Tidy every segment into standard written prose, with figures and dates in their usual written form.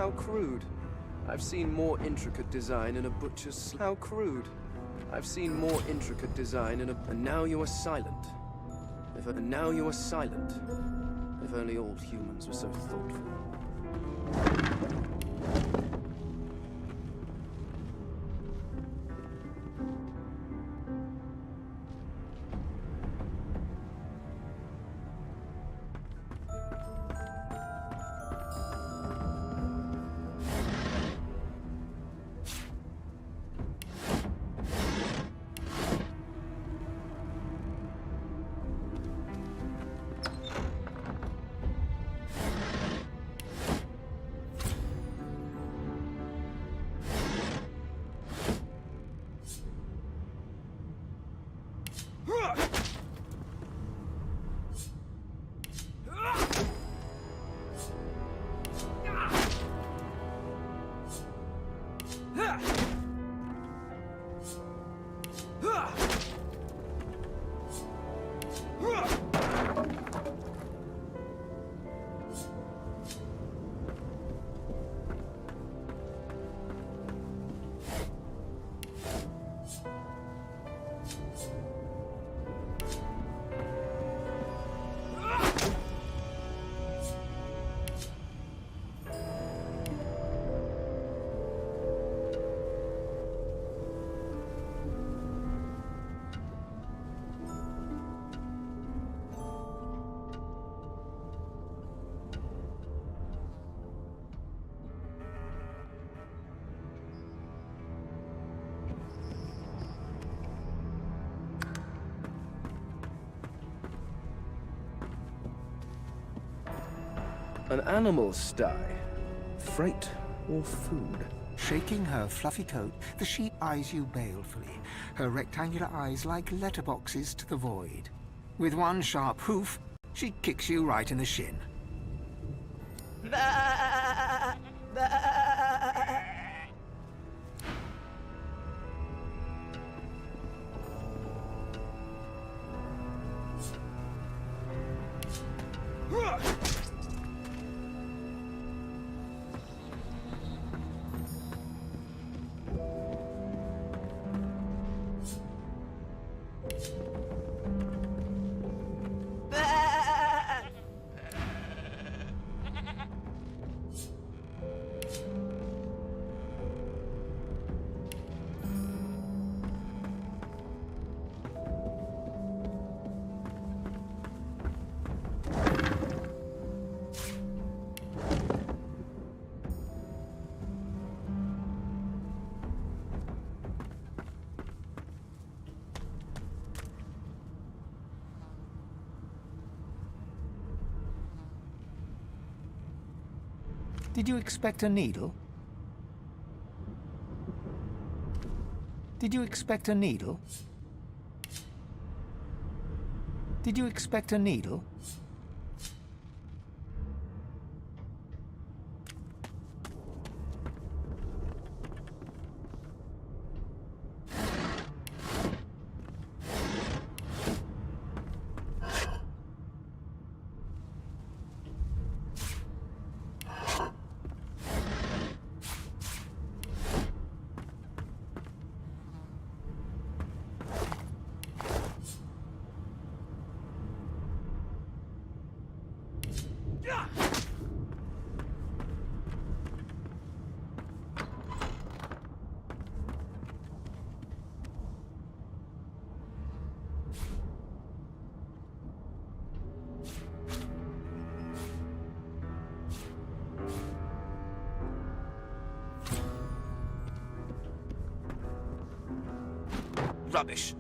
How crude. I've seen more intricate design in a butcher's... How crude. I've seen more intricate design in a... And now you are silent. And now you are silent. If only all humans were so thoughtful. An animal sty. Freight or food? Shaking her fluffy coat, the sheep eyes you balefully, her rectangular eyes like letterboxes to the void. With one sharp hoof, she kicks you right in the shin. Did you expect a needle? Did you expect a needle? Did you expect a needle? Rubbish.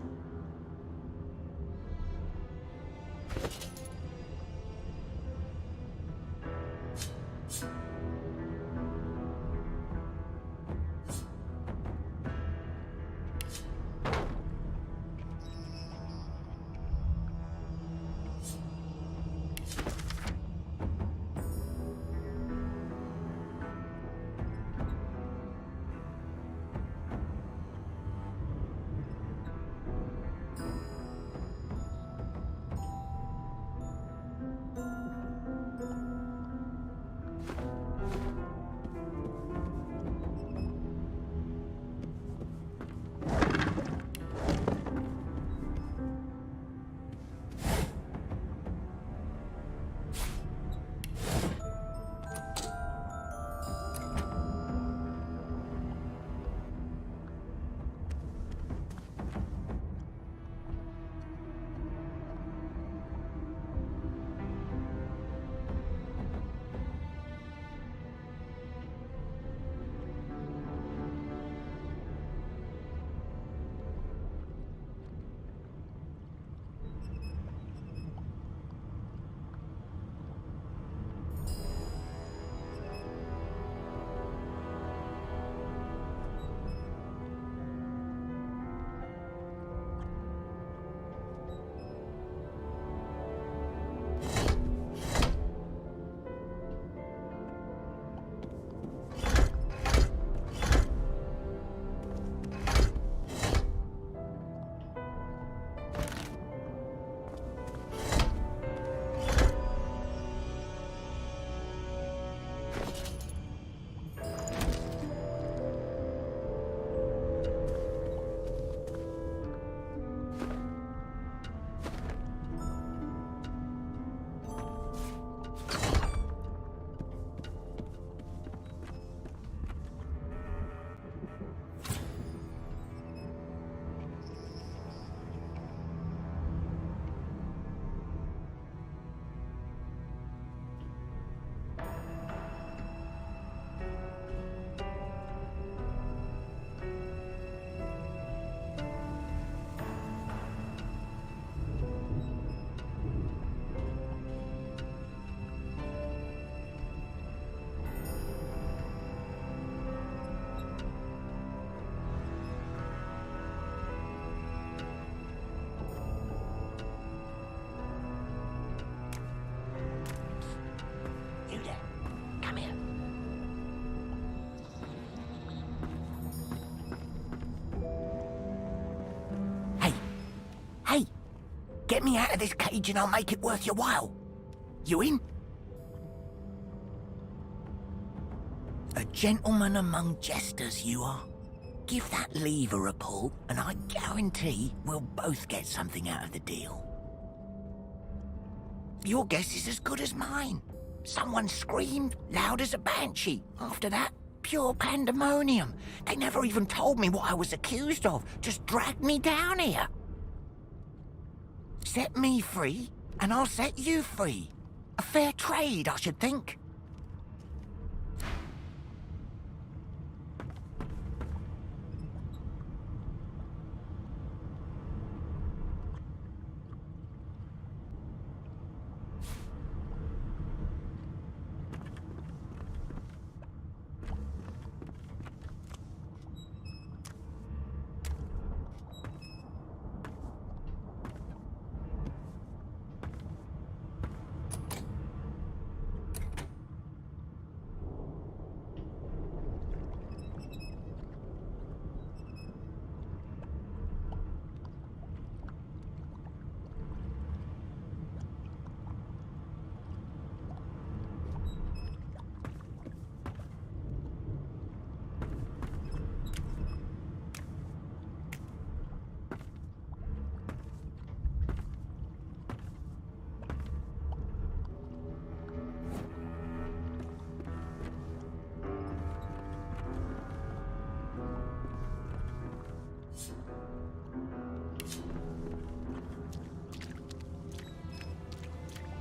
Get me out of this cage and I'll make it worth your while. You in? A gentleman among jesters, you are. Give that lever a pull, and I guarantee we'll both get something out of the deal. Your guess is as good as mine. Someone screamed loud as a banshee. After that, pure pandemonium. They never even told me what I was accused of, just dragged me down here. Set me free, and I'll set you free. A fair trade, I should think.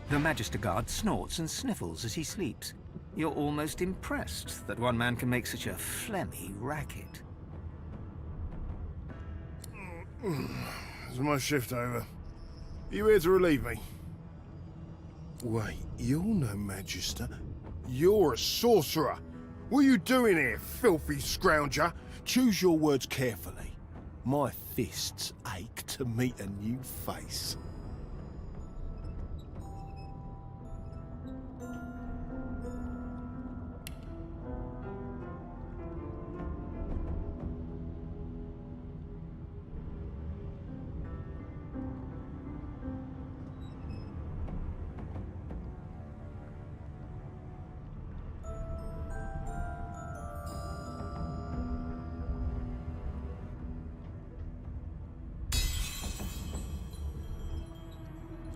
The Magister Guard snorts and sniffles as he sleeps. You're almost impressed that one man can make such a phlegmy racket. Is my shift over? You here to relieve me? Wait, you're no Magister. You're a sorcerer. What are you doing here, filthy scrounger? Choose your words carefully. My fists ache to meet a new face.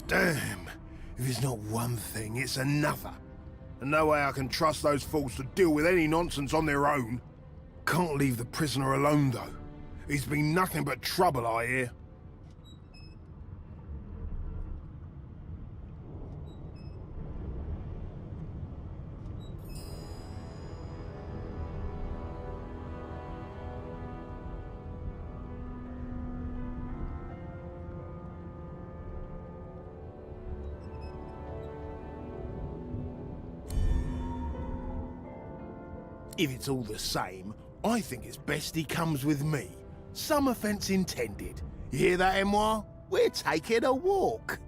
Damn. If it's not one thing, it's another. And no way I can trust those fools to deal with any nonsense on their own. Can't leave the prisoner alone, though. He's been nothing but trouble, I hear. If it's all the same, I think it's best he comes with me. Some offence intended. You hear that, Emoire? We're taking a walk.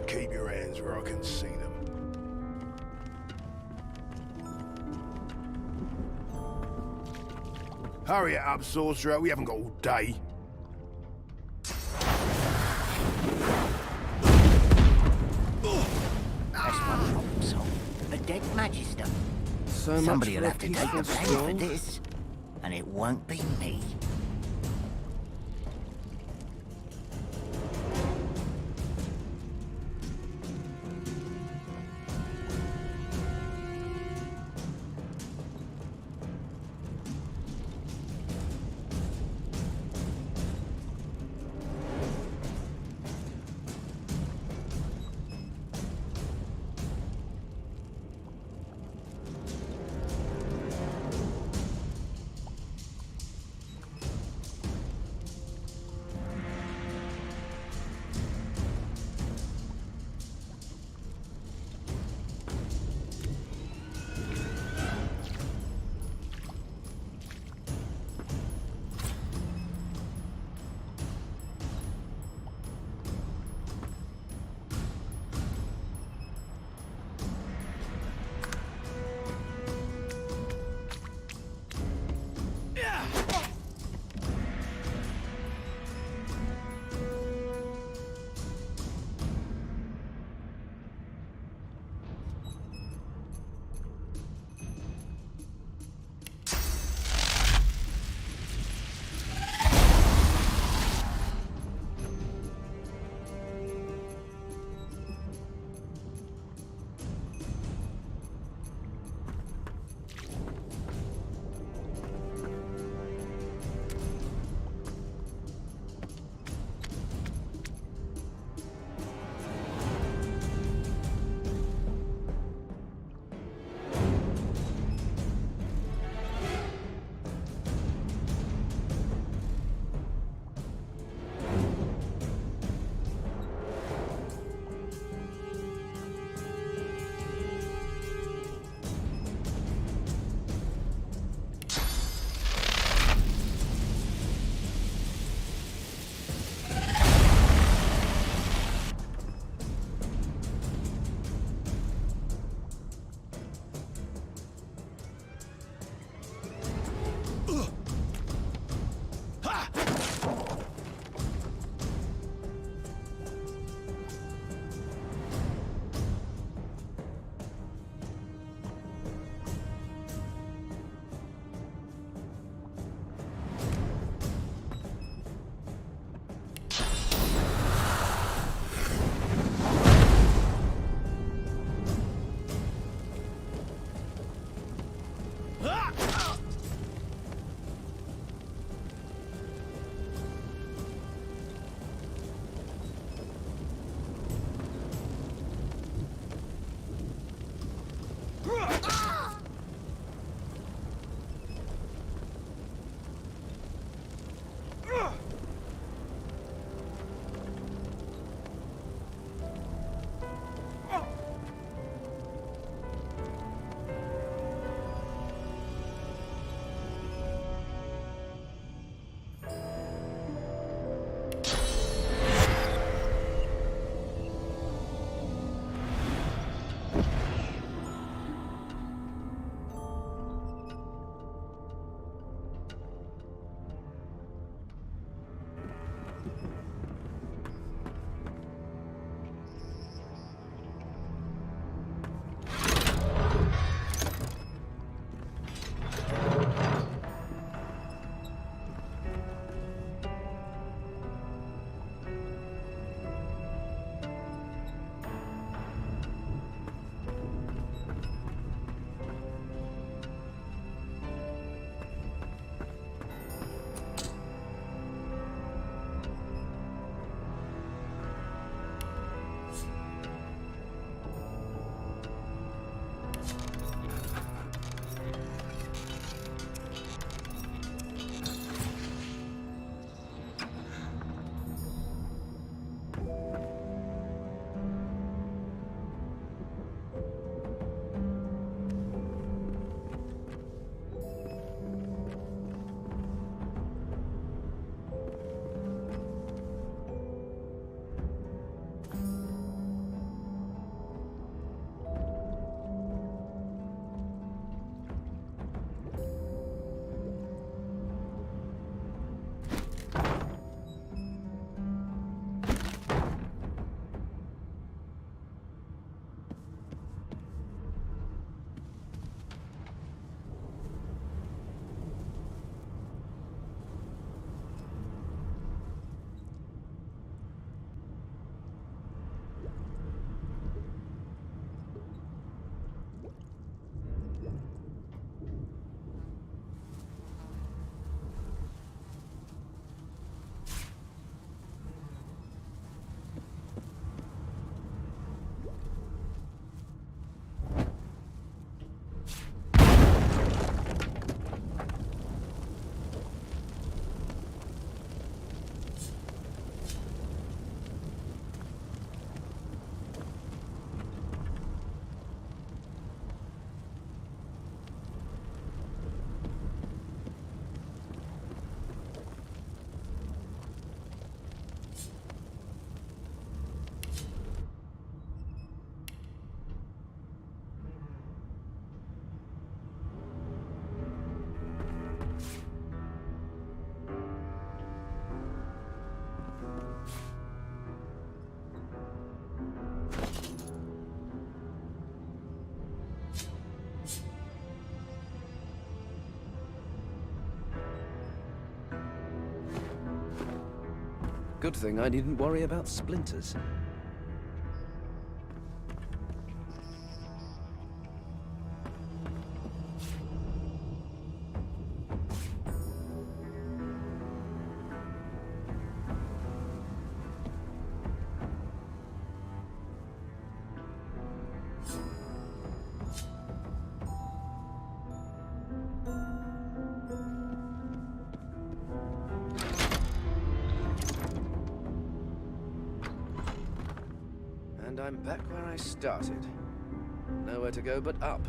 Keep your hands where I can see them. Hurry it up, sorcerer. We haven't got all day. That's one problem solved. A dead Magister. So much Somebody for will a have to take peaceful the blame stroll. for this, and it won't be me. Good thing I needn't worry about splinters. And I'm back where I started. Nowhere to go but up.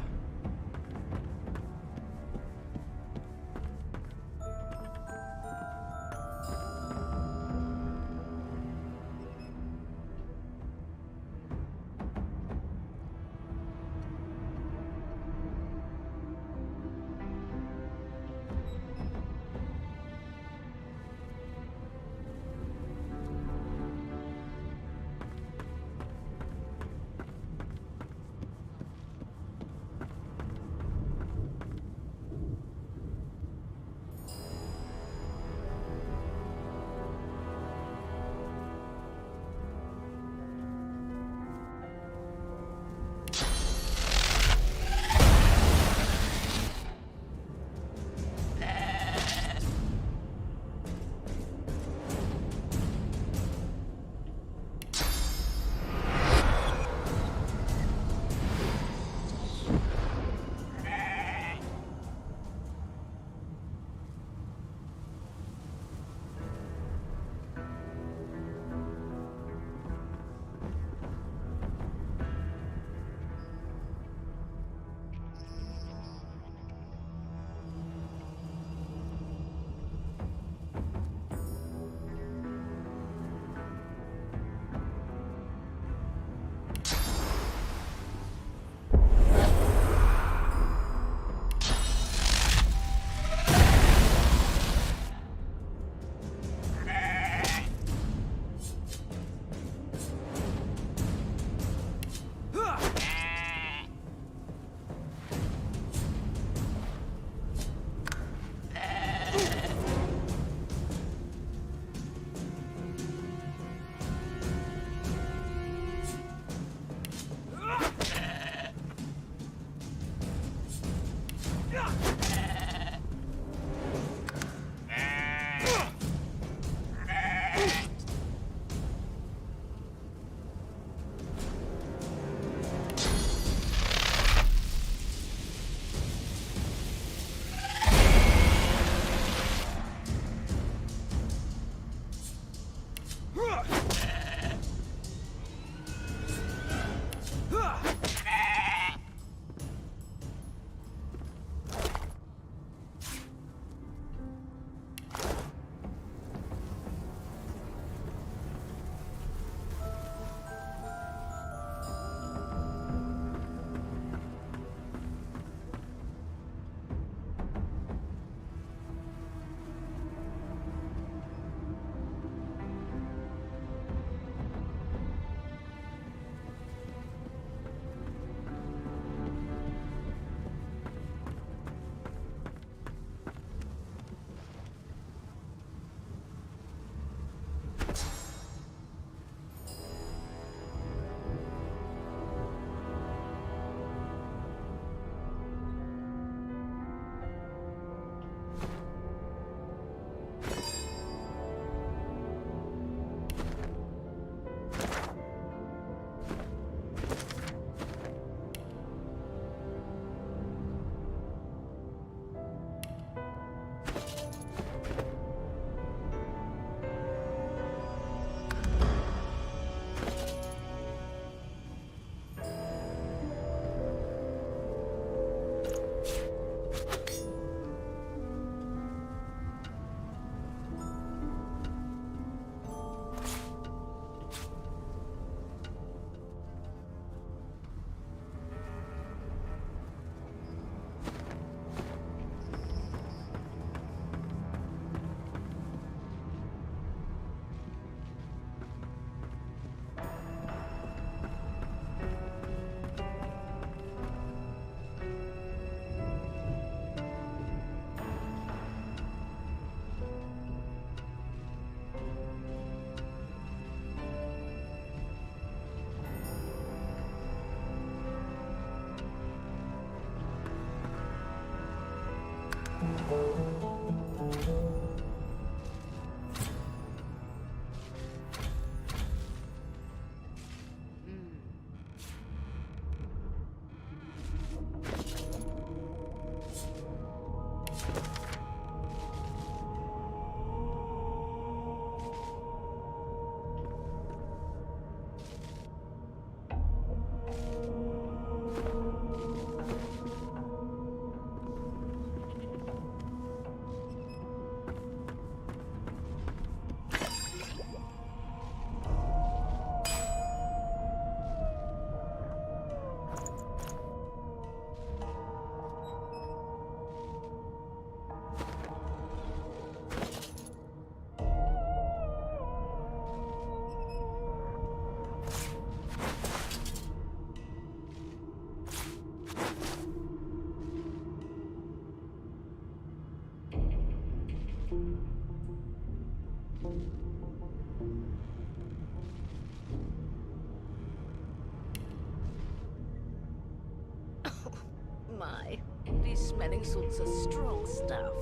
my. These smelling salts are strong stuff.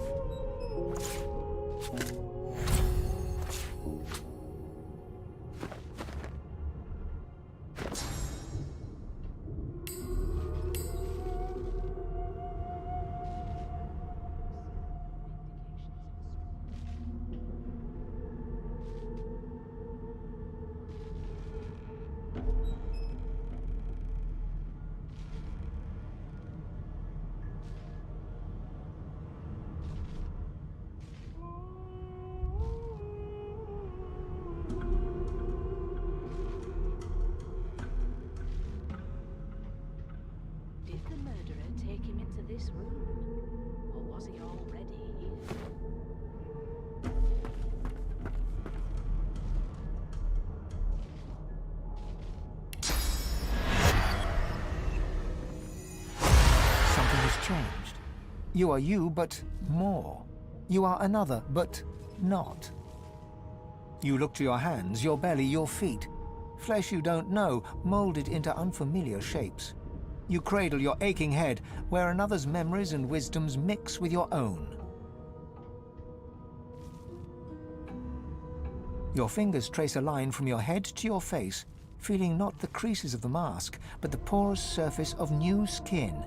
Did the murderer take him into this room? Or was he already here? Something has changed. You are you, but more. You are another, but not. You look to your hands, your belly, your feet. Flesh you don't know, molded into unfamiliar shapes. You cradle your aching head, where another's memories and wisdoms mix with your own. Your fingers trace a line from your head to your face, feeling not the creases of the mask, but the porous surface of new skin.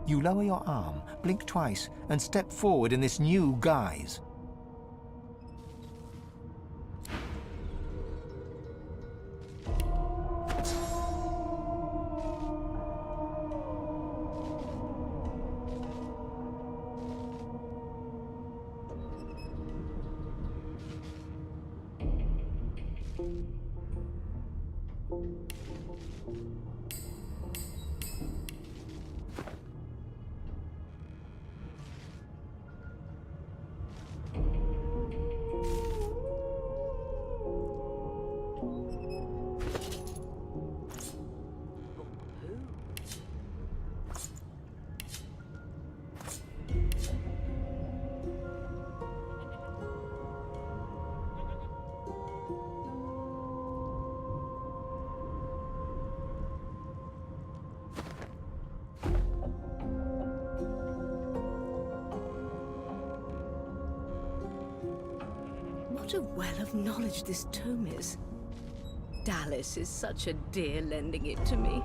You lower your arm, blink twice, and step forward in this new guise. What a well of knowledge this tome is. Dallas is such a dear lending it to me.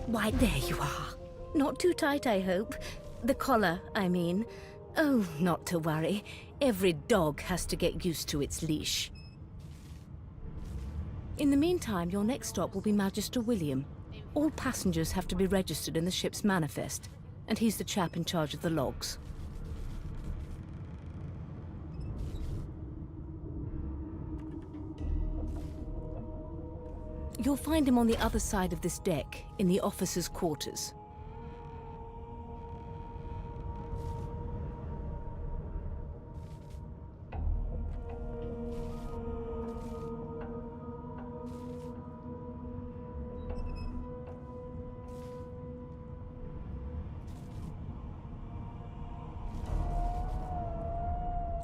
Why, there you are. Not too tight, I hope. The collar, I mean. Oh, not to worry. Every dog has to get used to its leash. In the meantime, your next stop will be Magister William. All passengers have to be registered in the ship's manifest, and he's the chap in charge of the logs. You'll find him on the other side of this deck, in the officers' quarters.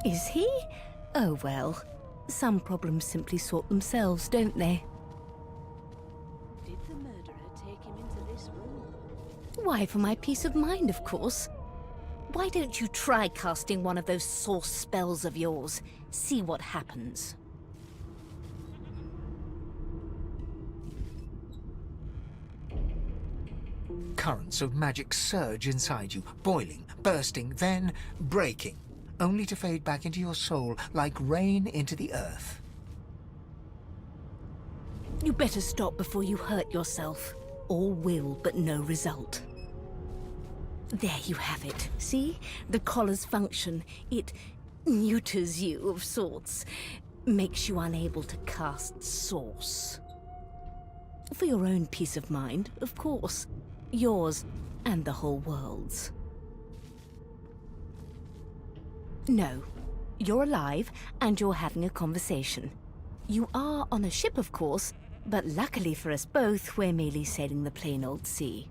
Is he? Oh well. Some problems simply sort themselves, don't they? Did the murderer take him into this room? Why, for my peace of mind, of course. Why don't you try casting one of those source spells of yours? See what happens. Currents of magic surge inside you, boiling, bursting, then breaking, only to fade back into your soul like rain into the earth. You better stop before you hurt yourself. All will, but no result. There you have it. See? The collar's function. It neuters you of sorts. Makes you unable to cast source. For your own peace of mind, of course. Yours and the whole world's. No. You're alive, and you're having a conversation. You are on a ship, of course, but luckily for us both, we're merely sailing the plain old sea.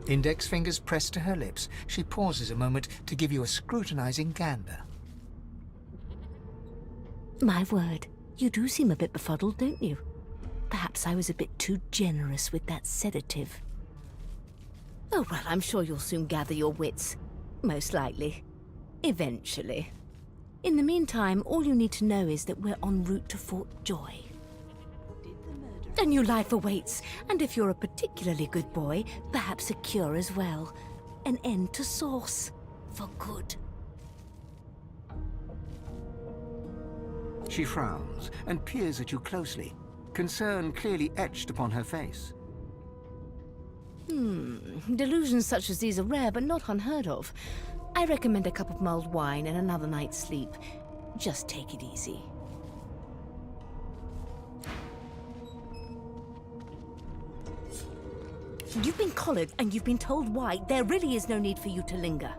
Index fingers pressed to her lips, she pauses a moment to give you a scrutinizing gander. My word, you do seem a bit befuddled, don't you? Perhaps I was a bit too generous with that sedative. Oh, well, I'm sure you'll soon gather your wits. Most likely. Eventually. In the meantime, all you need to know is that we're en route to Fort Joy. A new life awaits, and if you're a particularly good boy, perhaps a cure as well. An end to Source. For good. She frowns and peers at you closely, concern clearly etched upon her face. Delusions such as these are rare, but not unheard of. I recommend a cup of mulled wine and another night's sleep. Just take it easy. You've been collared, and you've been told why. There really is no need for you to linger.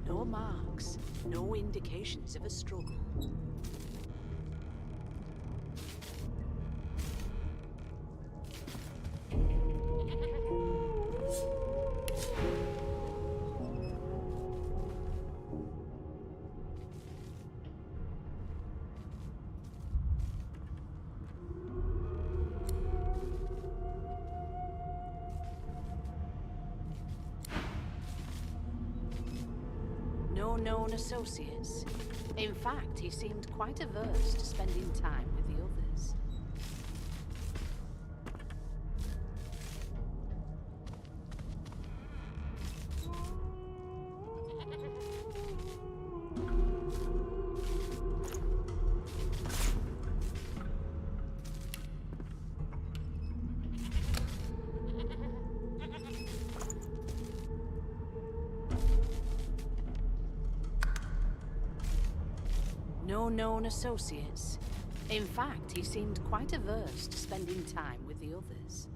No marks, no indications of a struggle. No known associates. In fact, he seemed quite averse to spending time with the others. No known associates. In fact, he seemed quite averse to spending time with the others.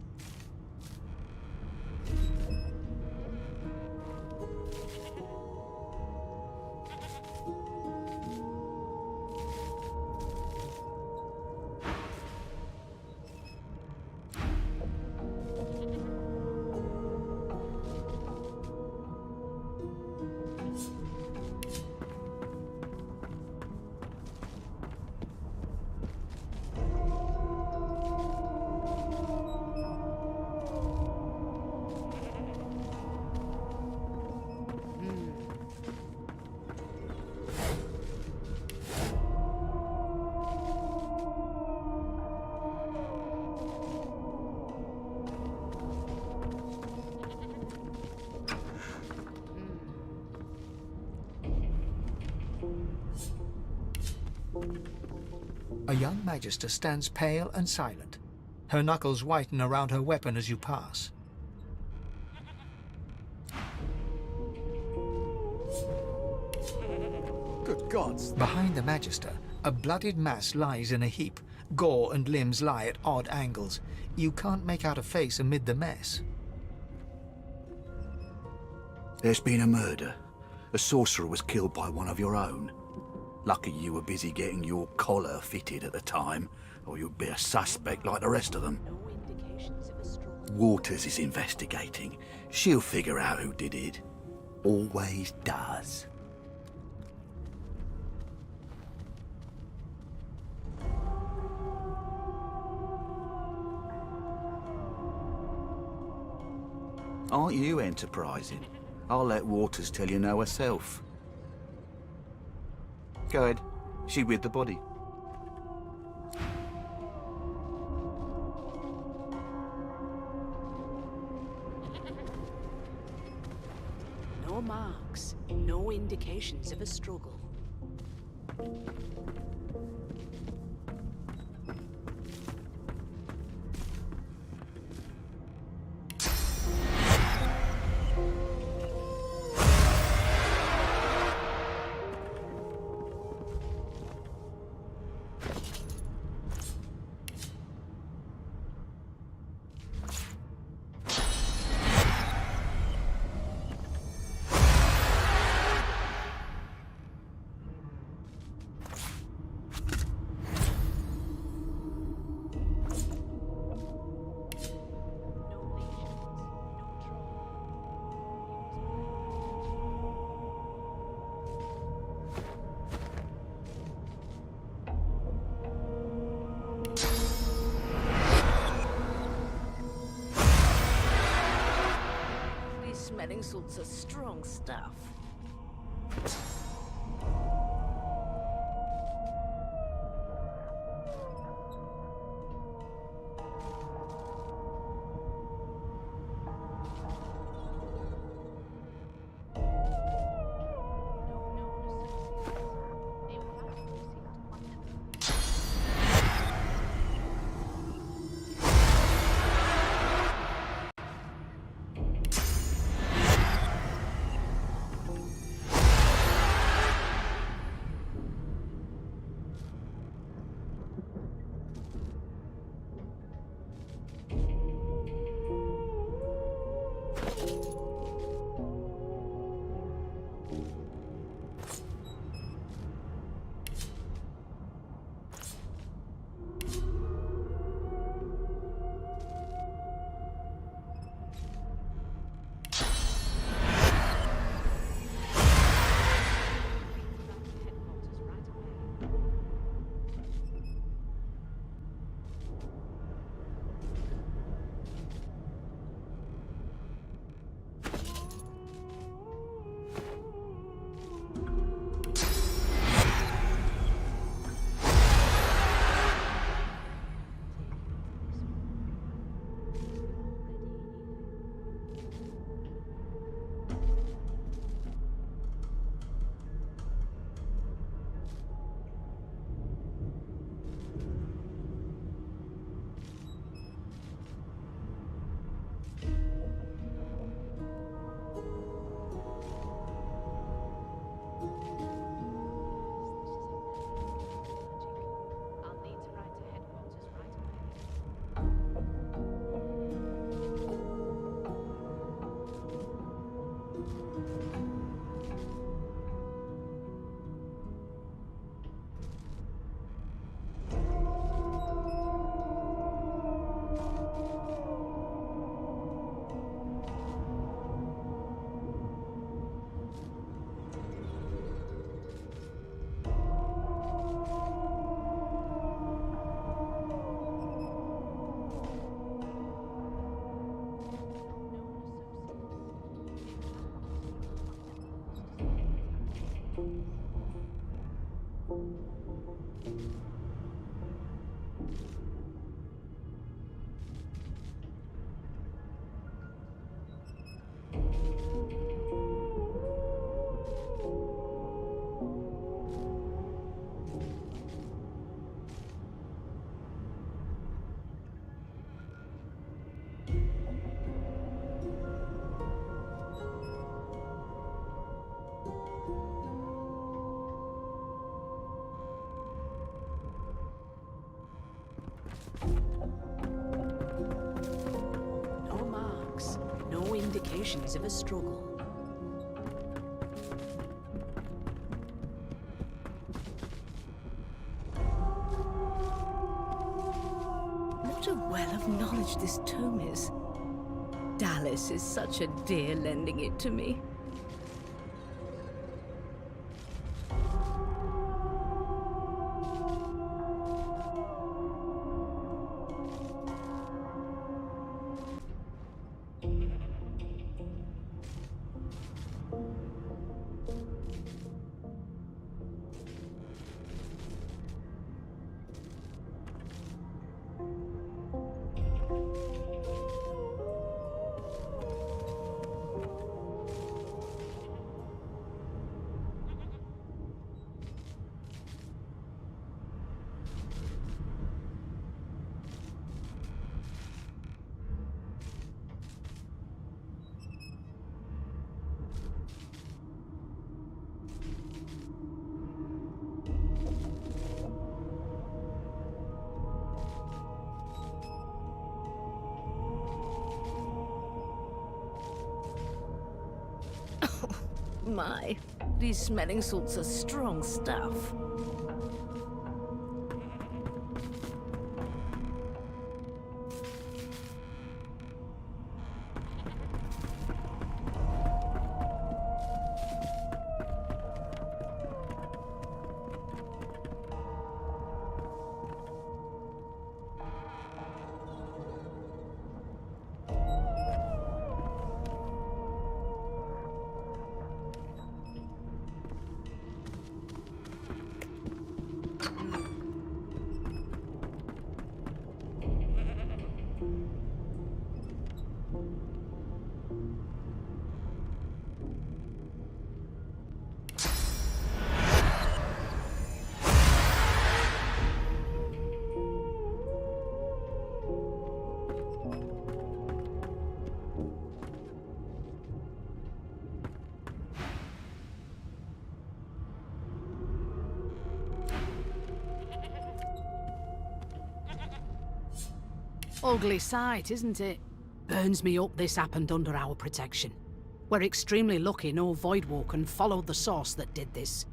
A young magister stands pale and silent, Her knuckles whiten around her weapon as you pass. Good gods. Behind the Magister, a bloodied mass lies in a heap. Gore and limbs lie at odd angles. You can't make out a face amid the mess. There's been a murder. A sorcerer was killed by one of your own. Lucky you were busy getting your collar fitted at the time, or you'd be a suspect like the rest of them. No indications of a struggle. Waters is investigating. She'll figure out who did it. Always does. Aren't you enterprising? I'll let Waters tell you no herself. Go ahead. She with the body. No marks, no indications of a struggle. Smelling salts are strong stuff. indications of a struggle. What a well of knowledge this tome is. Dallas is such a dear lending it to me. My, these smelling salts are strong stuff. Ugly sight, isn't it? Burns me up this happened under our protection. We're extremely lucky no Voidwoken followed the source that did this.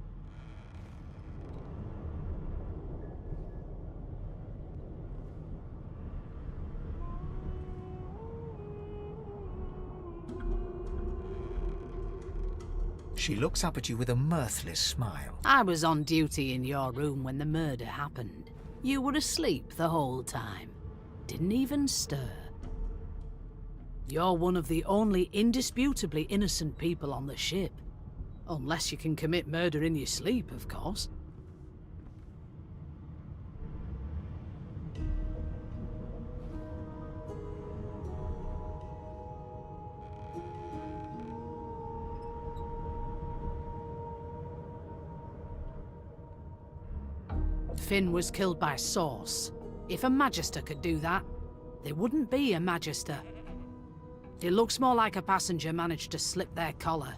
She looks up at you with a mirthless smile. I was on duty in your room when the murder happened. You were asleep the whole time. Didn't even stir. You're one of the only indisputably innocent people on the ship. Unless you can commit murder in your sleep, of course. Finn was killed by Source. If a Magister could do that, there wouldn't be a Magister. It looks more like a passenger managed to slip their collar.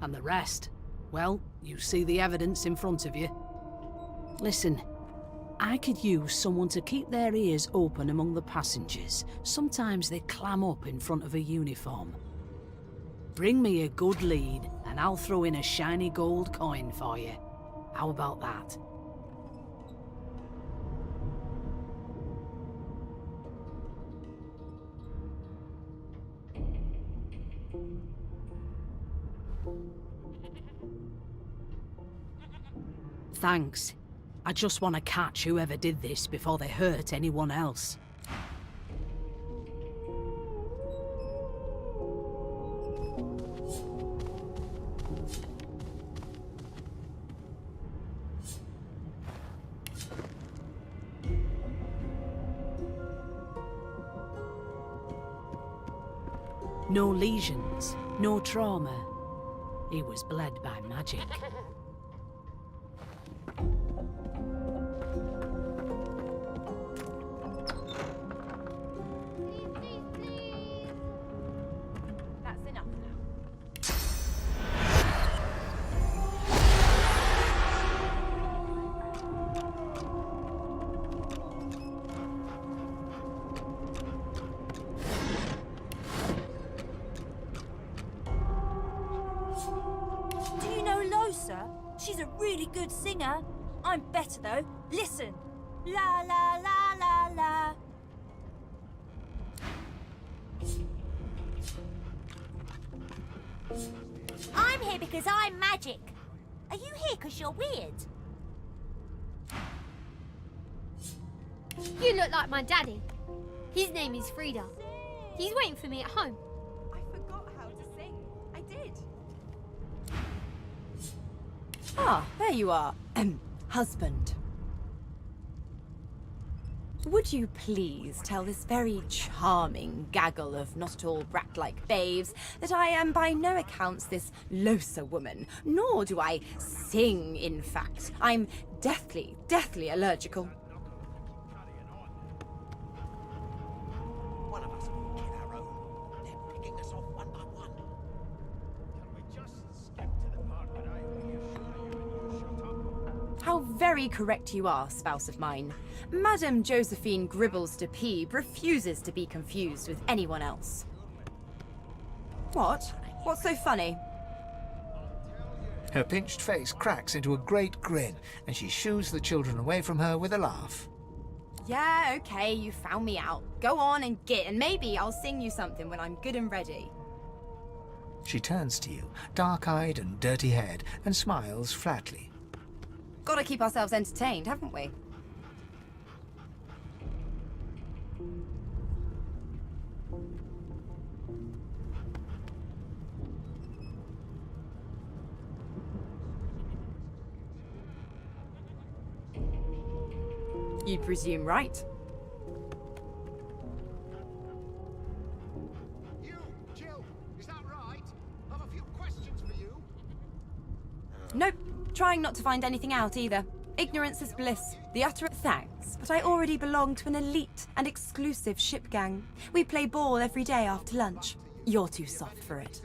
And the rest, well, you see the evidence in front of you. Listen, I could use someone to keep their ears open among the passengers. Sometimes they clam up in front of a uniform. Bring me a good lead, and I'll throw in a shiny gold coin for you. How about that? Thanks. I just want to catch whoever did this before they hurt anyone else. No lesions, no trauma. He was bled by magic. good singer. I'm better, though. Listen. La la la la la. I'm here because I'm magic. Are you here because you're weird? You look like my daddy. His name is Frida. He's waiting for me at home. I forgot how to sing. I did. Ah, there you are. Husband. Would you please tell this very charming gaggle of not-at-all brat-like babes that I am by no accounts this Losa woman, nor do I sing, in fact. I'm deathly, deathly allergical. One of us will kill our own. They're picking us off one by one. Can we just skip to the part where I reassure you and you shut up? How very correct you are, spouse of mine. Madame Josephine Gribbles de Peeb refuses to be confused with anyone else. What? What's so funny? Her pinched face cracks into a great grin, and she shoos the children away from her with a laugh. Yeah, okay, you found me out. Go on and git, and maybe I'll sing you something when I'm good and ready. She turns to you, dark-eyed and dirty-haired, and smiles flatly. Gotta keep ourselves entertained, haven't we? You presume right. You, Jill, is that right? I have a few questions for you. Nope, trying not to find anything out either. Ignorance is bliss. The utter thanks, but I already belong to an elite and exclusive ship gang. We play ball every day after lunch. You're too soft for it.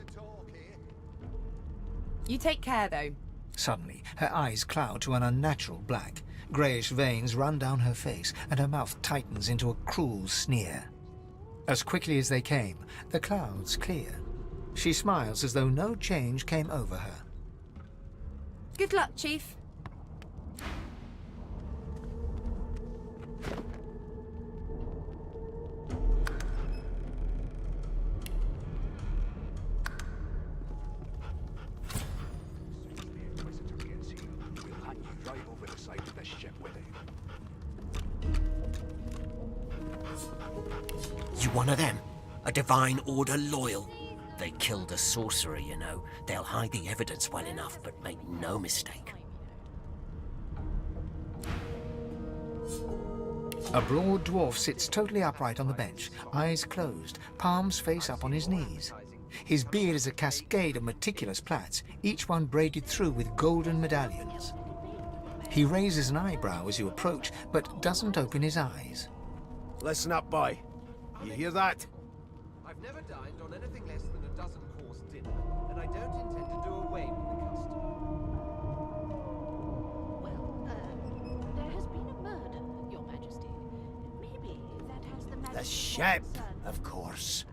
You take care, though. Suddenly, her eyes cloud to an unnatural black. Greyish veins run down her face, and her mouth tightens into a cruel sneer. As quickly as they came, the clouds clear. She smiles as though no change came over her. Good luck, Chief. You one of them? A Divine Order loyal? They killed a sorcerer, you know. They'll hide the evidence well enough, but make no mistake. A broad dwarf sits totally upright on the bench, eyes closed, palms face up on his knees. His beard is a cascade of meticulous plaits, each one braided through with golden medallions. He raises an eyebrow as you approach, but doesn't open his eyes. Listen up, boy. You hear that? I've never dined on anything less than a dozen-course dinner, and I don't intend to do away with the custom. Well, there has been a murder, Your Majesty. Maybe that has the magic... The ship, of course.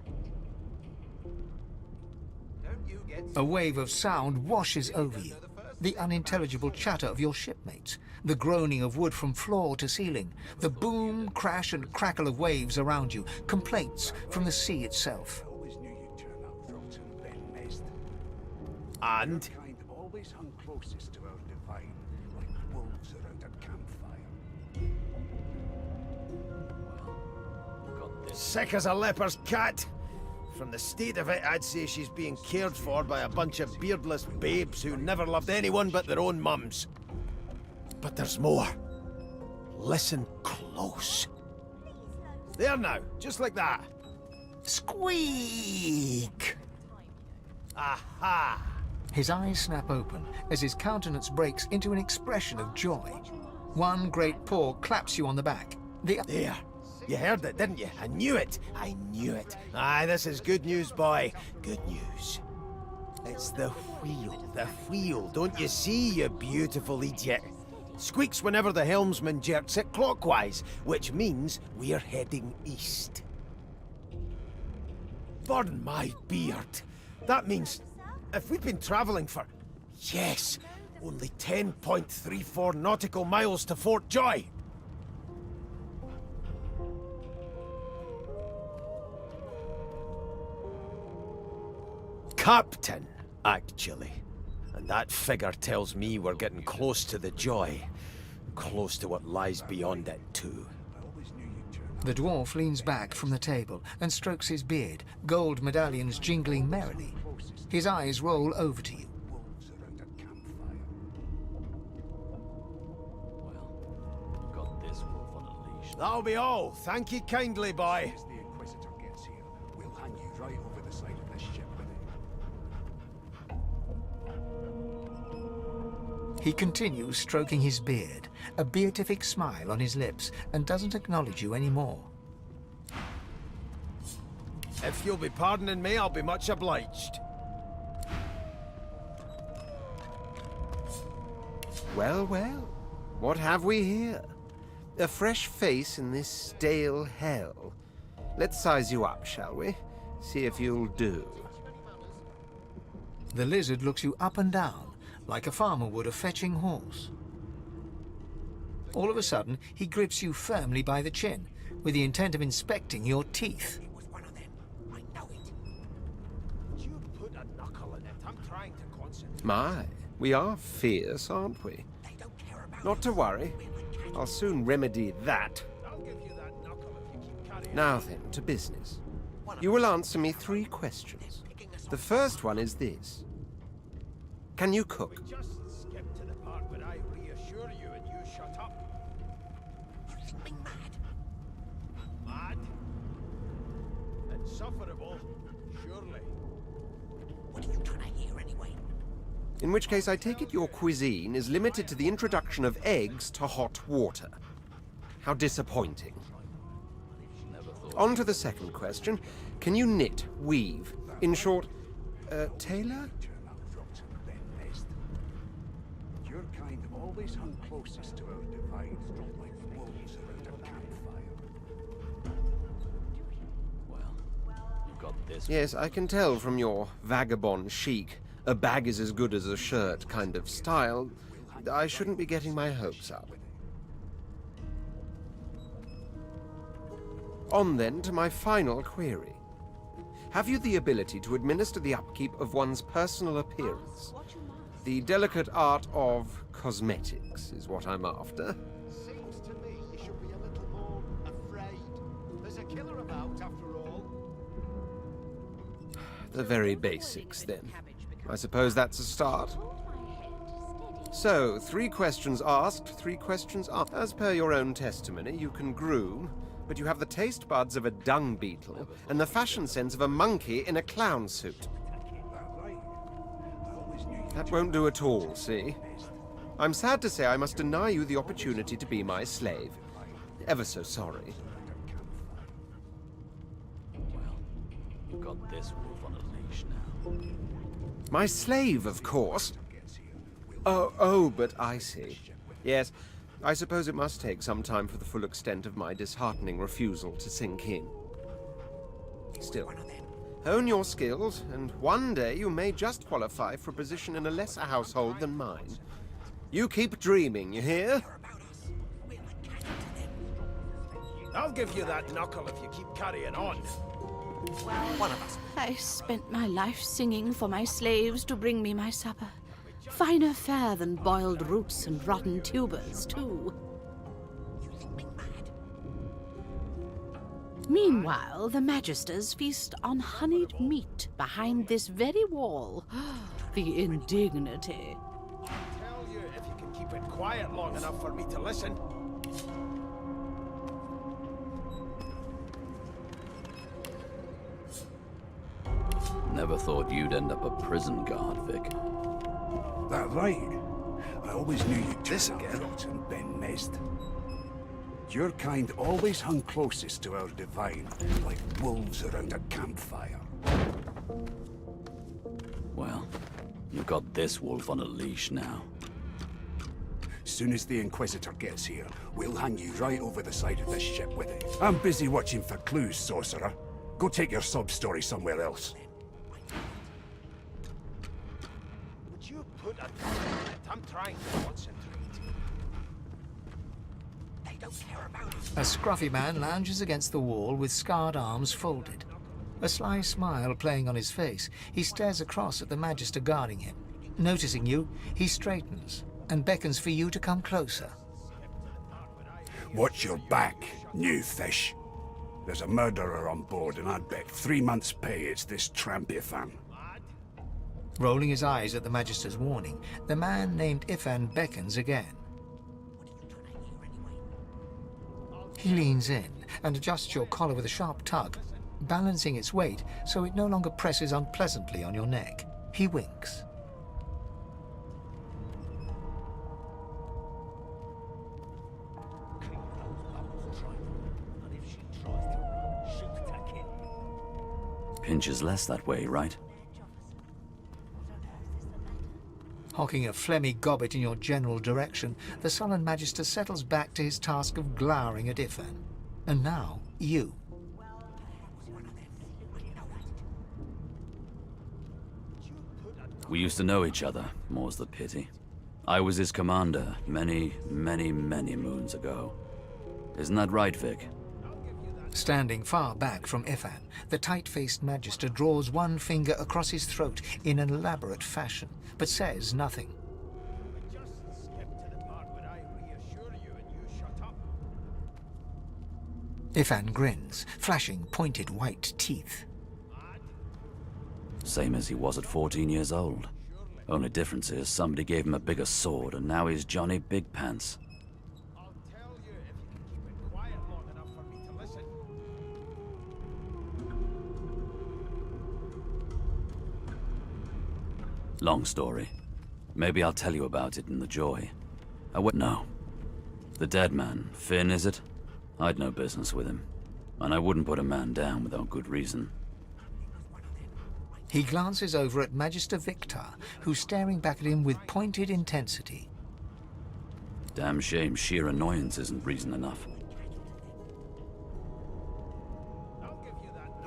Don't you get... A wave of sound washes over you. The unintelligible chatter of your shipmates, the groaning of wood from floor to ceiling, the boom, crash and crackle of waves around you, complaints from the sea itself. Always knew you'd turn up, Throton Ben Mist. And? Kind always hung closest to our divine, like wolves around a campfire. Sick as a leper's cat. From the state of it, I'd say she's being cared for by a bunch of beardless babes who never loved anyone but their own mums. But there's more. Listen close. There now, just like that. Squeak! Aha! His eyes snap open as his countenance breaks into an expression of joy. One great paw claps you on the back. The There. You heard it, didn't you? I knew it. I knew it. Aye, this is good news, boy. Good news. It's the wheel. The wheel. Don't you see, you beautiful idiot? Squeaks whenever the helmsman jerks it clockwise, which means we're heading east. Burn my beard. That means if we've been travelling for... Yes, Only 10.34 nautical miles to Fort Joy. Captain, actually. And that figure tells me we're getting close to the Joy. Close to what lies beyond it, too. The dwarf leans back from the table and strokes his beard, gold medallions jingling merrily. His eyes roll over to you. That'll be all. Thank you kindly, boy. As the Inquisitor gets here, we'll hang you right over the side of this ship with it. He continues stroking his beard, a beatific smile on his lips, and doesn't acknowledge you anymore. If you'll be pardoning me, I'll be much obliged. Well, well. What have we here? A fresh face in this stale hell. Let's size you up, shall we? See if you'll do. The lizard looks you up and down, like a farmer would a fetching horse. All of a sudden, he grips you firmly by the chin, with the intent of inspecting your teeth. It was one of them. I know it. Would you put a knuckle in it? I'm trying to concentrate. My, we are fierce, aren't we? They don't care about Not to worry. I'll soon remedy that. I'll give you that knuckle if you keep carrying Now then, to business. You will answer me 3 questions. The first one is this. Can you cook? Just skip to the part where I reassure you and you shut up. You think me mad? Mad? Insufferable, surely. What are you trying to hear anyway? In which case, I take it your cuisine is limited to the introduction of eggs to hot water. How disappointing. On to the second question. Can you knit, weave? In short, tailor? Your kind always hung closest to our divine, like wolves around a campfire. Well, you've got this. Yes, I can tell from your vagabond chic, a bag is as good as a shirt kind of style. I shouldn't be getting my hopes up. On then to my final query. Have you the ability to administer the upkeep of one's personal appearance? The delicate art of cosmetics is what I'm after. Seems to me you should be a little more afraid. There's a killer about, after all. The very basics, then. I suppose that's a start. So, 3 questions asked, 3 questions asked. As per your own testimony, you can groom, but you have the taste buds of a dung beetle and the fashion sense of a monkey in a clown suit. That won't do at all, see? I'm sad to say I must deny you the opportunity to be my slave. Ever so sorry. Well, you've got this wolf on a leash now. My slave, of course. Oh, but I see. Yes, I suppose it must take some time for the full extent of my disheartening refusal to sink in. Still, hone your skills, and one day you may just qualify for a position in a lesser household than mine. You keep dreaming, you hear? I'll give you that knuckle if you keep carrying on. One of us. I spent my life singing for my slaves to bring me my supper. Finer fare than boiled roots and rotten tubers, too. You think me mad? Meanwhile, the Magisters feast on honeyed meat behind this very wall. The indignity. I'll tell you if you can keep it quiet long enough for me to listen. Never thought you'd end up a prison guard, Vic. That right? I always knew you'd this again. Rotten Ben Nest. Your kind always hung closest to our divine, like wolves around a campfire. Well, you've got this wolf on a leash now. Soon as the Inquisitor gets here, we'll hang you right over the side of this ship with it. I'm busy watching for clues, sorcerer. Go take your sub-story somewhere else. Would you put a knuckle in it? I'm trying to concentrate. They don't care about us. A scruffy man lounges against the wall with scarred arms folded. A sly smile playing on his face, he stares across at the Magister guarding him. Noticing you, he straightens and beckons for you to come closer. Watch your back, new fish. There's a murderer on board, and I'd bet 3 months' pay it's this trampy fan. Rolling his eyes at the Magister's warning, the man named Ifan beckons again. He leans in and adjusts your collar with a sharp tug, balancing its weight so it no longer presses unpleasantly on your neck. He winks. Pinches less that way, right? Hocking a phlegmy gobbet in your general direction, the sullen Magister settles back to his task of glowering at Ifan. And now, you. We used to know each other, more's the pity. I was his commander many, many, many moons ago. Isn't that right, Vic? Standing far back from Ifan, the tight-faced Magister draws one finger across his throat in an elaborate fashion, but says nothing. Ifan grins, flashing pointed white teeth. Same as he was at 14 years old. Only difference is somebody gave him a bigger sword, and now he's Johnny Big Pants. Long story. Maybe I'll tell you about it in the joy. No. The dead man, Finn, is it? I'd no business with him. And I wouldn't put a man down without good reason. He glances over at Magister Victor, who's staring back at him with pointed intensity. Damn shame sheer annoyance isn't reason enough.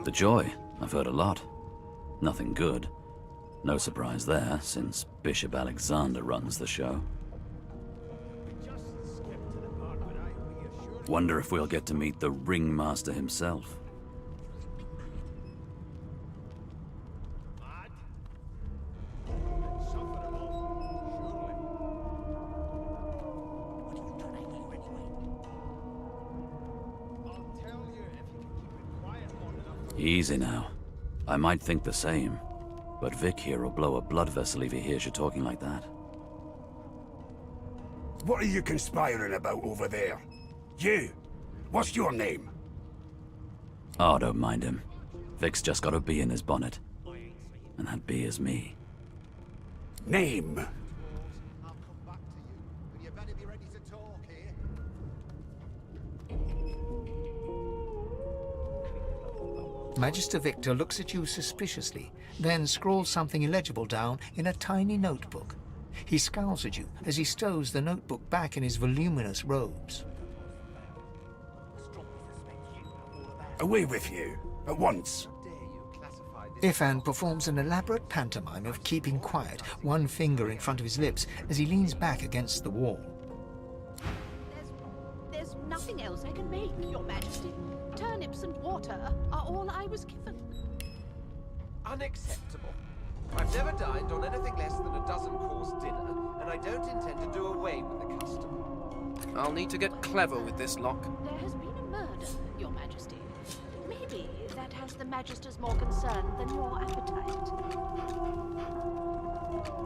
The joy, I've heard a lot. Nothing good. No surprise there, since Bishop Alexander runs the show. Wonder if we'll get to meet the ringmaster himself. Easy now. I might think the same, but Vic here will blow a blood vessel if he hears you talking like that. What are you conspiring about over there? You! What's your name? Oh, don't mind him. Vic's just got a bee in his bonnet. And that bee is me. Name? Magister Victor looks at you suspiciously, then scrawls something illegible down in a tiny notebook. He scowls at you as he stows the notebook back in his voluminous robes. Away with you, at once. Ifan performs an elaborate pantomime of keeping quiet, one finger in front of his lips as he leans back against the wall. There's nothing else I can make, Your Majesty. Turnips and water are all I was given. Unacceptable. I've never dined on anything less than a dozen-course dinner, and I don't intend to do away with the custom. I'll need to get clever with this lock. There has been a murder, Your Majesty. Maybe that has the Magisters more concerned than your appetite.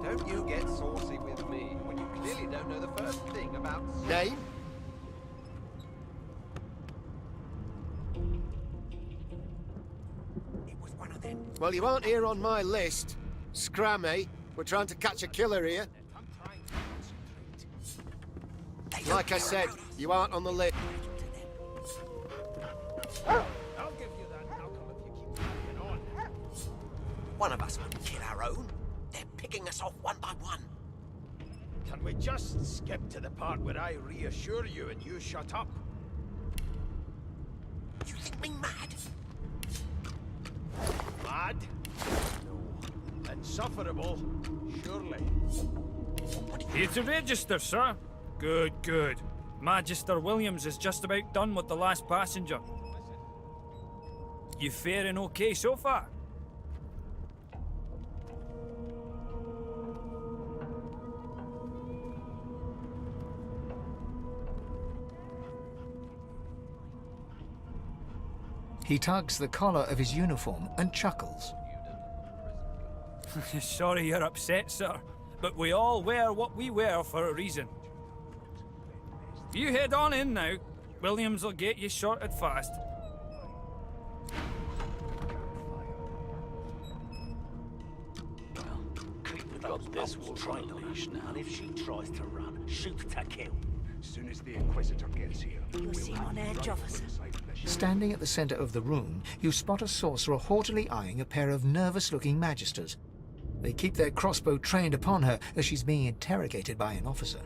Don't you get saucy with me when you clearly don't know the first thing about... Name? Well, you aren't here on my list. Scram, eh? We're trying to catch a killer here. Like I said, you aren't on the list. I'll give you that knuckle if you keep carrying on. One of us wouldn't kill our own. They're picking us off one by one. Can we just skip to the part where I reassure you and you shut up? You think me mad? Mad? No. Insufferable? Surely. What Here to register, sir. Good, good. Magister Williams is just about done with the last passenger. You faring okay so far? He tugs the collar of his uniform and chuckles. Sorry you're upset, sir, but we all wear what we wear for a reason. You head on in now. Williams will get you sorted fast. We've got this war on leash now. And if she tries to run, shoot to kill. As soon as the Inquisitor gets here, You seem on edge, officer. Standing at the center of the room, you spot a sorcerer haughtily eyeing a pair of nervous-looking magisters. They keep their crossbow trained upon her as she's being interrogated by an officer.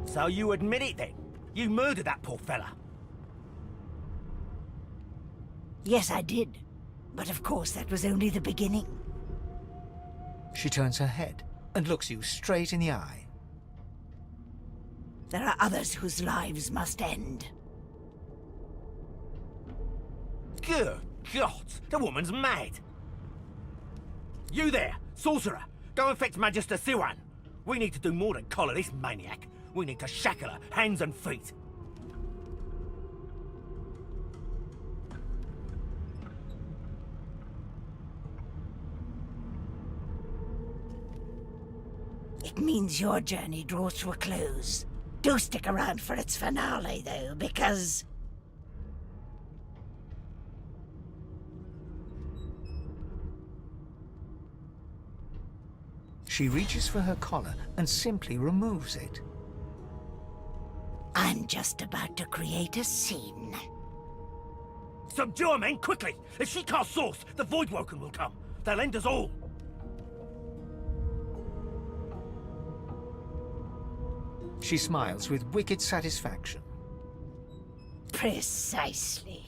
So you admit it then? You murdered that poor fella? Yes, I did. But of course, that was only the beginning. She turns her head and looks you straight in the eye. There are others whose lives must end. Good God, the woman's mad. You there, sorcerer, go and fetch Magister Siwan. We need to do more than collar this maniac. We need to shackle her, hands and feet. It means your journey draws to a close. Do stick around for its finale, though, because... She reaches for her collar and simply removes it. I'm just about to create a scene. Subdue her, men, quickly! If she casts Source, the Voidwoken will come. They'll end us all. She smiles with wicked satisfaction. Precisely.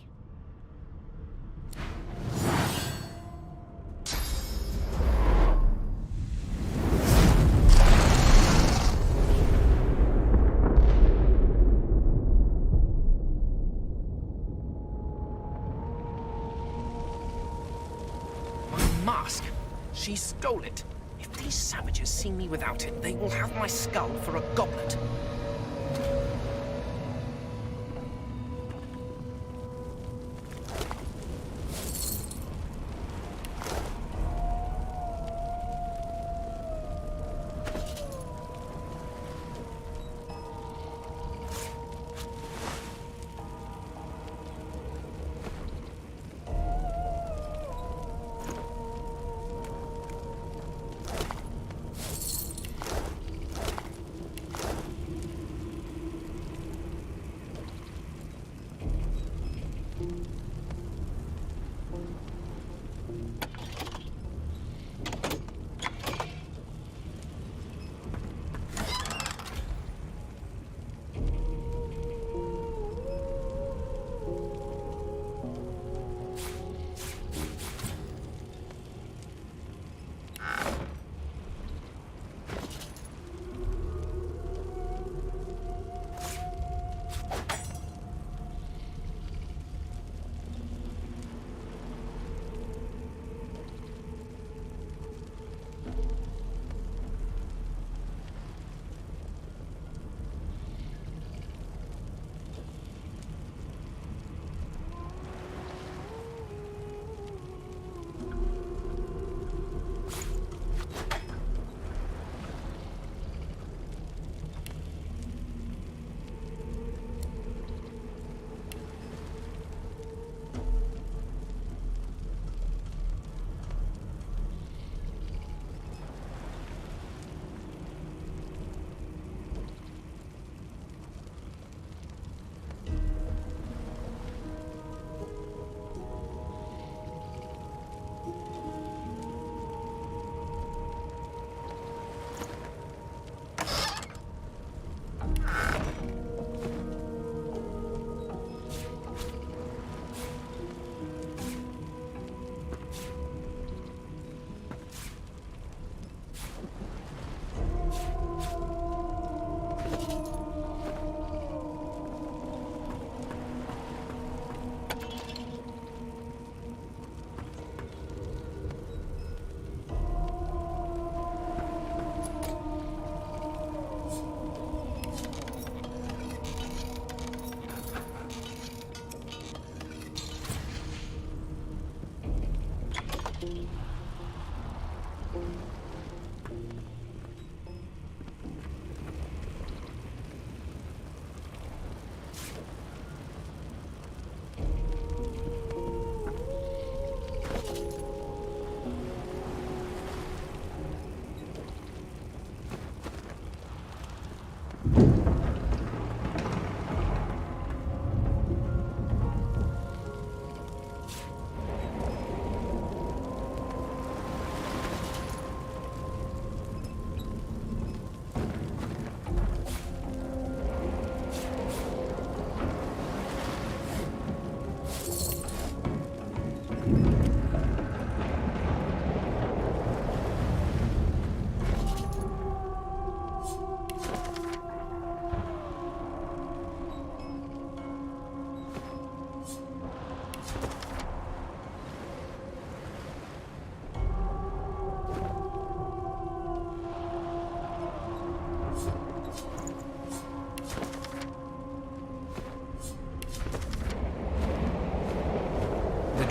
Mask! She stole it. If these savages see me without it, they will have my skull for a goblet.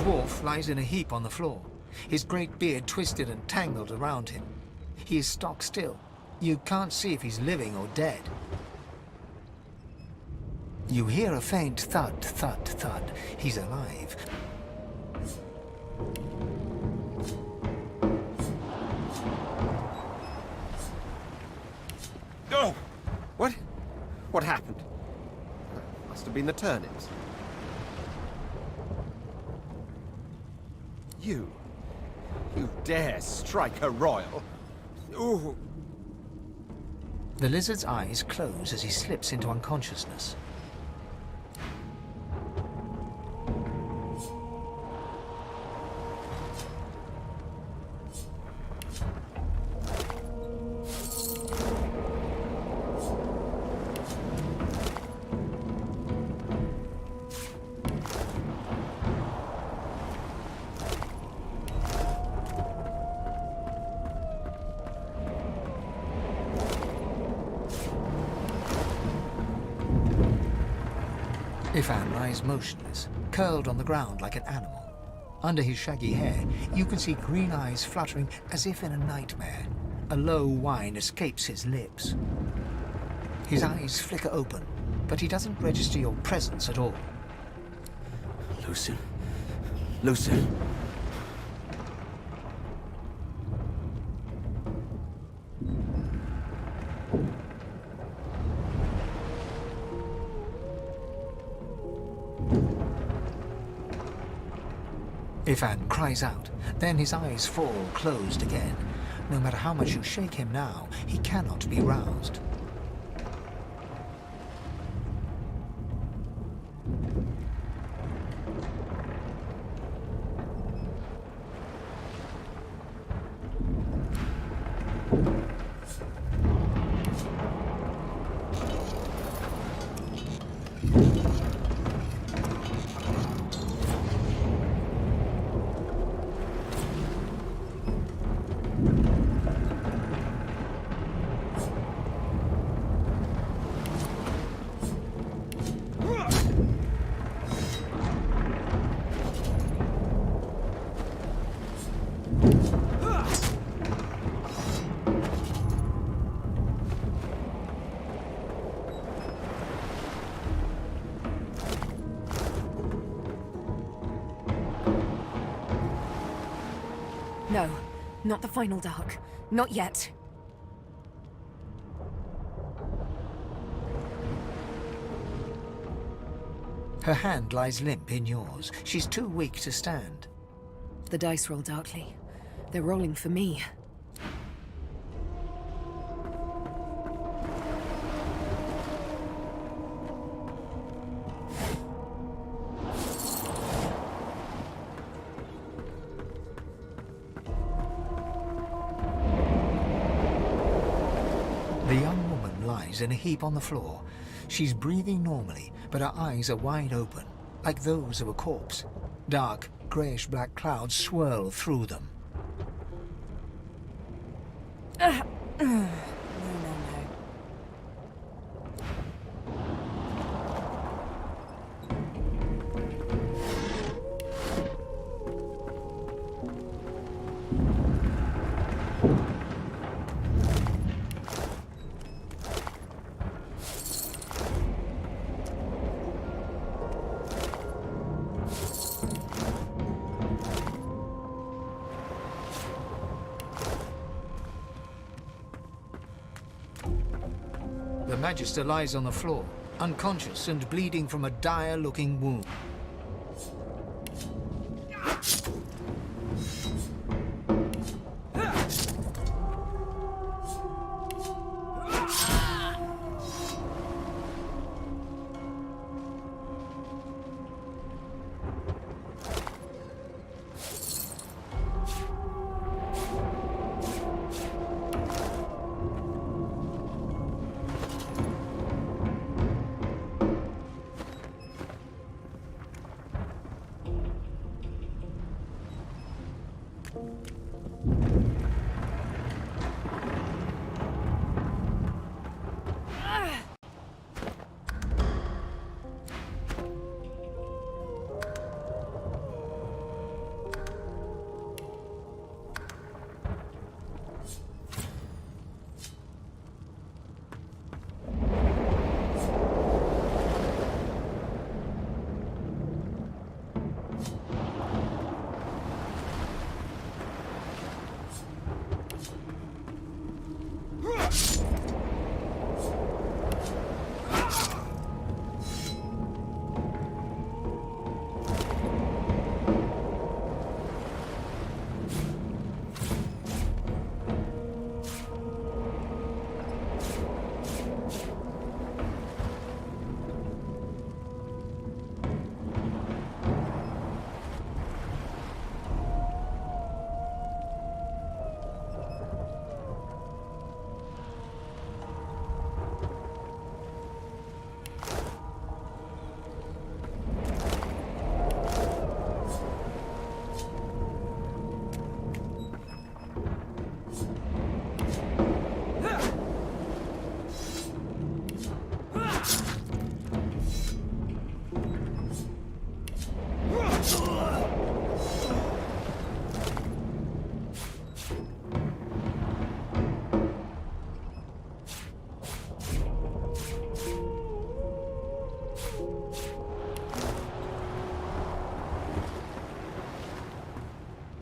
dwarf lies in a heap on the floor, his great beard twisted and tangled around him. He is stock still. You can't see if he's living or dead. You hear a faint thud, thud, thud. He's alive. Oh! What? What happened? Must have been the turnips. You dare strike a royal? Ooh! The lizard's eyes close as he slips into unconsciousness. Ifan lies motionless, curled on the ground like an animal. Under his shaggy hair, you can see green eyes fluttering as if in a nightmare. A low whine escapes his lips. His eyes flicker open, but he doesn't register your presence at all. Lucien. Lucien. Ifan cries out, then his eyes fall closed again. No matter how much you shake him now, he cannot be roused. No, not the final dark. Not yet. Her hand lies limp in yours. She's too weak to stand. The dice roll darkly. They're rolling for me. The young woman lies in a heap on the floor. She's breathing normally, but her eyes are wide open, like those of a corpse. Dark, greyish-black clouds swirl through them. No. The Magister lies on the floor, unconscious and bleeding from a dire-looking wound.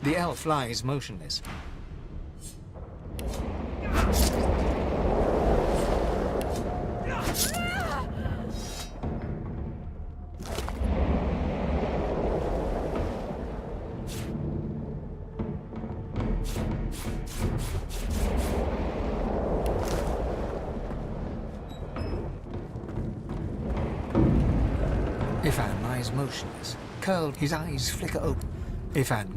The elf lies motionless. Ifan lies motionless, curled, his eyes flicker open. Ifan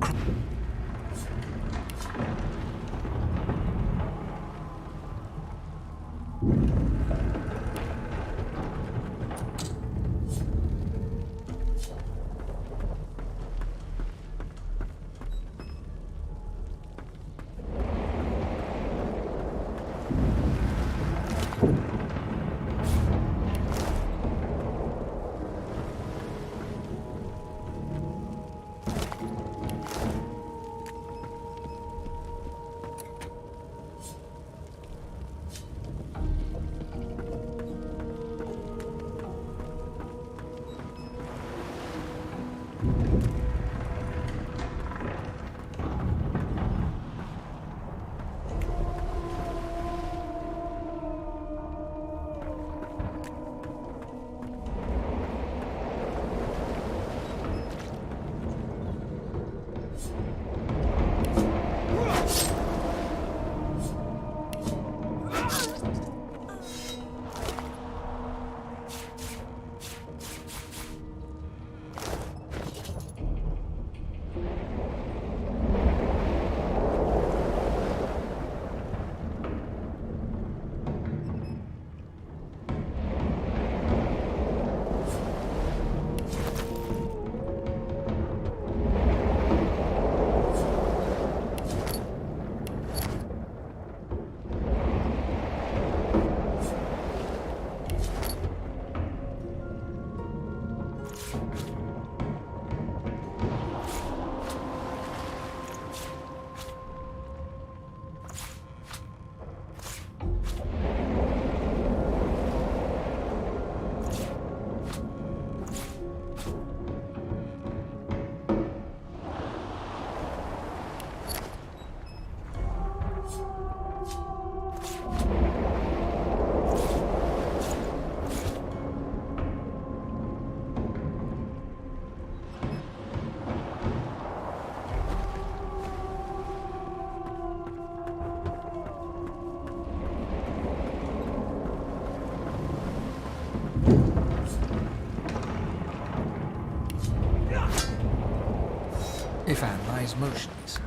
Ifan lies motionless.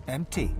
Empty.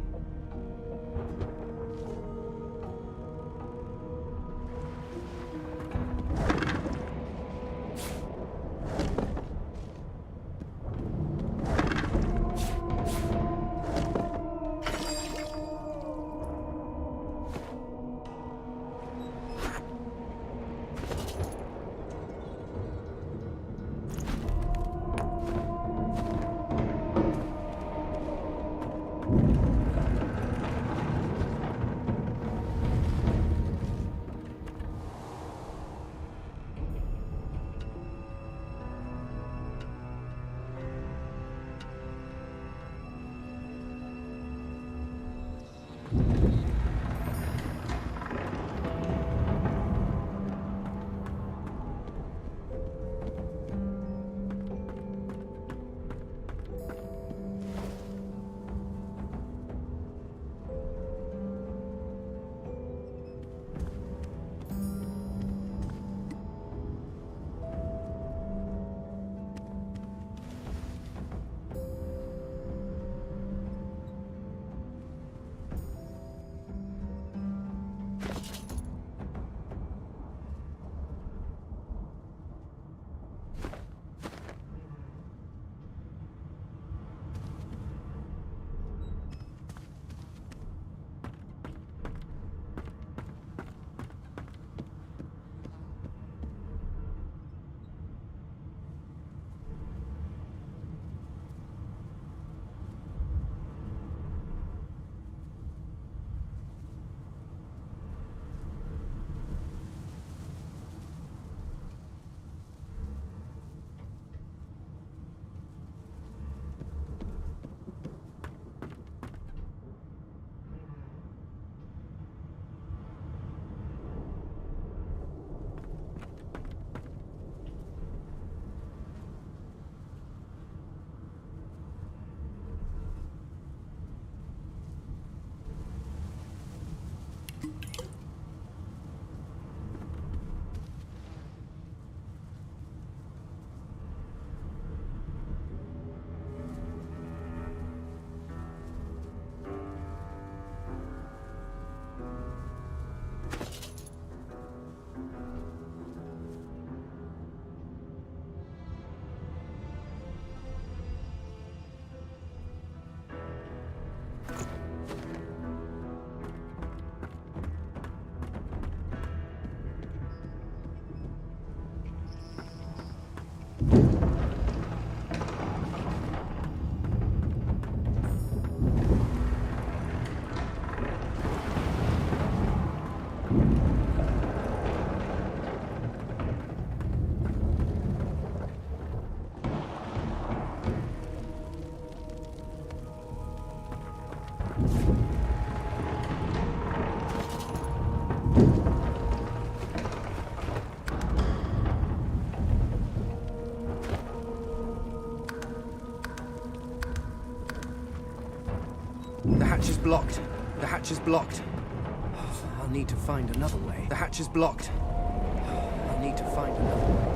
The hatch is blocked. The hatch is blocked. I'll need to find another way. The hatch is blocked. I'll need to find another way.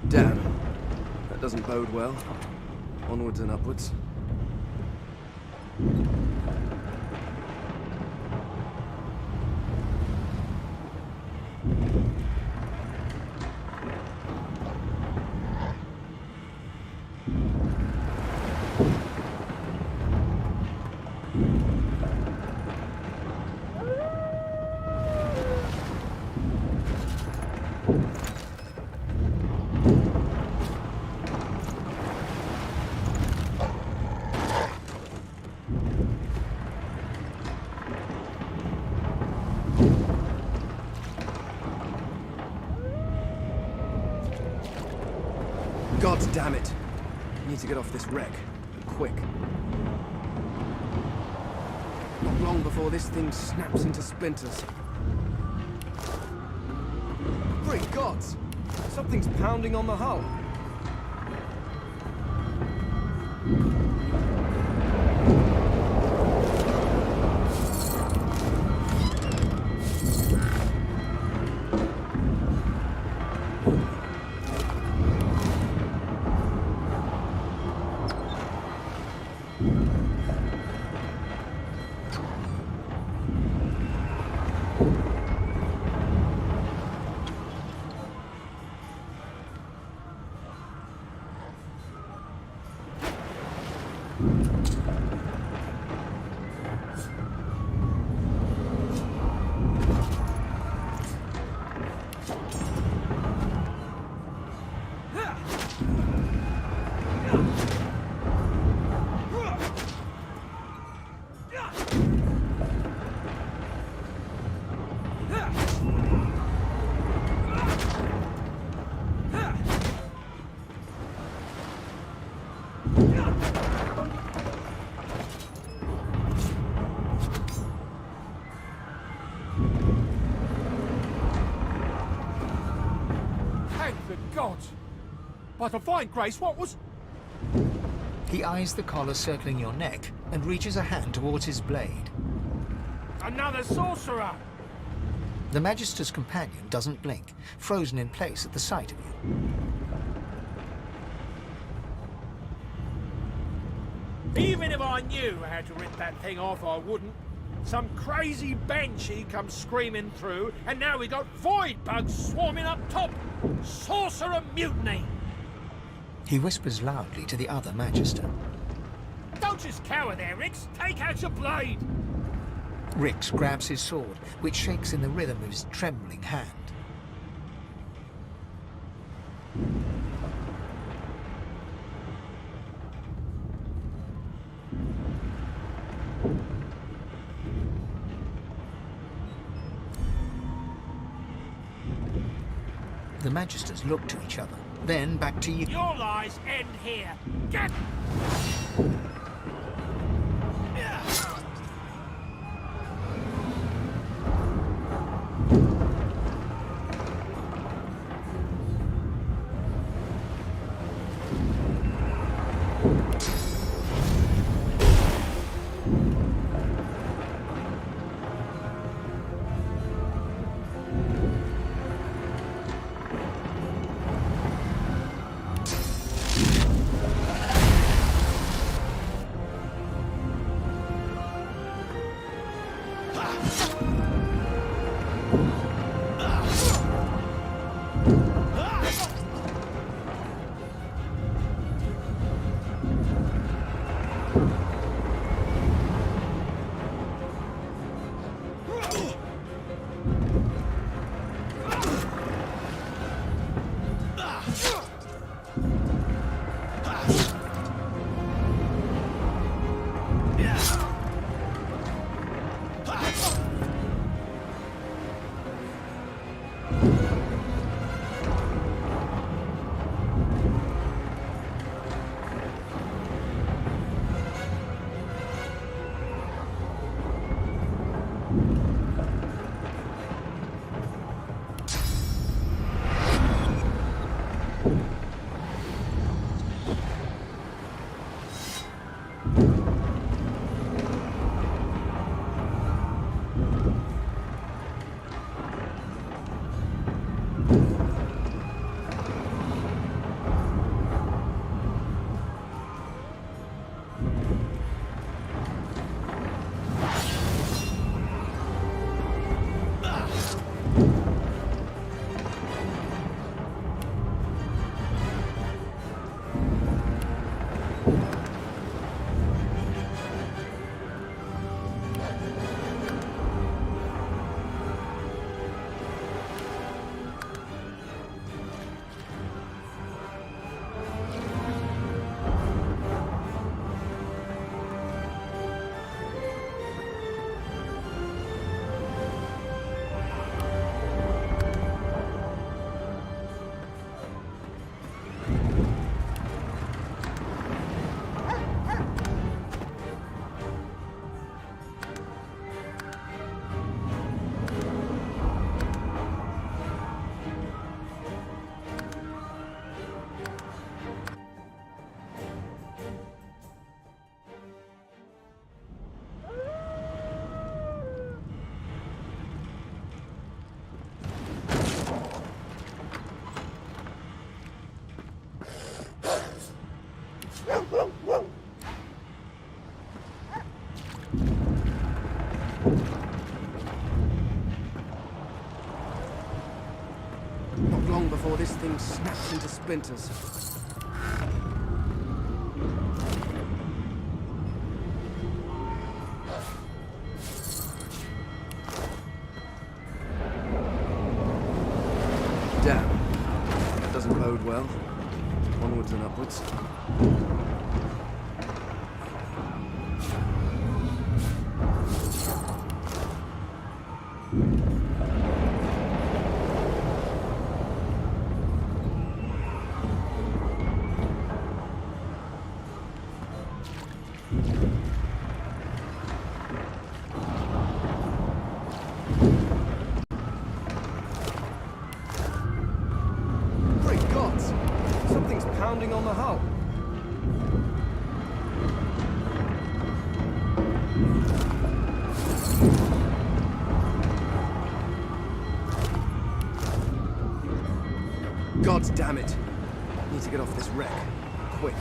Damn. That doesn't bode well. Onwards and upwards. God damn it! Need to get off this wreck. Quick. Not long before this thing snaps into splinters. Great gods! Something's pounding on the hull. But a fine grace, what was... He eyes the collar circling your neck and reaches a hand towards his blade. Another sorcerer! The Magister's companion doesn't blink, frozen in place at the sight of you. Even if I knew how to rip that thing off, I wouldn't. Some crazy banshee comes screaming through, and now we got void bugs swarming up top. Sorcerer mutiny! He whispers loudly to the other Magister. Don't just cower there, Rix. Take out your blade. Rix grabs his sword, which shakes in the rhythm of his trembling hand. The Magisters look to each other, then back to you. Your lies end here. Get... long before this thing snaps into splinters. Damn. That doesn't bode well. Onwards and upwards. Great gods! Something's pounding on the hull. God damn it! Need to get off this wreck. Quick.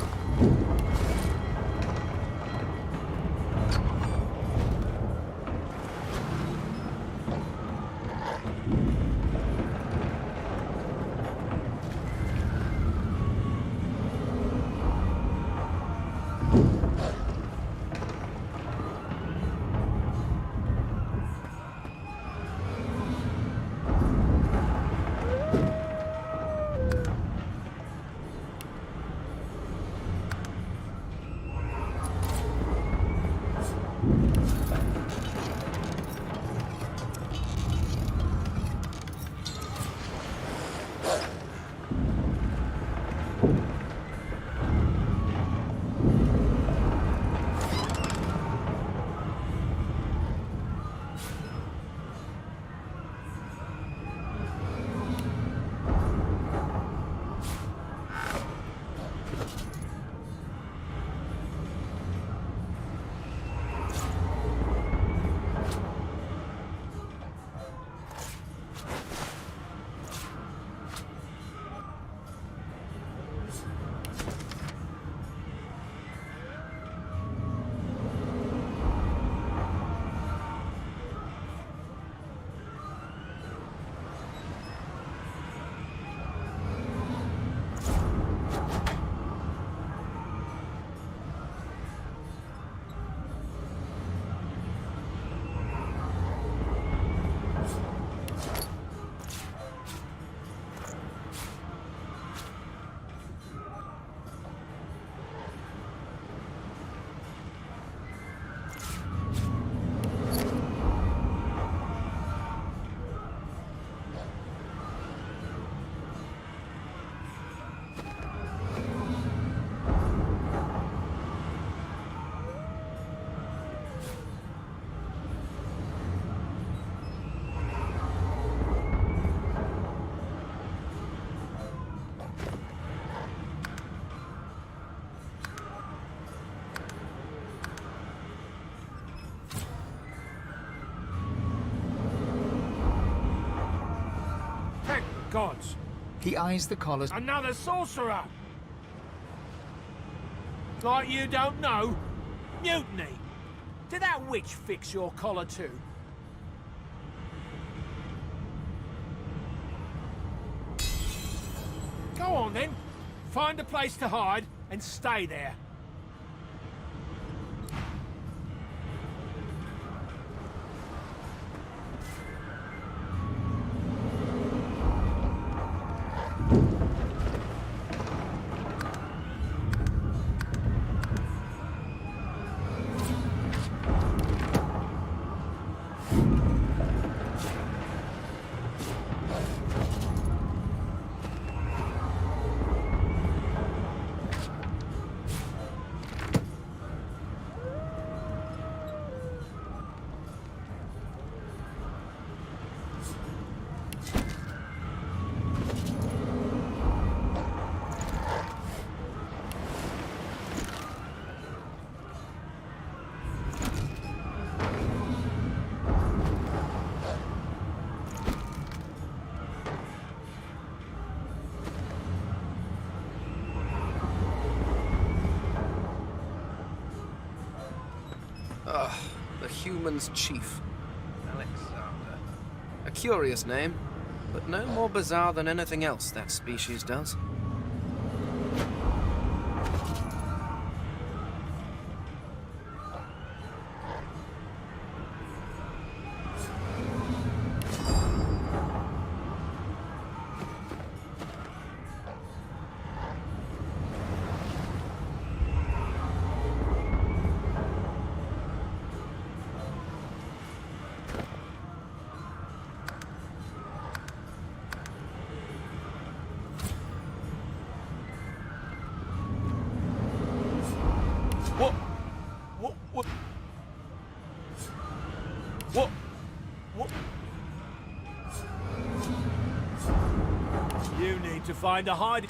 Gods! He eyes the collars. Another sorcerer! Like you don't know? Mutiny! Did that witch fix your collar too? Go on then. Find a place to hide and stay there. The human's chief. Alexander. A curious name. but no more bizarre than anything else that species does. You need to find a hiding...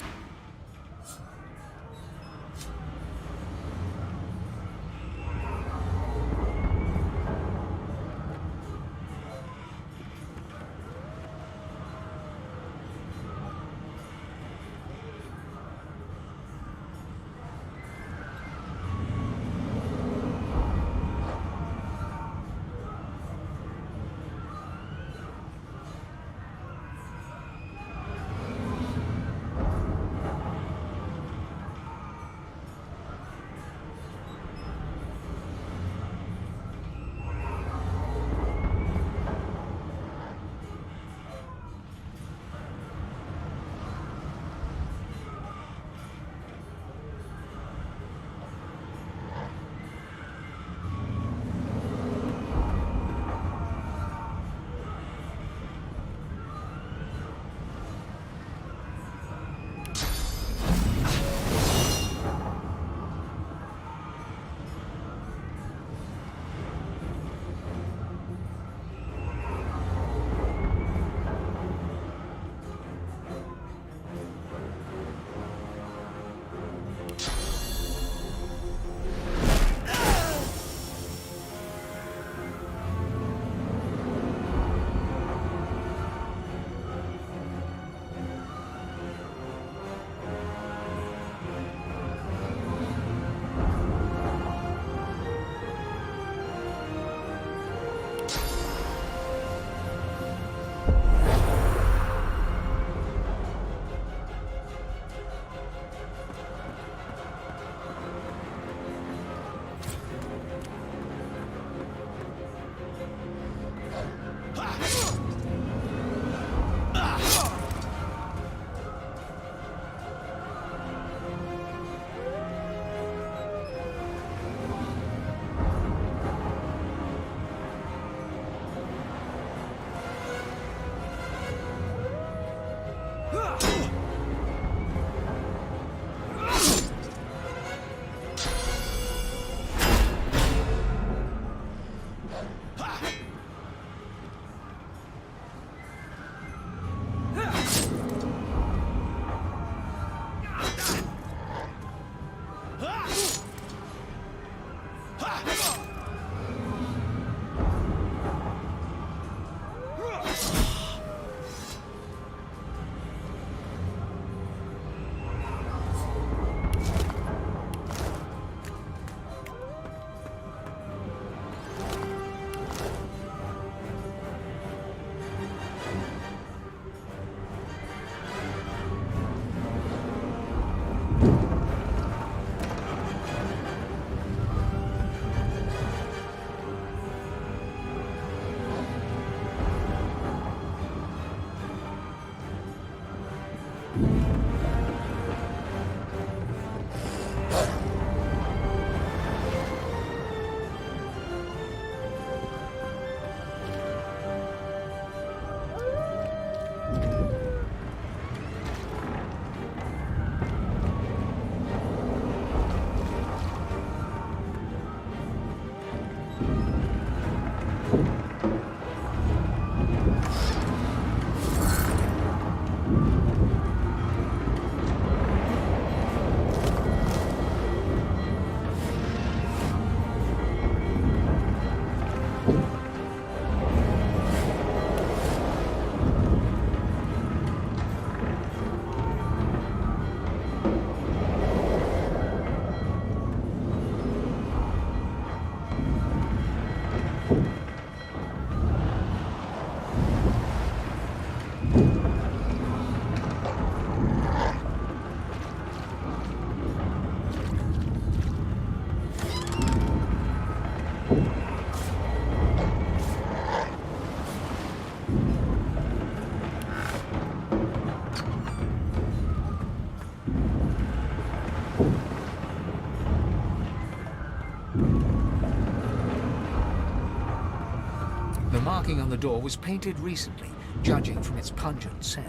marking on the door was painted recently, judging from its pungent scent.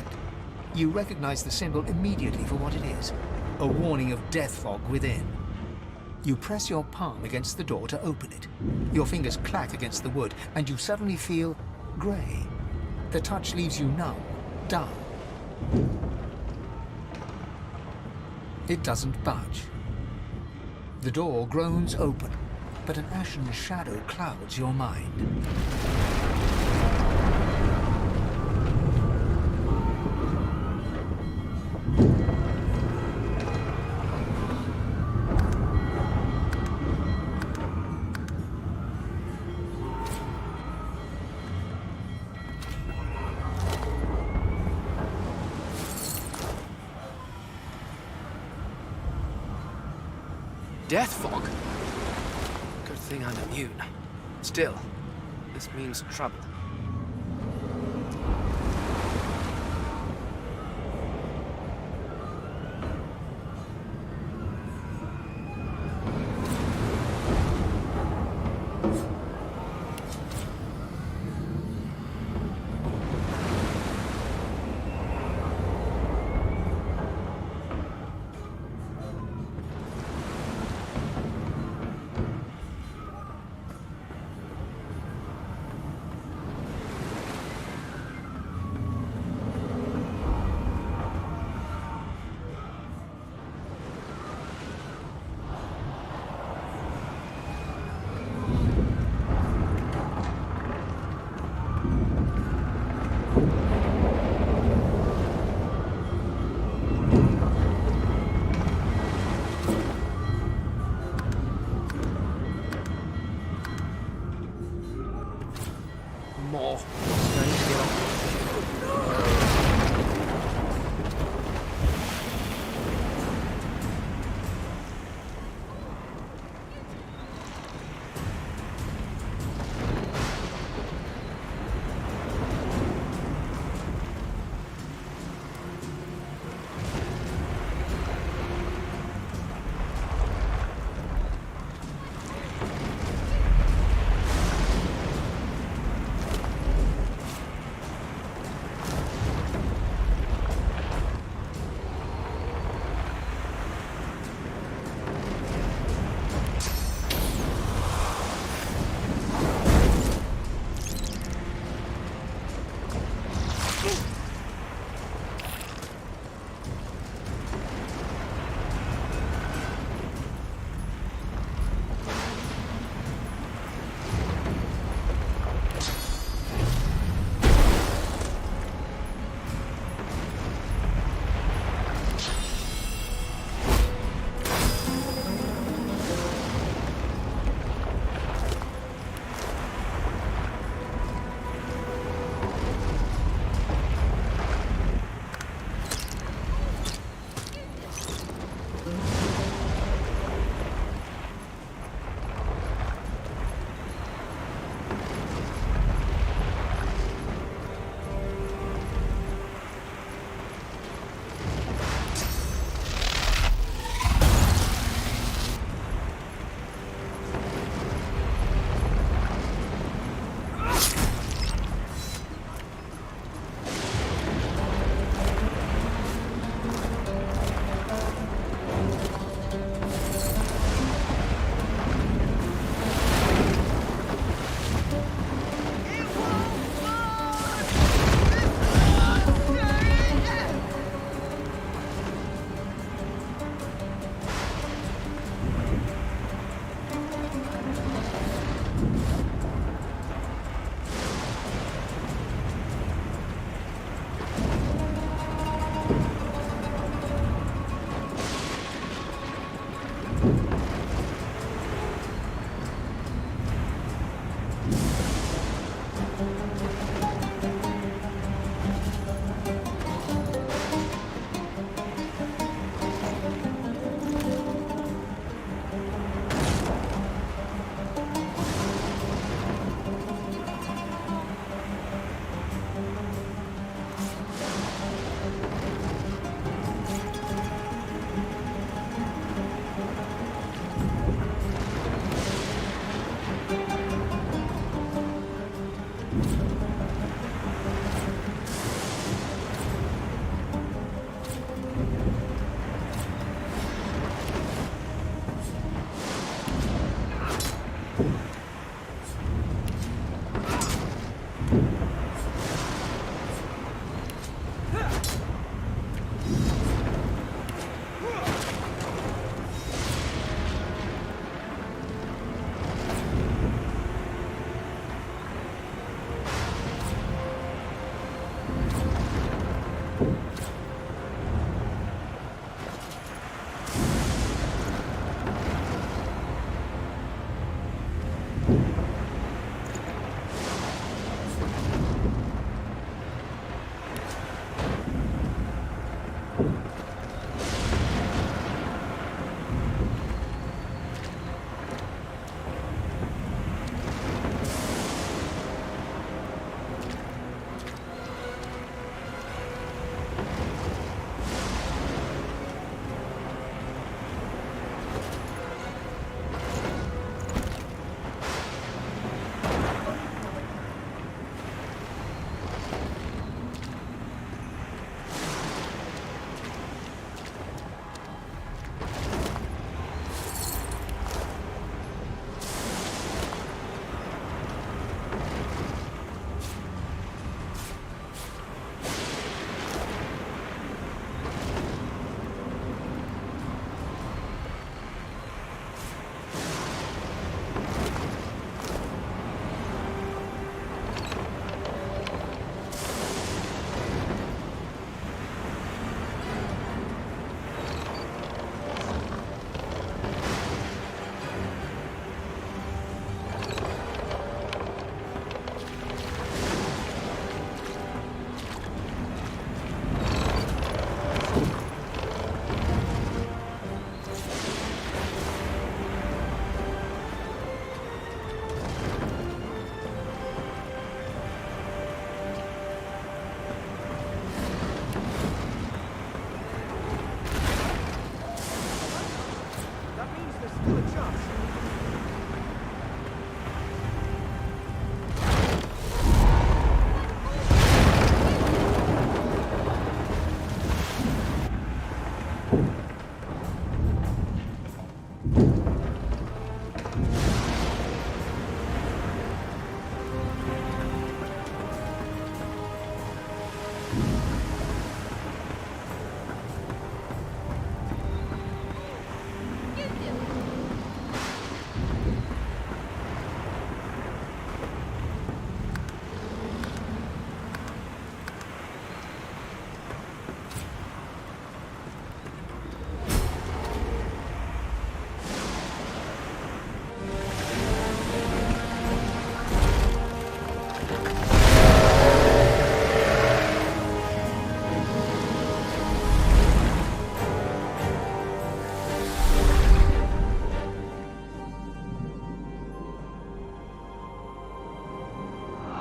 You recognize the symbol immediately for what it is, a warning of death fog within. You press your palm against the door to open it. Your fingers clack against the wood, and you suddenly feel grey. The touch leaves you numb, dull. It doesn't budge. The door groans open, but an ashen shadow clouds your mind. Death fog? Good thing I'm immune. Still, this means trouble.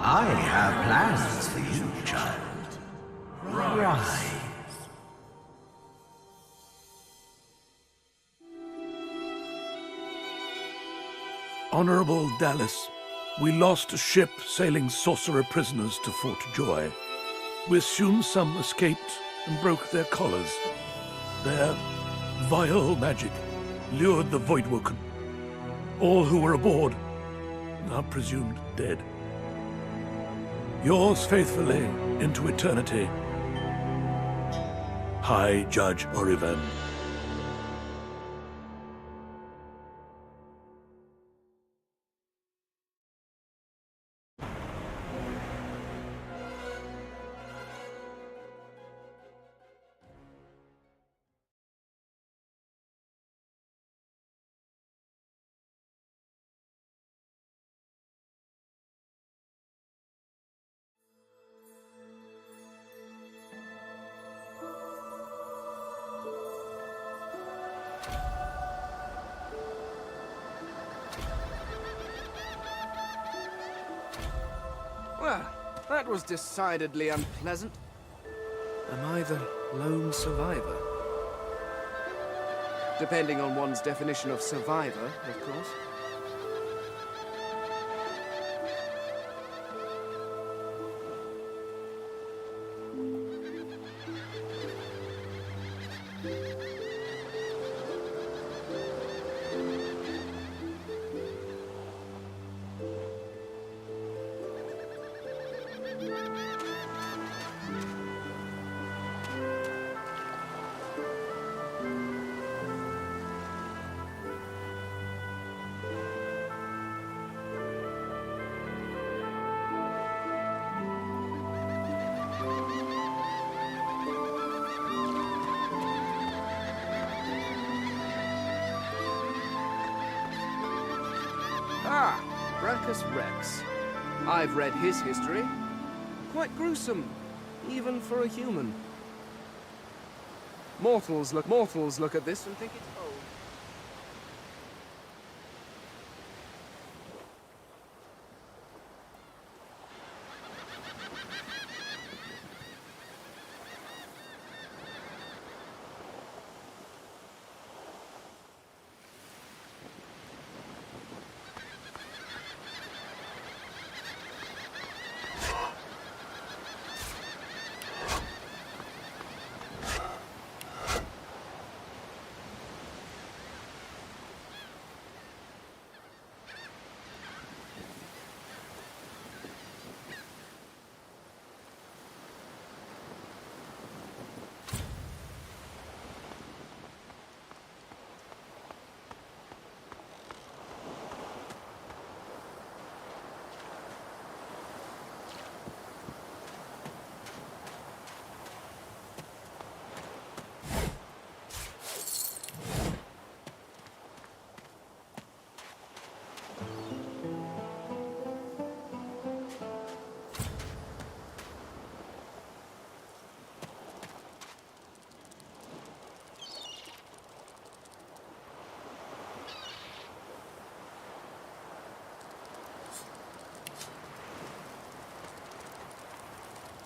I have plans for you, child. Rise. Honorable Dallas, we lost a ship sailing sorcerer prisoners to Fort Joy. We assume some escaped and broke their collars. Their vile magic lured the Voidwoken. All who were aboard are presumed dead. Yours faithfully into eternity, High Judge Orivan. Well, that was decidedly unpleasant. Am I the lone survivor? Depending on one's definition of survivor, of course. Ah, Brachus Rex. I've read his history. Quite gruesome, even for a human. Mortals look at this and think it's old.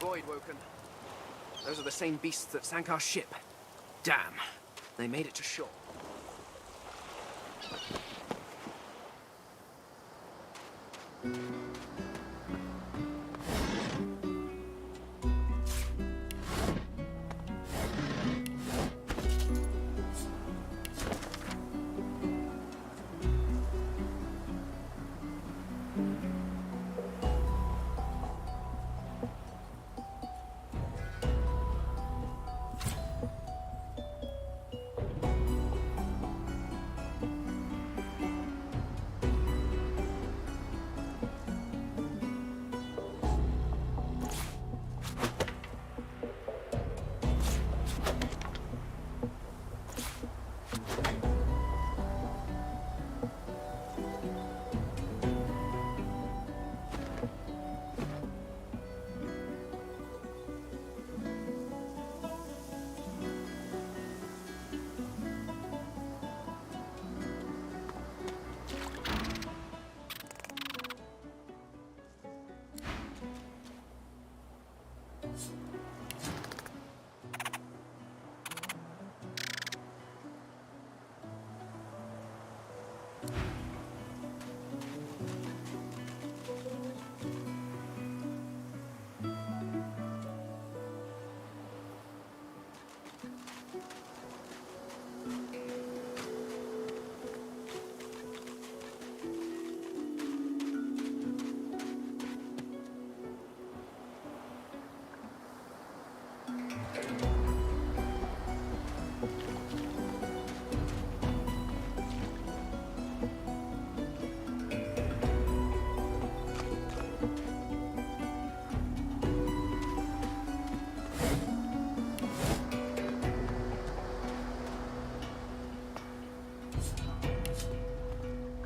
Voidwoken. Those are the same beasts that sank our ship. Damn. They made it to shore.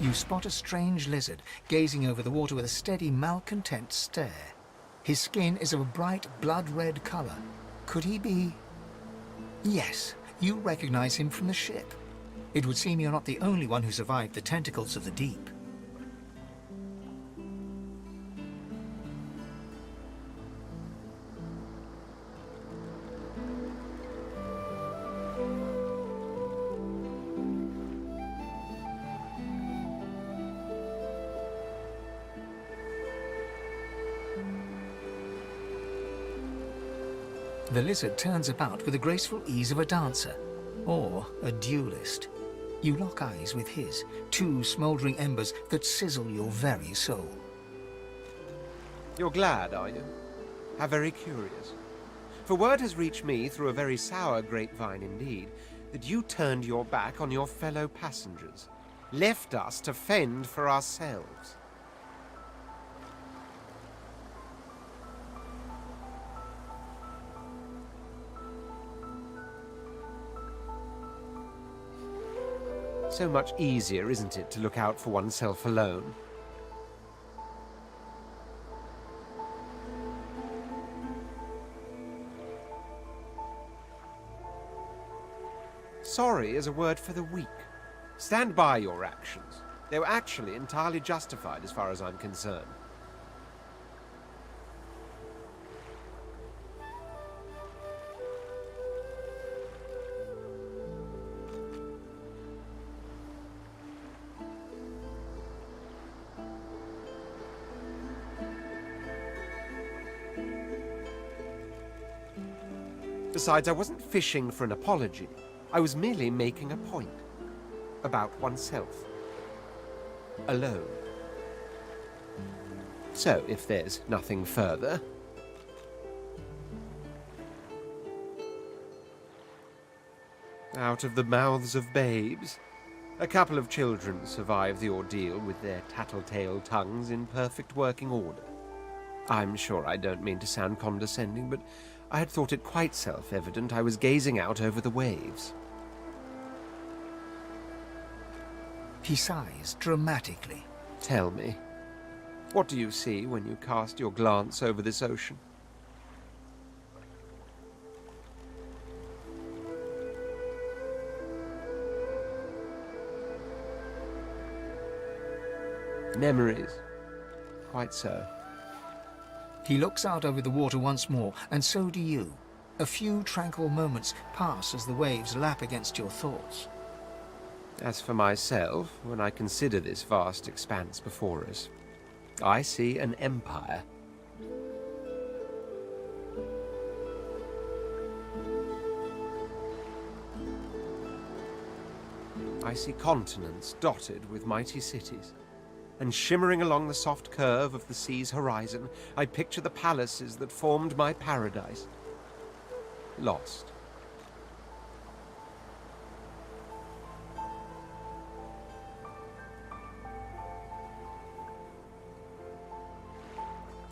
You spot a strange lizard gazing over the water with a steady, malcontent stare. His skin is of a bright, blood-red color. Could he be... Yes, you recognize him from the ship. It would seem you're not the only one who survived the tentacles of the deep. The lizard turns about with the graceful ease of a dancer, or a duelist. You lock eyes with his, two smouldering embers that sizzle your very soul. You're glad, are you? How very curious. For word has reached me through a very sour grapevine indeed, that you turned your back on your fellow passengers, left us to fend for ourselves. So much easier, isn't it, to look out for oneself alone? Sorry is a word for the weak. Stand by your actions. They were actually entirely justified as far as I'm concerned. Besides, I wasn't fishing for an apology. I was merely making a point. About oneself. Alone. So, if there's nothing further... Out of the mouths of babes. A couple of children survived the ordeal with their tattletale tongues in perfect working order. I'm sure I don't mean to sound condescending, but I had thought it quite self-evident I was gazing out over the waves. He sighs dramatically. Tell me, what do you see when you cast your glance over this ocean? Memories. Quite so. He looks out over the water once more, and so do you. A few tranquil moments pass as the waves lap against your thoughts. As for myself, when I consider this vast expanse before us, I see an empire. I see continents dotted with mighty cities. And shimmering along the soft curve of the sea's horizon, I picture the palaces that formed my paradise. Lost.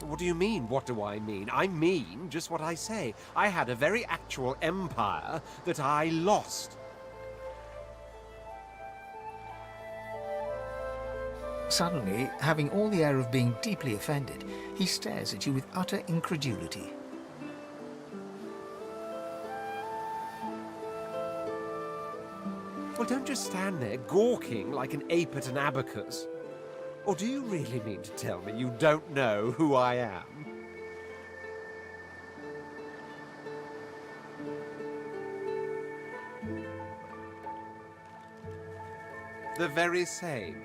What do you mean, what do I mean? I mean just what I say. I had a very actual empire that I lost. Suddenly, having all the air of being deeply offended, he stares at you with utter incredulity. Well, don't just stand there gawking like an ape at an abacus. Or do you really mean to tell me you don't know who I am? The very same.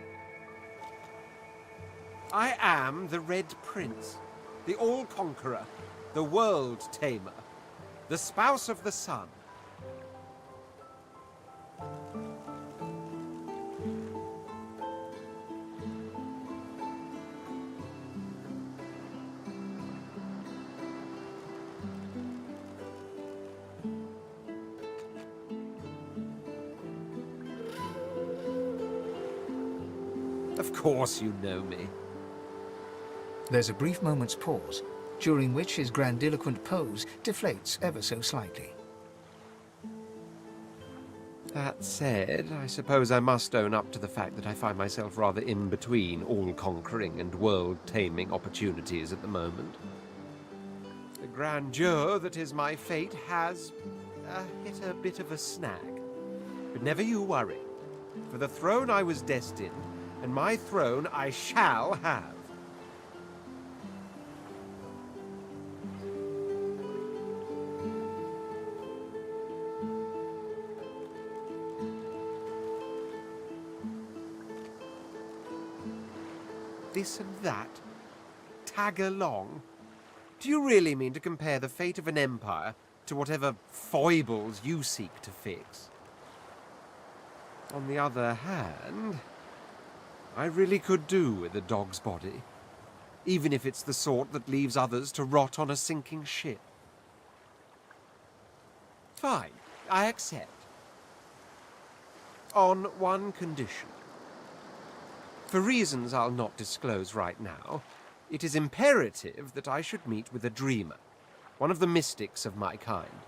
I am the Red Prince, the All-Conqueror, the World-Tamer, the Spouse of the Sun. Of course you know me. There's a brief moment's pause, during which his grandiloquent pose deflates ever so slightly. That said, I suppose I must own up to the fact that I find myself rather in between all-conquering and world-taming opportunities at the moment. The grandeur that is my fate has hit a bit of a snag. But never you worry. For the throne I was destined, and my throne I shall have. This and that? Tag along? Do you really mean to compare the fate of an empire to whatever foibles you seek to fix? On the other hand, I really could do with a dog's body, even if it's the sort that leaves others to rot on a sinking ship. Fine, I accept. On one condition. For reasons I'll not disclose right now, it is imperative that I should meet with a dreamer, one of the mystics of my kind.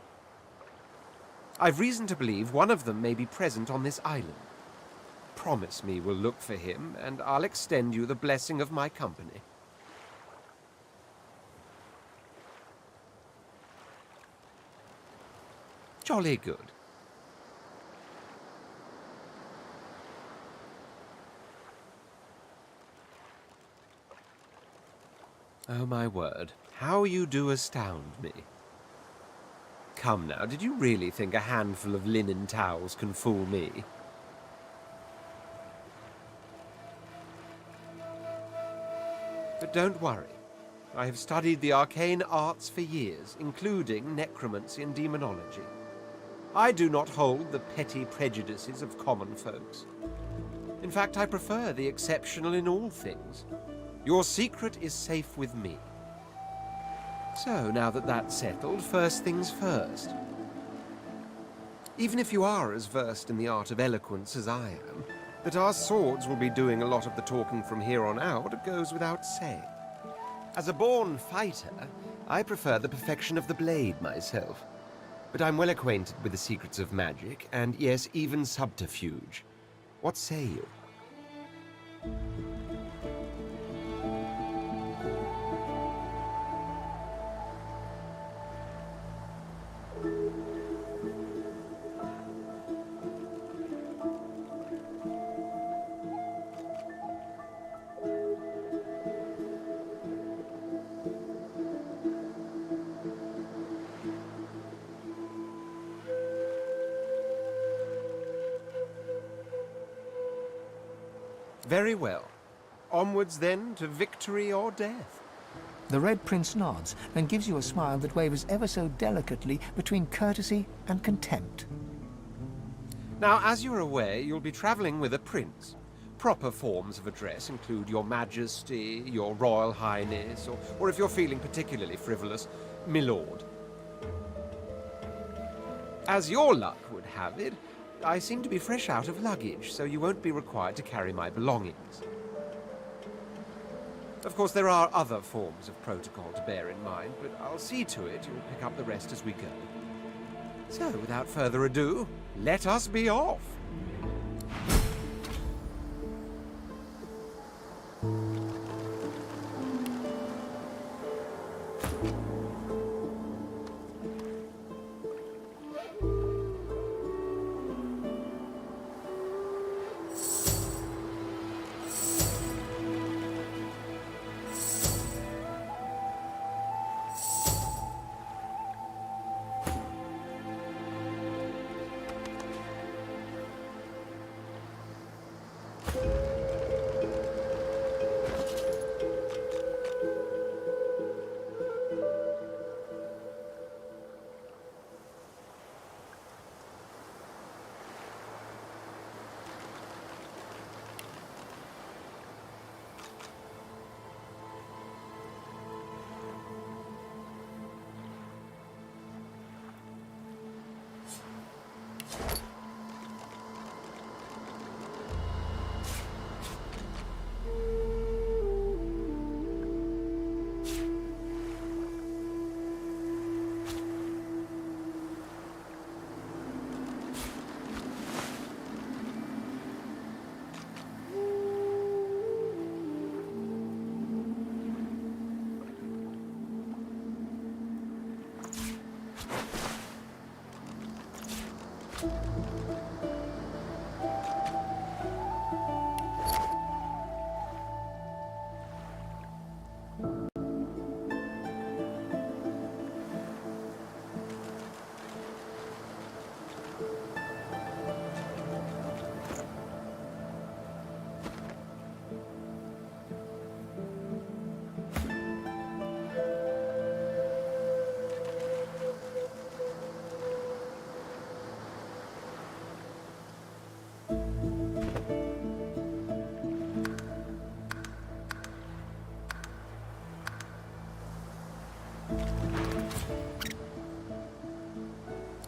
I've reason to believe one of them may be present on this island. Promise me we'll look for him, and I'll extend you the blessing of my company. Jolly good. Oh, my word. How you do astound me. Come now, did you really think a handful of linen towels can fool me? But don't worry. I have studied the arcane arts for years, including necromancy and demonology. I do not hold the petty prejudices of common folks. In fact, I prefer the exceptional in all things. Your secret is safe with me. So, now that that's settled, first things first. Even if you are as versed in the art of eloquence as I am, that our swords will be doing a lot of the talking from here on out goes without saying. As a born fighter, I prefer the perfection of the blade myself. But I'm well acquainted with the secrets of magic, and yes, even subterfuge. What say you? Very well. Onwards, then, to victory or death. The Red Prince nods and gives you a smile that wavers ever so delicately between courtesy and contempt. Now, as you're aware, you'll be traveling with a prince. Proper forms of address include Your Majesty, Your Royal Highness, or if you're feeling particularly frivolous, My Lord. As your luck would have it, I seem to be fresh out of luggage, so you won't be required to carry my belongings. Of course, there are other forms of protocol to bear in mind, but I'll see to it you'll pick up the rest as we go. So, without further ado, let us be off!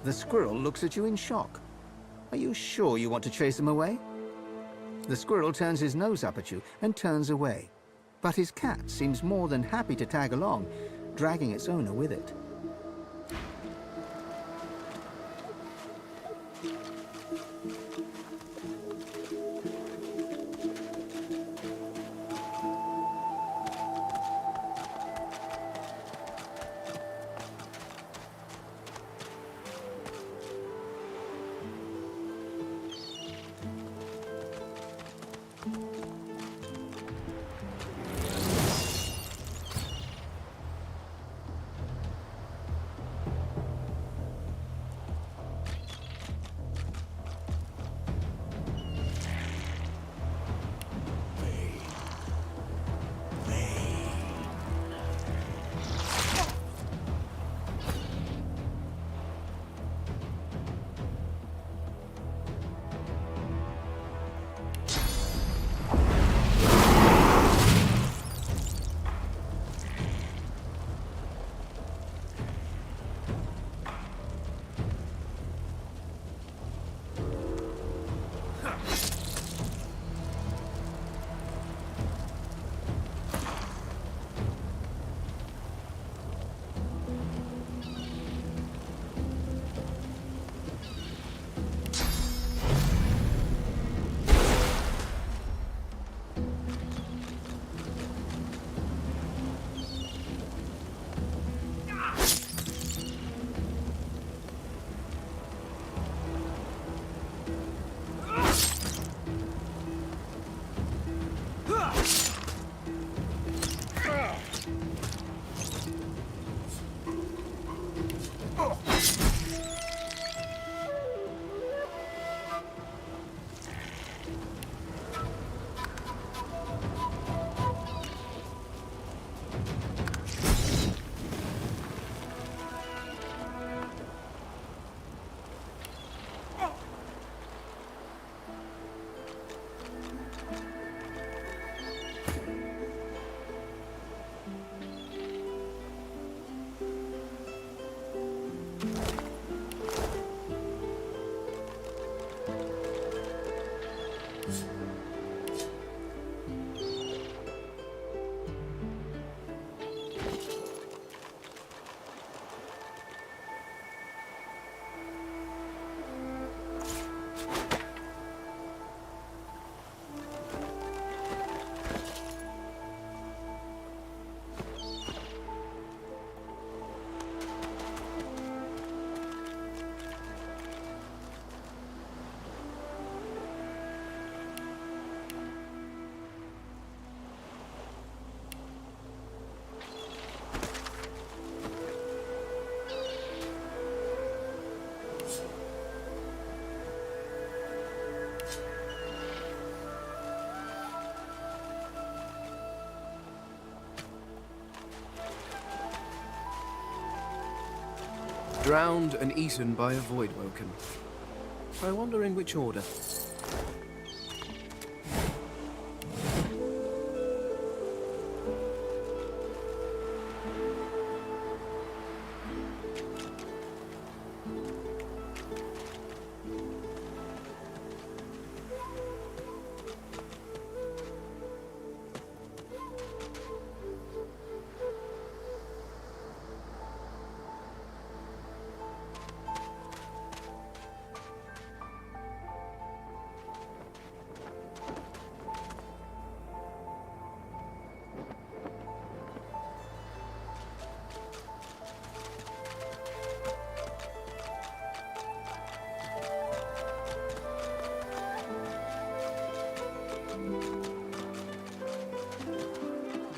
The squirrel looks at you in shock. Are you sure you want to chase him away? The squirrel turns his nose up at you and turns away. But his cat seems more than happy to tag along, dragging its owner with it. Drowned and eaten by a void-woken. I wonder in which order.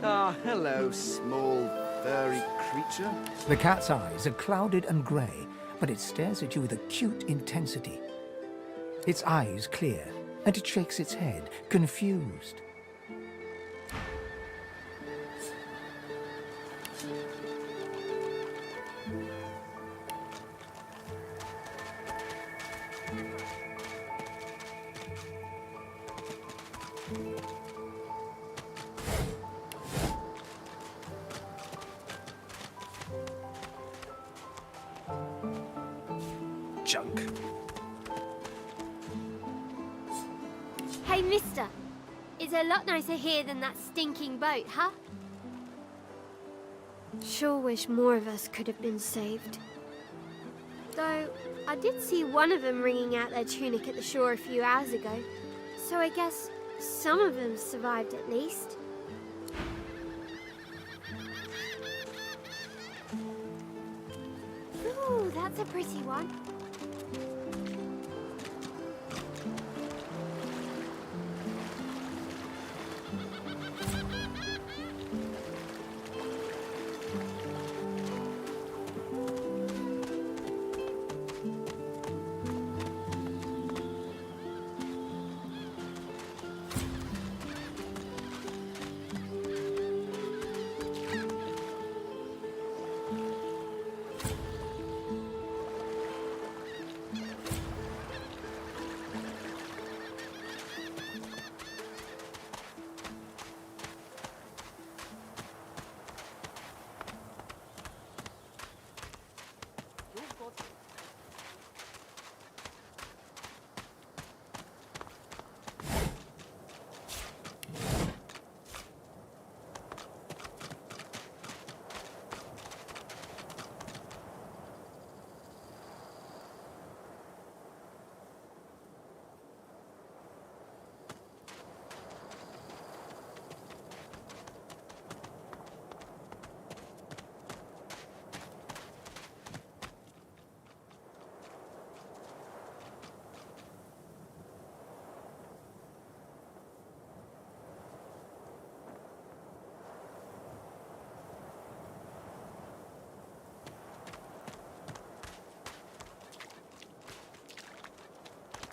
Ah, hello, small, furry creature. The cat's eyes are clouded and grey, but it stares at you with acute intensity. Its eyes clear, and it shakes its head, confused. Junk. Hey, mister. It's a lot nicer here than that stinking boat, huh? Sure wish more of us could have been saved. Though, I did see one of them wringing out their tunic at the shore a few hours ago. So I guess some of them survived at least. Ooh, that's a pretty one.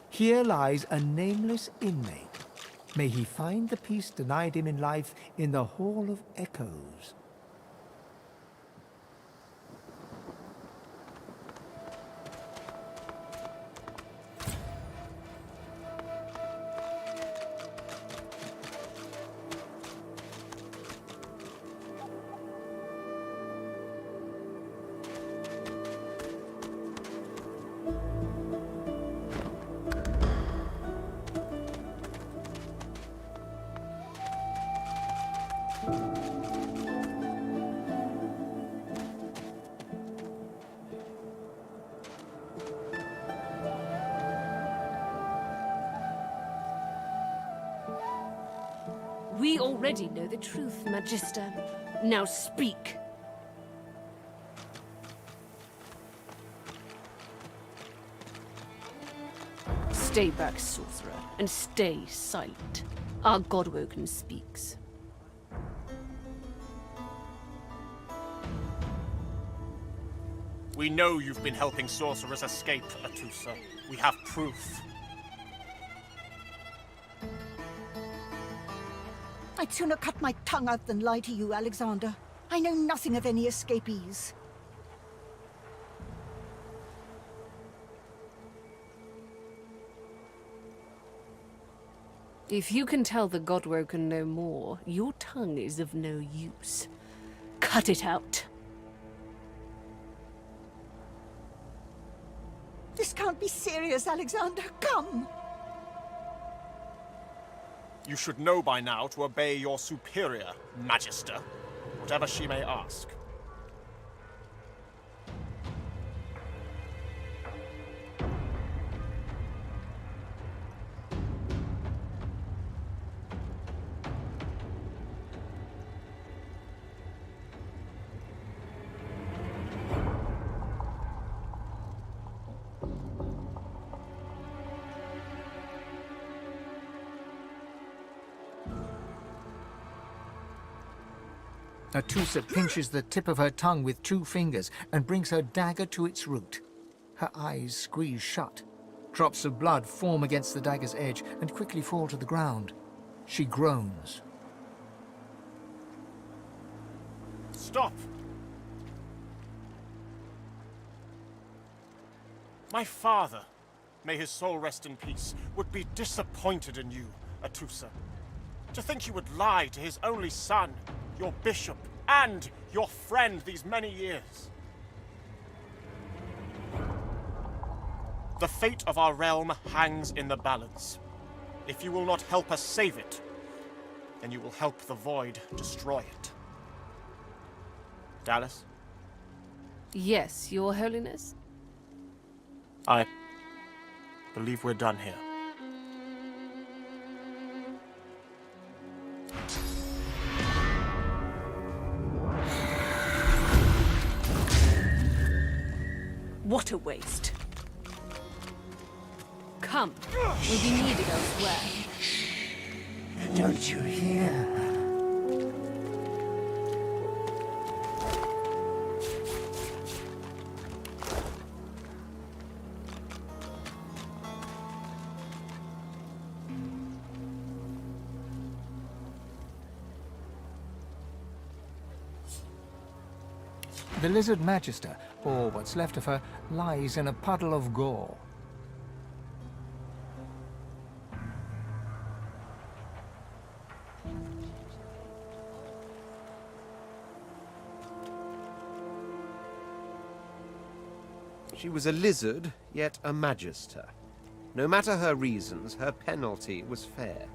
Here lies a nameless inmate. May he find the peace denied him in life in the Hall of Echoes. We already know the truth, Magister. Now speak. Stay back, sorcerer, and stay silent. Our Godwoken speaks. We know you've been helping sorcerers escape, Atusa. We have proof. I'd sooner cut my tongue out than lie to you, Alexander. I know nothing of any escapees. If you can tell the Godwoken no more, your tongue is of no use. Cut it out. This can't be serious, Alexander. Come! You should know by now to obey your superior, Magister, whatever she may ask. Atusa pinches the tip of her tongue with 2 fingers and brings her dagger to its root. Her eyes squeeze shut. Drops of blood form against the dagger's edge and quickly fall to the ground. She groans. Stop! My father, may his soul rest in peace, would be disappointed in you, Atusa. To think you would lie to his only son, your bishop, and your friend these many years. The fate of our realm hangs in the balance. If you will not help us save it, then you will help the Void destroy it. Dallas? Yes, Your Holiness? I believe we're done here. What a waste. Come, we'll be needed elsewhere. Don't you hear? The Lizard Magister, or what's left of her, lies in a puddle of gore. She was a lizard, yet a magister. No matter her reasons, her penalty was fair.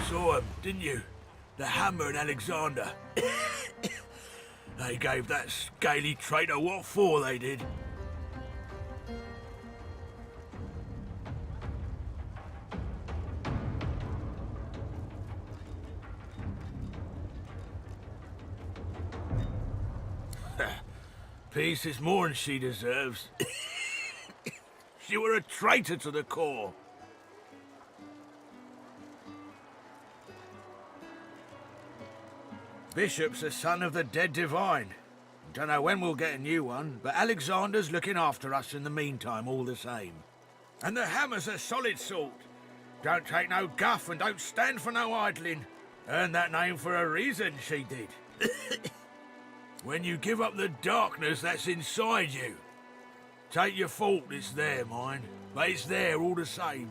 Saw 'em, didn't you? The Hammer and Alexander. They gave that scaly traitor what for, they did. Peace is more than she deserves. She were a traitor to the core. Bishop's a son of the dead divine. Don't know when we'll get a new one, but Alexander's looking after us in the meantime all the same. And the Hammer's a solid sort. Don't take no guff and don't stand for no idling. Earned that name for a reason, she did. When you give up the darkness that's inside you. Take your fault, it's there, mind. But it's there all the same.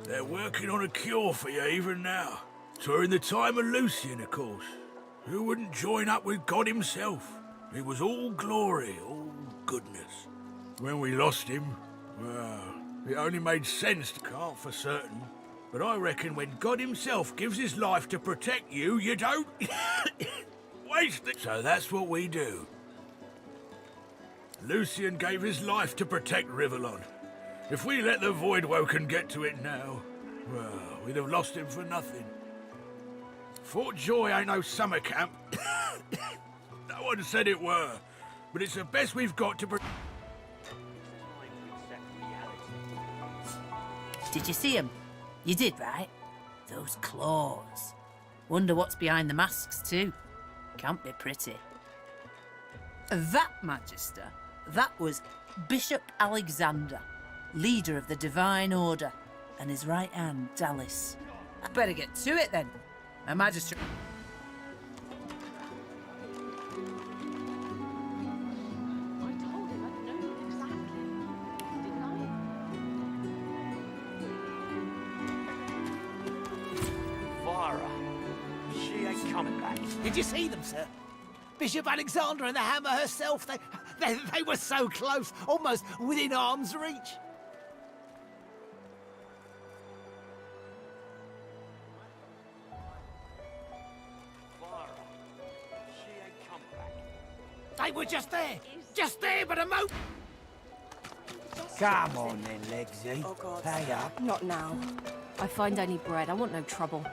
They're working on a cure for you even now. During the time of Lucian, of course. Who wouldn't join up with God himself? It was all glory, all goodness. When we lost him, well, it only made sense to can't for certain. But I reckon when God himself gives his life to protect you, you don't waste it. So that's what we do. Lucian gave his life to protect Rivellon. If we let the Voidwoken get to it now, well, we'd have lost him for nothing. Fort Joy ain't no summer camp. No one said it were, but it's the best we've got to Did you see them? You did, right? Those claws. Wonder what's behind the masks, too. Can't be pretty. That, Magister, that was Bishop Alexander, leader of the Divine Order, and his right hand, Dallas. I'd better get to it then. A Magister... She ain't coming back. Did you see them, sir? Bishop Alexander and the Hammer herself, they were so close, almost within arm's reach. She ain't coming back. They were just there, but a mo... Come on then, Legsy. Oh, God. Pay up. Not now. I find only bread. I want no trouble.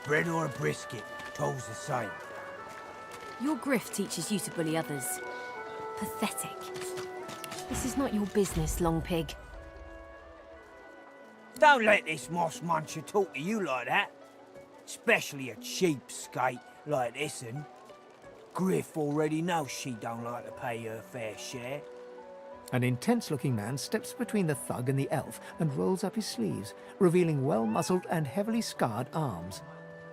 Bread or a brisket, toll's the same. Your grift teaches you to bully others. Pathetic. This is not your business, Long Pig. Don't let this moss muncher talk to you like that. Especially a cheapskate like this one. Griff already knows she don't like to pay her fair share. An intense-looking man steps between the thug and the elf and rolls up his sleeves, revealing well-muscled and heavily scarred arms.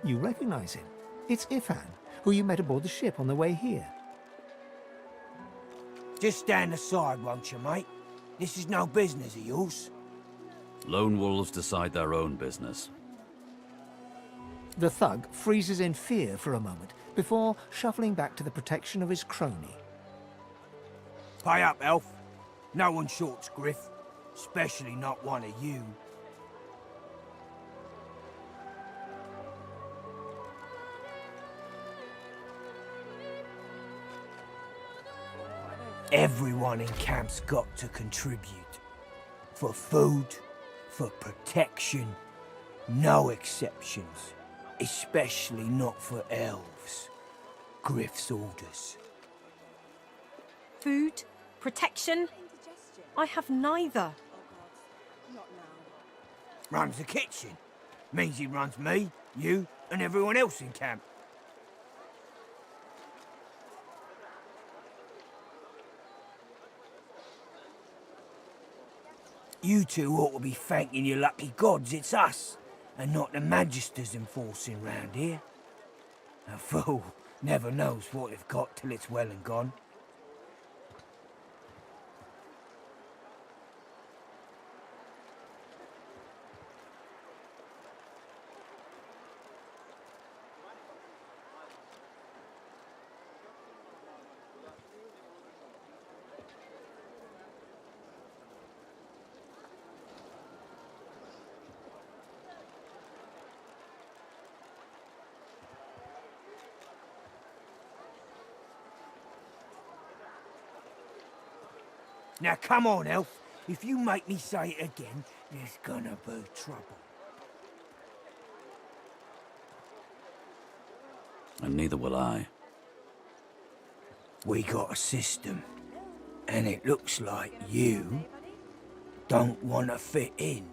You recognize him. It's Ifan, who you met aboard the ship on the way here. Just stand aside, won't you, mate? This is no business of yours. Lone wolves decide their own business. The thug freezes in fear for a moment before shuffling back to the protection of his crony. Pay up, elf. No one shorts Griff, especially not one of you. Everyone in camp's got to contribute. For food, for protection, no exceptions. Especially not for elves. Griff's orders. Food? Protection? I have neither. Runs the kitchen. Means he runs me, you, and everyone else in camp. You two ought to be thanking your lucky gods it's us, and not the Magisters enforcing round here. A fool never knows what they've got till it's well and gone. Now come on, elf. If you make me say it again, there's gonna be trouble. And neither will I. We got a system, and it looks like you don't want to fit in.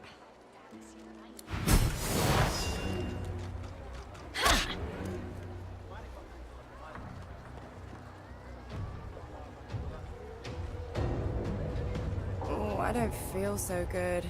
I don't feel so good.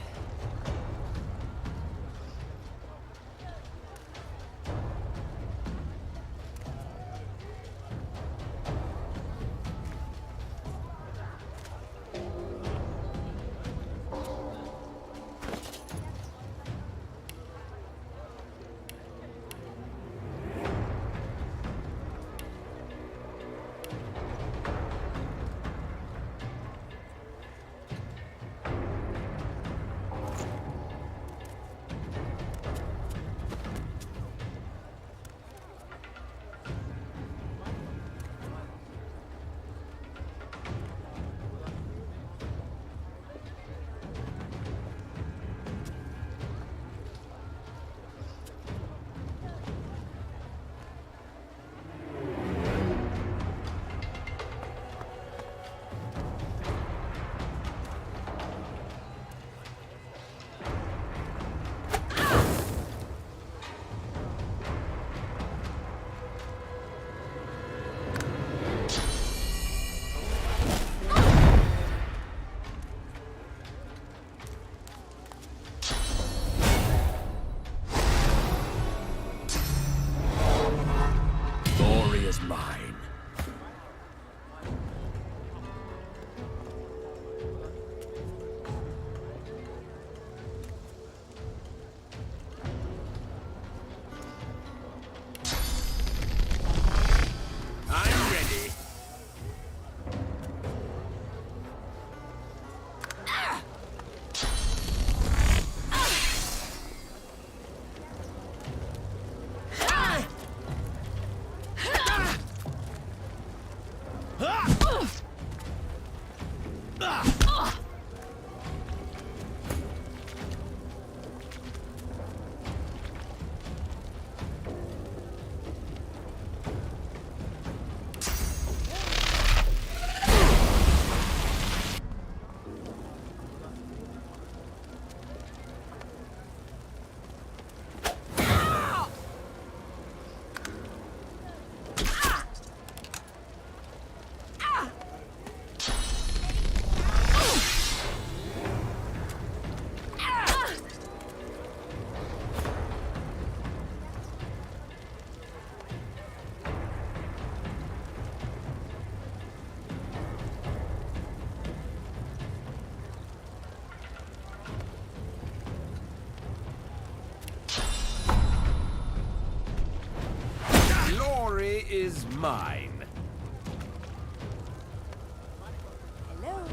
is mine. Hello?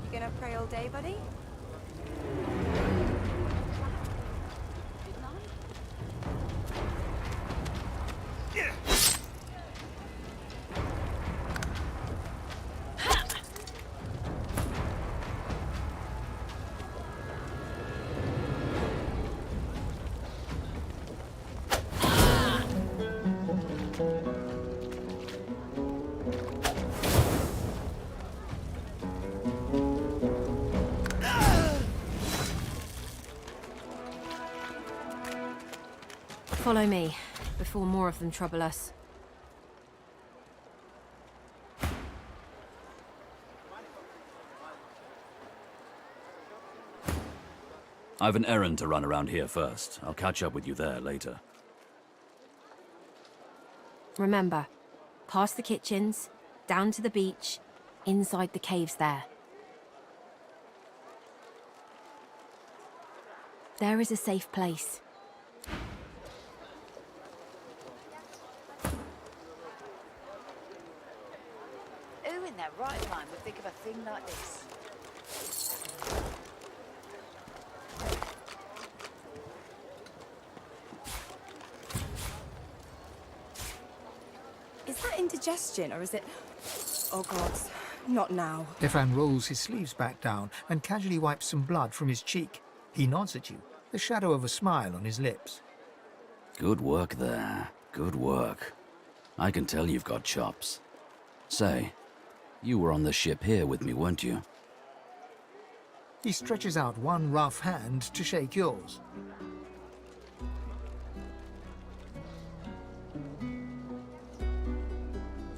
You gonna pray all day, buddy? Follow me, before more of them trouble us. I've an errand to run around here first. I'll catch up with you there later. Remember, past the kitchens, down to the beach, inside the caves there. There is a safe place. Who in their right mind would think of a thing like this? Is that indigestion, or is it... Oh God, not now. Stefan rolls his sleeves back down and casually wipes some blood from his cheek. He nods at you, the shadow of a smile on his lips. Good work there. Good work. I can tell you've got chops. Say, you were on the ship here with me, weren't you? He stretches out one rough hand to shake yours.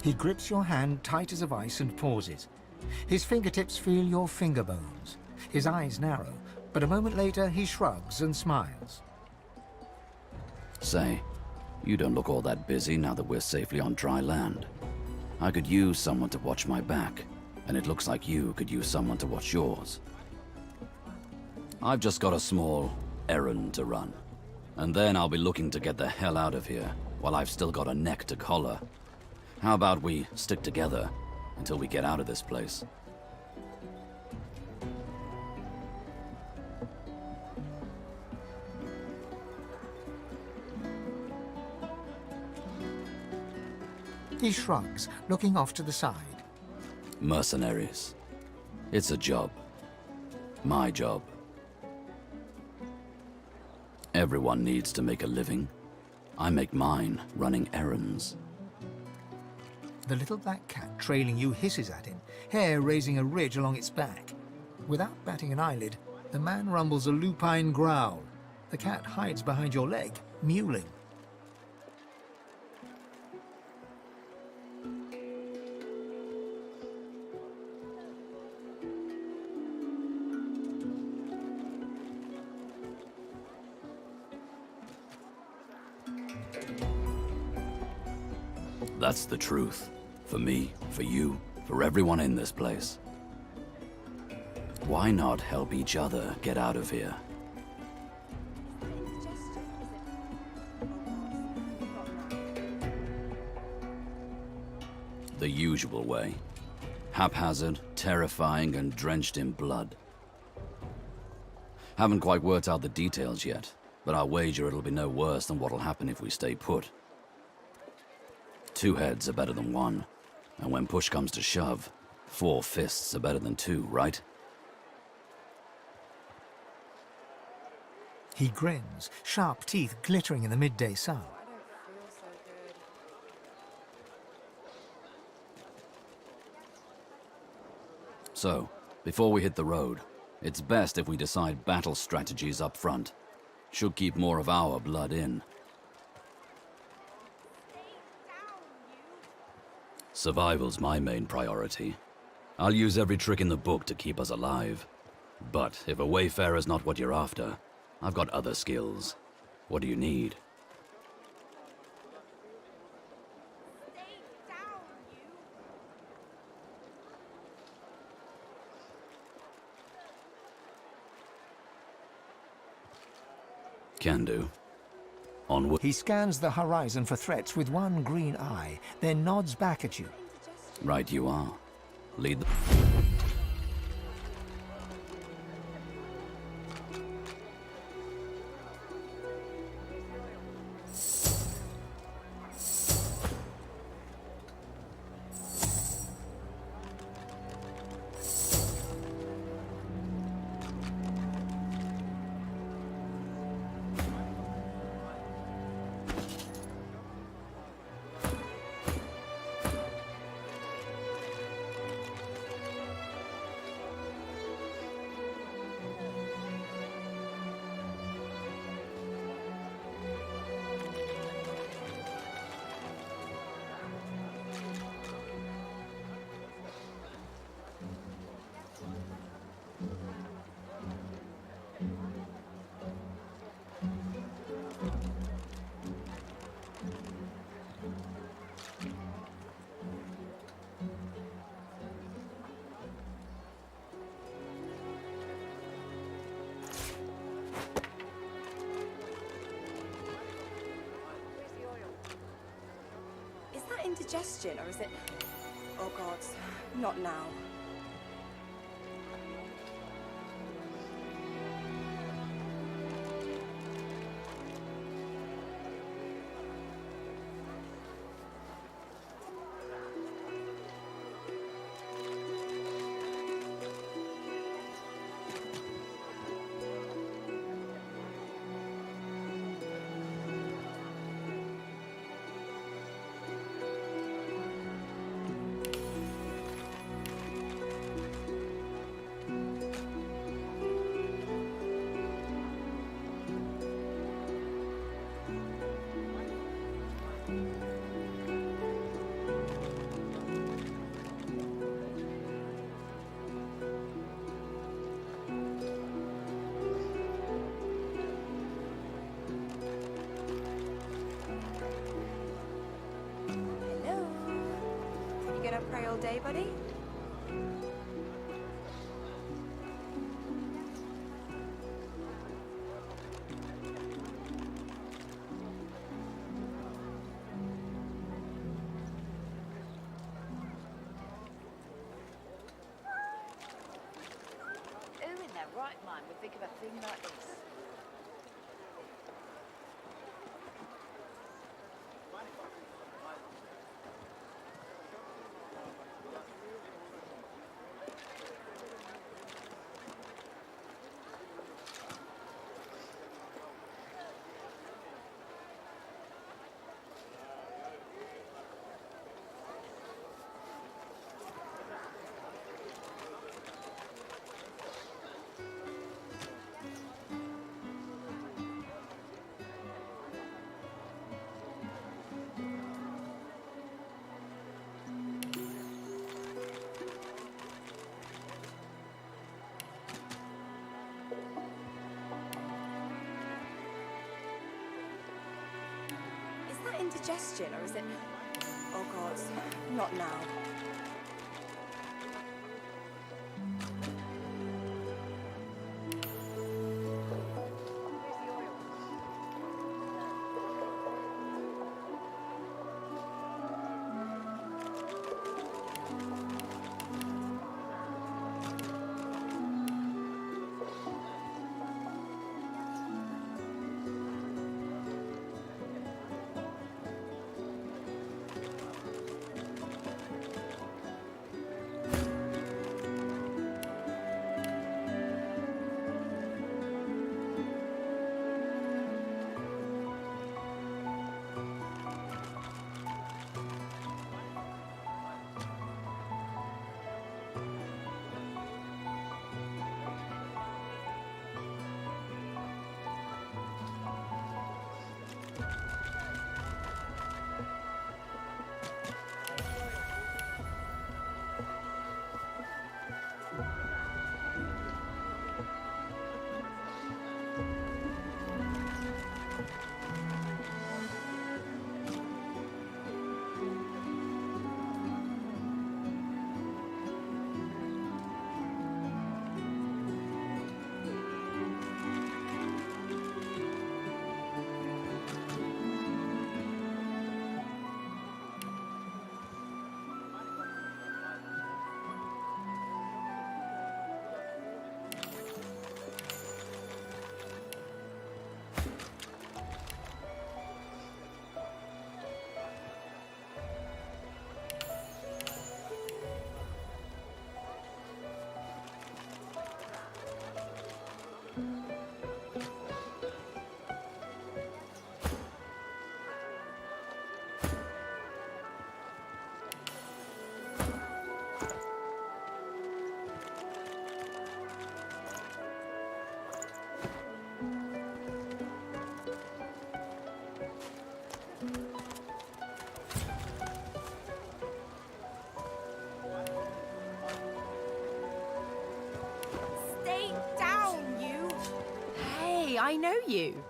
He grips your hand tight as a vice and pauses. His fingertips feel your finger bones. His eyes narrow, but a moment later he shrugs and smiles. Say, you don't look all that busy now that we're safely on dry land. I could use someone to watch my back, and it looks like you could use someone to watch yours. I've just got a small errand to run, and then I'll be looking to get the hell out of here while I've still got a neck to collar. How about we stick together until we get out of this place? He shrugs, looking off to the side. Mercenaries. It's a job. My job. Everyone needs to make a living. I make mine running errands. The little black cat trailing you hisses at him, hair raising a ridge along its back. Without batting an eyelid, the man rumbles a lupine growl. The cat hides behind your leg, mewling. That's the truth. For me, for you, for everyone in this place. Why not help each other get out of here? The usual way. Haphazard, terrifying, and drenched in blood. Haven't quite worked out the details yet, but I'll wager it'll be no worse than what'll happen if we stay put. Two heads are better than one, and when push comes to shove, 4 fists are better than 2, right? He grins, sharp teeth glittering in the midday sun. So, before we hit the road, it's best if we decide battle strategies up front. Should keep more of our blood in. Survival's my main priority. I'll use every trick in the book to keep us alive. But if a wayfarer's not what you're after, I've got other skills. What do you need? Can do. Onward. He scans the horizon for threats with one green eye, then nods back at you. Right you are. Lead the... Is that indigestion, or is it... Oh God, not now. Pray all day, buddy? Who in their right mind would think of a thing like this? Indigestion, or is it... Oh God, not now. I know you.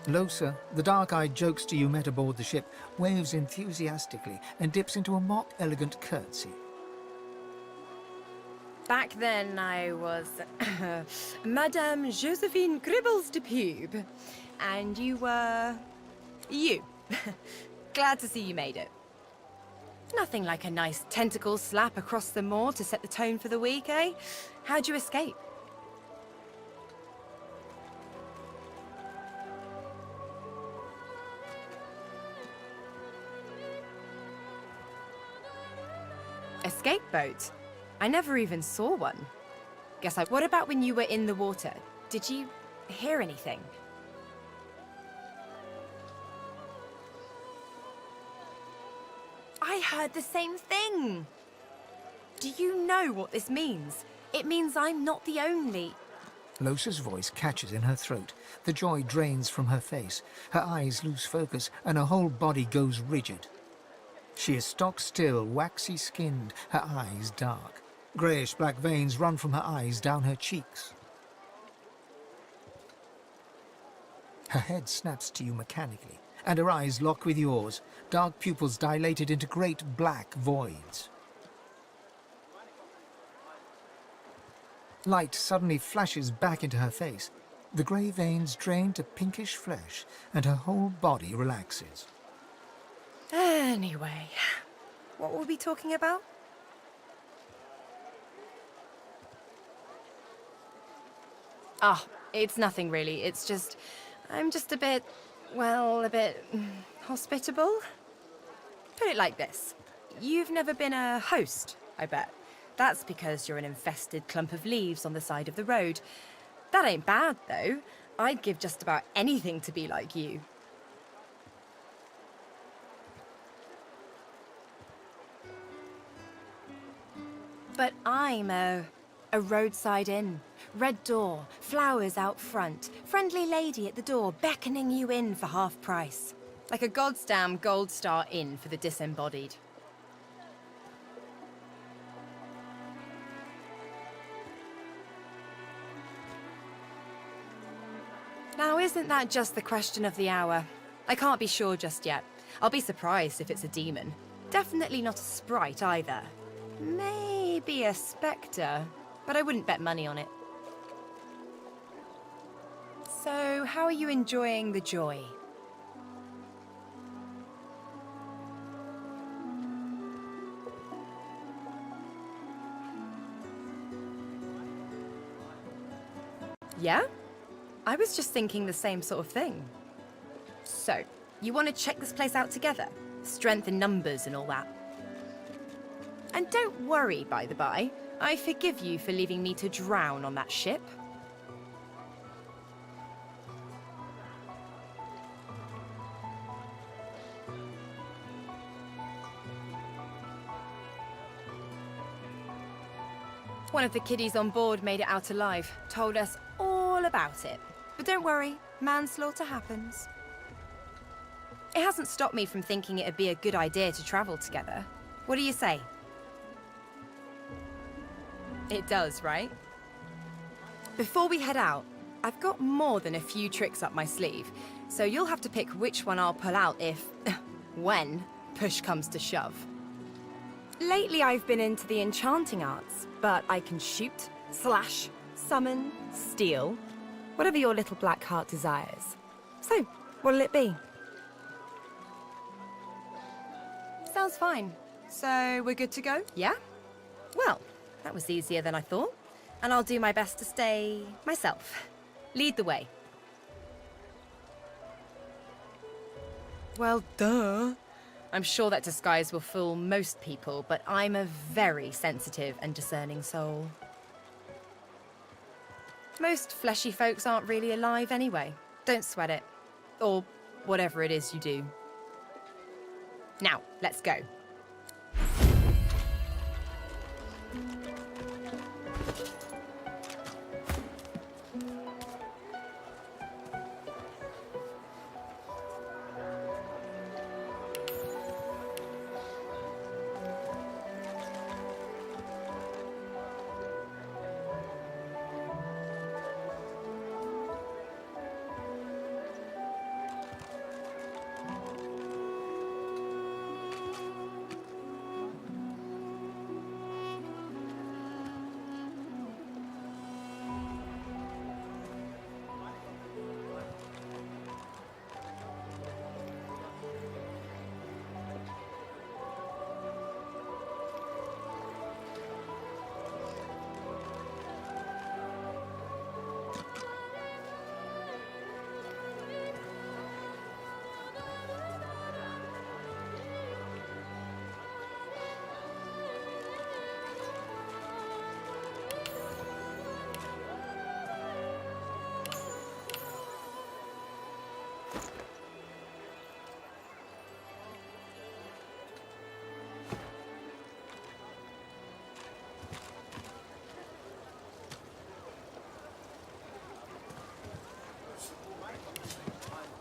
Losa, the dark-eyed jokester you met aboard the ship, waves enthusiastically and dips into a mock elegant curtsy. Back then, I was Madame Josephine Gribbles de Pube, and you were you. Glad to see you made it. Nothing like a nice tentacle slap across the moor to set the tone for the week, eh? How'd you escape? Escape boat? I never even saw one. Guess I... What about when you were in the water? Did you hear anything? I heard the same thing! Do you know what this means? It means I'm not the only... Losa's voice catches in her throat. The joy drains from her face. Her eyes lose focus, and her whole body goes rigid. She is stock-still, waxy-skinned, her eyes dark. Greyish-black veins run from her eyes down her cheeks. Her head snaps to you mechanically, and her eyes lock with yours, dark pupils dilated into great black voids. Light suddenly flashes back into her face. The grey veins drain to pinkish flesh, and her whole body relaxes. Anyway, what were we talking about? Ah, it's nothing really. It's just... I'm just a bit... well, a bit... hospitable? Put it like this. You've never been a host, I bet. That's because you're an infested clump of leaves on the side of the road. That ain't bad, though. I'd give just about anything to be like you. But I'm a roadside inn. Red door, flowers out front, friendly lady at the door beckoning you in for half price. Like a goddamn gold star inn for the disembodied. Now, isn't that just the question of the hour? I can't be sure just yet. I'll be surprised if it's a demon. Definitely not a sprite either. Maybe a spectre, but I wouldn't bet money on it. So, how are you enjoying the joy? Yeah? I was just thinking the same sort of thing. So, you want to check this place out together? Strength in numbers and all that. And don't worry, by the by. I forgive you for leaving me to drown on that ship. One of the kiddies on board made it out alive, told us all about it. But don't worry, manslaughter happens. It hasn't stopped me from thinking it'd be a good idea to travel together. What do you say? It does, right? Before we head out, I've got more than a few tricks up my sleeve, so you'll have to pick which one I'll pull out if, when, push comes to shove. Lately I've been into the enchanting arts, but I can shoot, slash, summon, steal, whatever your little black heart desires. So, what'll it be? Sounds fine. So, we're good to go, yeah? Well, that was easier than I thought, and I'll do my best to stay myself. Lead the way. Well, duh. I'm sure that disguise will fool most people, but I'm a very sensitive and discerning soul. Most fleshy folks aren't really alive anyway. Don't sweat it. Or whatever it is you do. Now, let's go.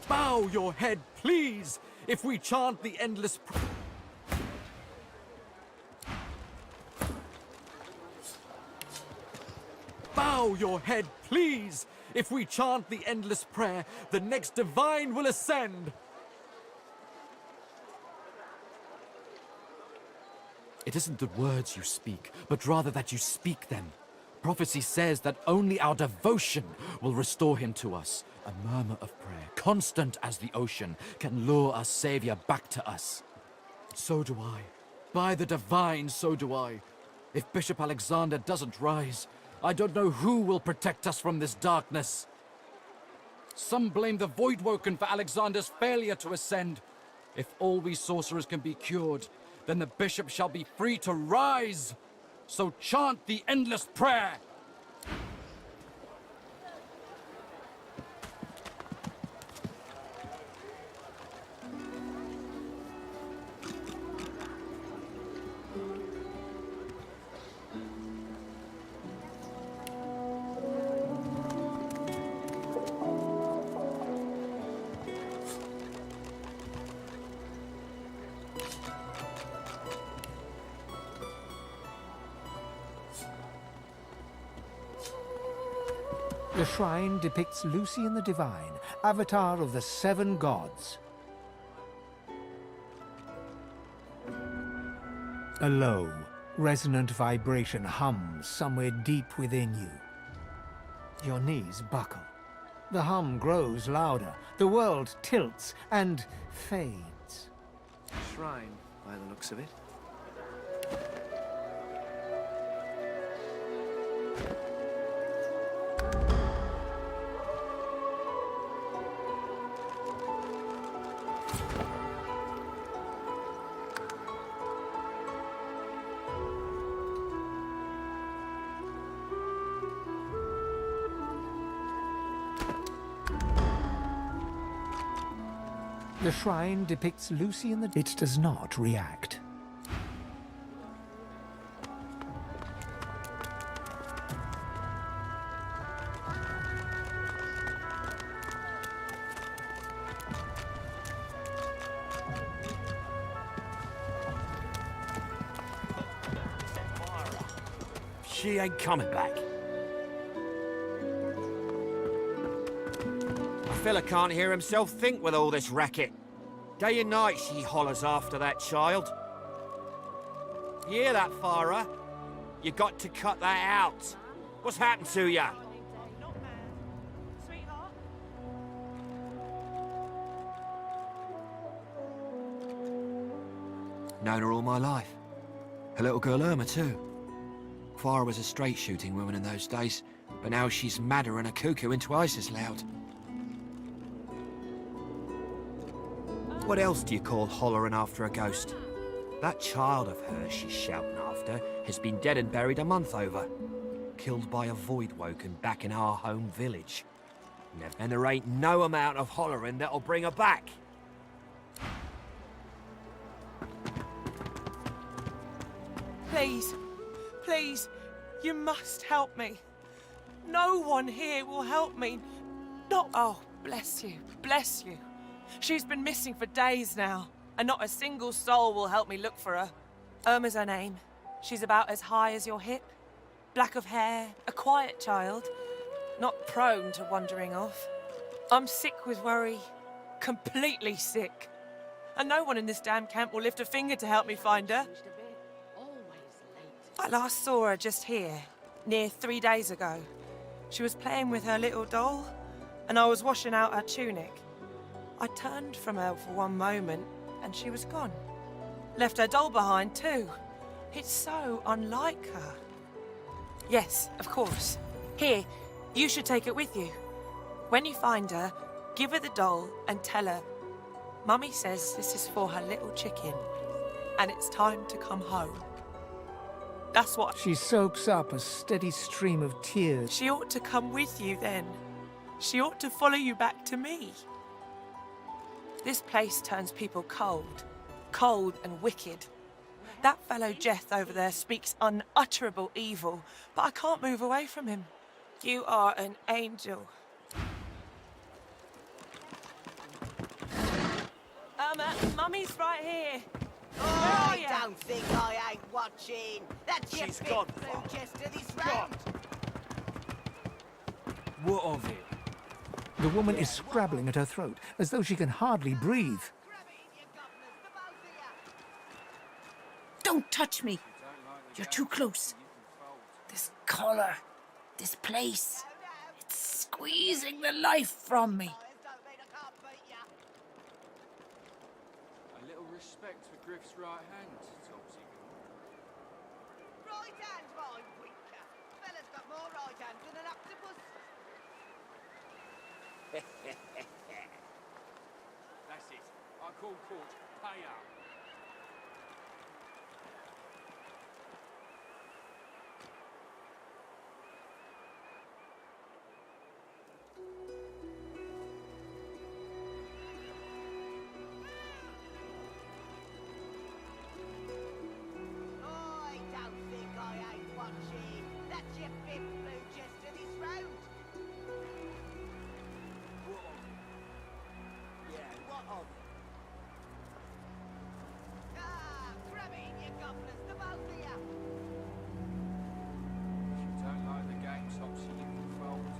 Bow your head, please, if we chant the endless... Bow your head, please, if we chant the endless prayer, the next divine will ascend. It isn't the words you speak, but rather that you speak them. Prophecy says that only our devotion will restore him to us. A murmur of prayer, constant as the ocean, can lure our Savior back to us. So do I. By the divine, so do I. If Bishop Alexander doesn't rise, I don't know who will protect us from this darkness. Some blame the Voidwoken for Alexander's failure to ascend. If all we sorcerers can be cured, then the bishop shall be free to rise. So chant the endless prayer. The shrine depicts Lucian the Divine, avatar of the 7 gods. A low, resonant vibration hums somewhere deep within you. Your knees buckle. The hum grows louder, the world tilts and fades. Shrine, by the looks of it. The shrine depicts Lucian the... It does not react. She ain't coming back. A fella can't hear himself think with all this racket. Day and night she hollers after that child. You hear that, Farah? You got to cut that out. What's happened to ya? Known her all my life. Her little girl Irma, too. Farah was a straight-shooting woman in those days, but now she's madder and a cuckoo and twice as loud. What else do you call hollering after a ghost? That child of hers she's shouting after has been dead and buried a month over. Killed by a Voidwoken back in our home village. And there ain't no amount of hollering that'll bring her back. Please, please, you must help me. No one here will help me. Not... Oh, bless you, bless you. She's been missing for days now, and not a single soul will help me look for her. Irma's her name. She's about as high as your hip. Black of hair, a quiet child, not prone to wandering off. I'm sick with worry, completely sick. And no one in this damn camp will lift a finger to help me find her. I last saw her just here, near 3 days ago. She was playing with her little doll, and I was washing out her tunic. I turned from her for one moment, and she was gone. Left her doll behind, too. It's so unlike her. Yes, of course. Here, you should take it with you. When you find her, give her the doll and tell her, Mummy says this is for her little chicken, and it's time to come home. That's what... She soaks up a steady stream of tears. She ought to come with you then. She ought to follow you back to me. This place turns people cold. Cold and wicked. That fellow Jeth over there speaks unutterable evil, but I can't move away from him. You are an angel. Lerma, Mummy's right here. I don't think I ain't watching. That's your She's big gone, blue Father. chest to this round. What of it? The woman is scrabbling at her throat, as though she can hardly breathe. Don't touch me. You're too close. This collar, this place, it's squeezing the life from me. A little respect for Griff's right hand, Topsy. Right hand, my winker. Fella's got more right hands than an octopus. That's it. I call court. Pay up. I don't think I ain't watching. That's your big blue chest to this round. What of it? Yeah, what of it? Ah, grab it in your gobblers, the both of you. If you don't like the game, Topsy, you can fold.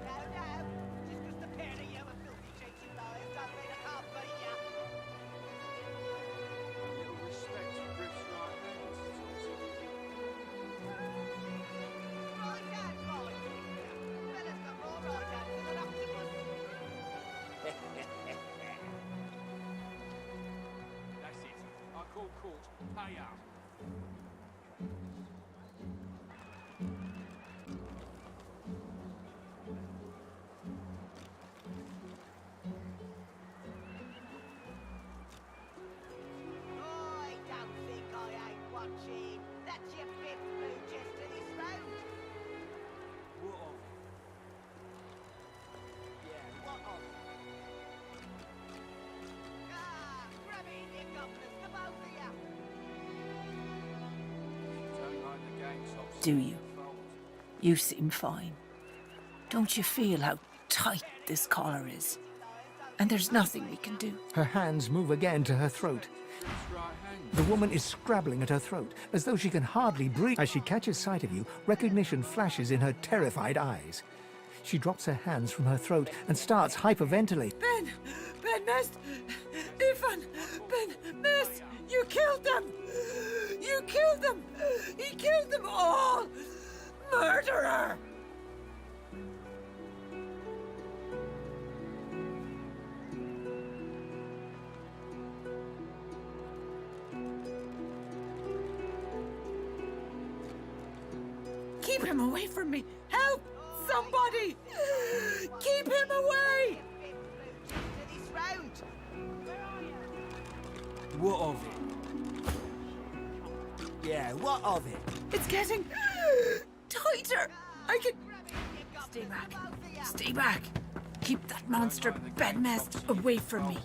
No, no. Just 'cause the pair of you are filthy cheats and liars don't mean I can't beat you. A little respect for Griff's right hand, Topsy. Right hand, my winker. Fella's got more right hands than an octopus. That's it. I call court. Pay up. I don't think I ain't watching. That's your big blue chest to this round. What of it? Yeah, what of it? Ah, grab it in your gobblers, the both of you. If you don't like the game, Topsy, Do you you? can fold. You seem fine. Don't you feel how tight this collar is? And there's nothing we can do. Her hands move again to her throat. Griff's right hand. The woman is scrabbling at her throat, as though she can hardly breathe. As she catches sight of you, recognition flashes in her terrified eyes. She drops her hands from her throat and starts hyperventilating. Ben Mest, Ifan, Ben Mest, you killed them! You killed them! He killed them all! Murderer! Keep him away from me! Help! Somebody! Keep him away! To this round. What of it? Yeah, what of it? It's getting tighter! I can... Stay back. Stay back! Keep that monster Bedmest away from me.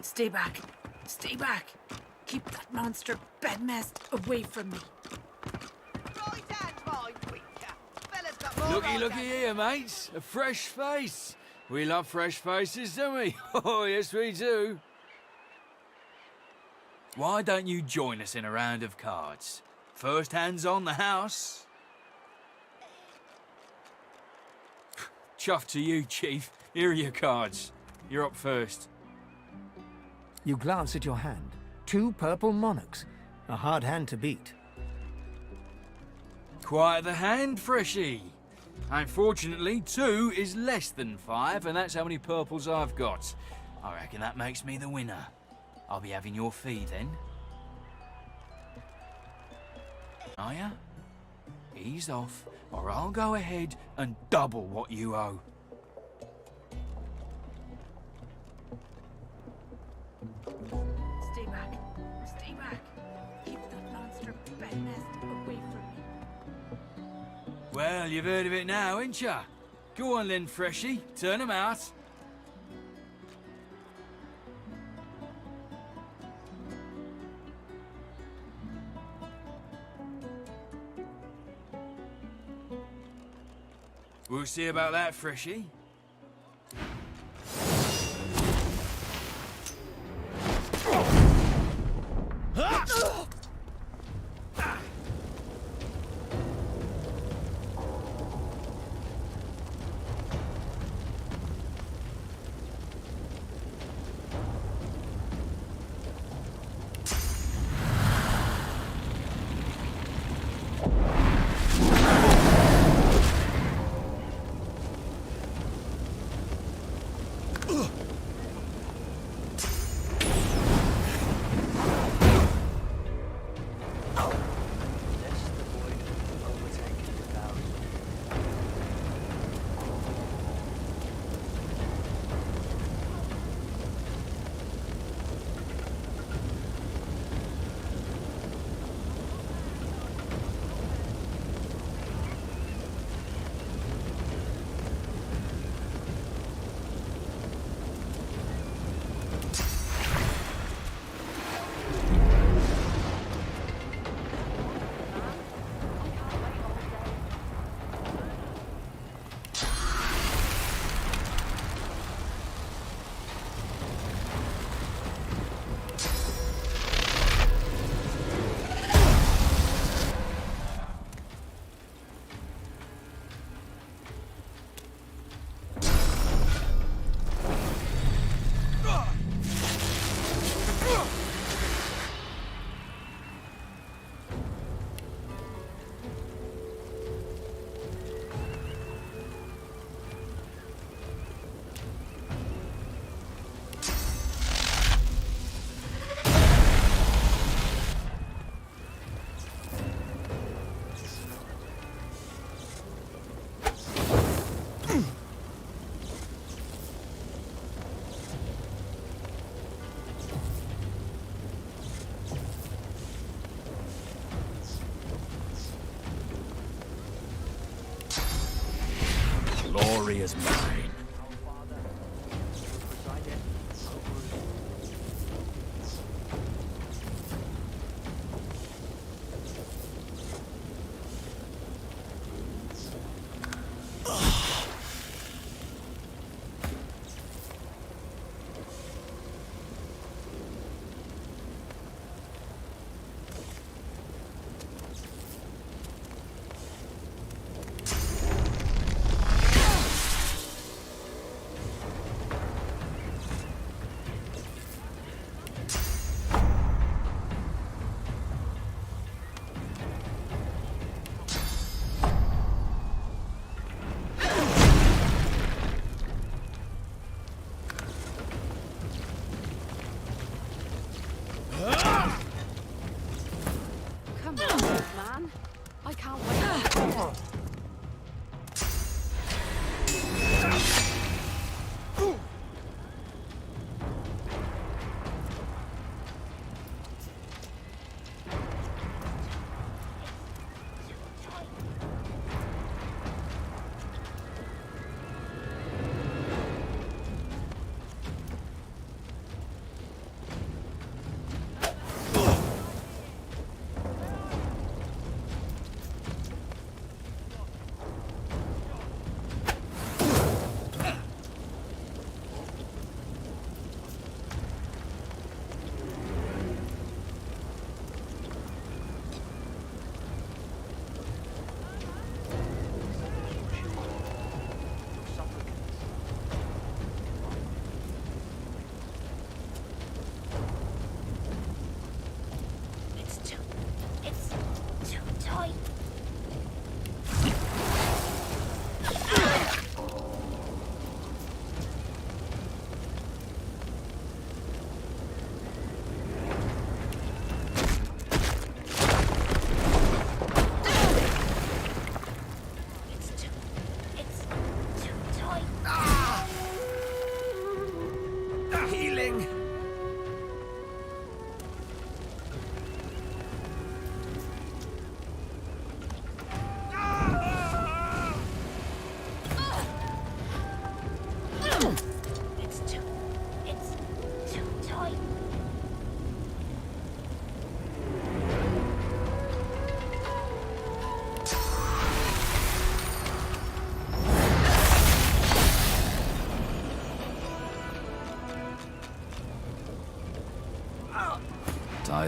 Stay back. Stay back. Keep that monster Bedmest away from me. Right hand, my winker. Fella's got more Looky, right looky hands. here, mates. A fresh face. We love fresh faces, don't we? Oh, yes, we do. Why don't you join us in a round of cards? First hands on the house. Chuff to you, Chief. Here are your cards. You're up first. You glance at your hand. 2 purple monarchs. A hard hand to beat. Quite the hand, Freshy. Unfortunately, 2 is less than 5, and that's how many purples I've got. I reckon that makes me the winner. I'll be having your fee then. Are ya? Ease off, or I'll go ahead and double what you owe. Stay back. Stay back. Keep that monster Bedmest away from me. Well, you've heard of it now, ain't ya? Go on then, Freshy. Turn 'em out. We'll see about that, Freshy. Glory is mine. Come on, man. I can't wait.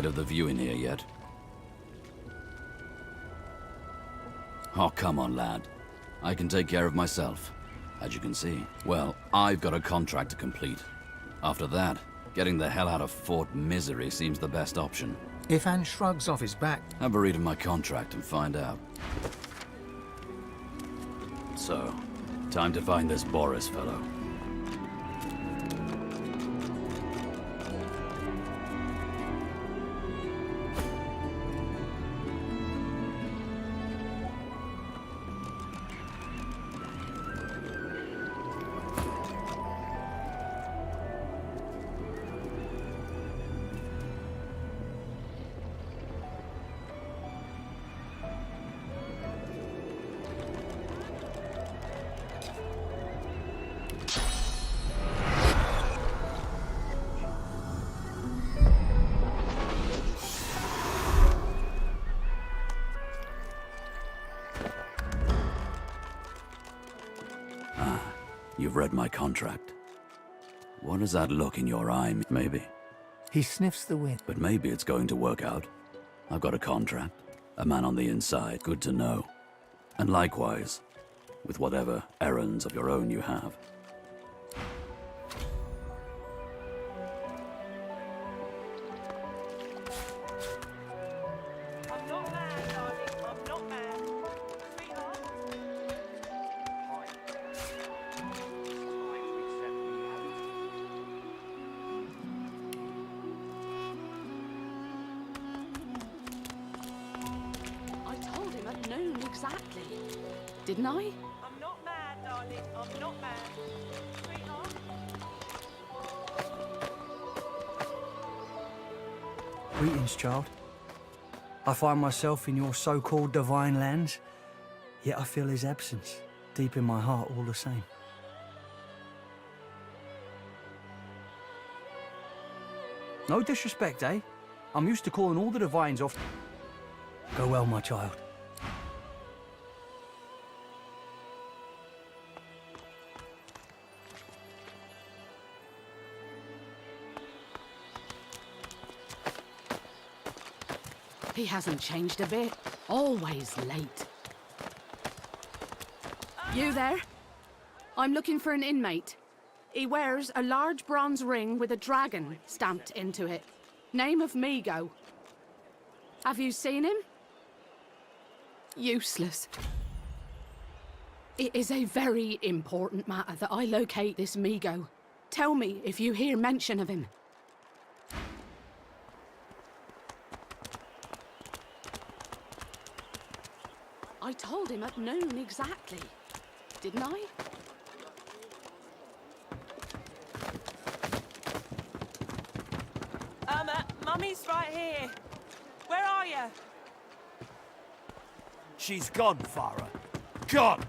tired of the view in here yet? Oh, come on, lad. I can take care of myself, as you can see. Well, I've got a contract to complete. After that, getting the hell out of Fort Misery seems the best option. Ifan shrugs off his back. Have a read of my contract and find out. So, time to find this Boris fellow. You've read my contract. What does that look in your eye, maybe? He sniffs the wind. But maybe it's going to work out. I've got a contract, a man on the inside, good to know. And likewise, with whatever errands of your own you have. Exactly. Didn't I? I'm not mad, darling. I'm not mad. Sweetheart. Greetings, child. I find myself in your so-called divine lands, yet I feel his absence deep in my heart all the same. No disrespect, eh? I'm used to calling all the divines off. Go well, my child. He hasn't changed a bit. Always late. You there? I'm looking for an inmate. He wears a large bronze ring with a dragon stamped into it. Name of Migo. Have you seen him? Useless. It is a very important matter that I locate this Migo. Tell me if you hear mention of him. I told him at noon exactly, didn't I? Mummy's right here. Where are you? She's gone, Farah. Gone!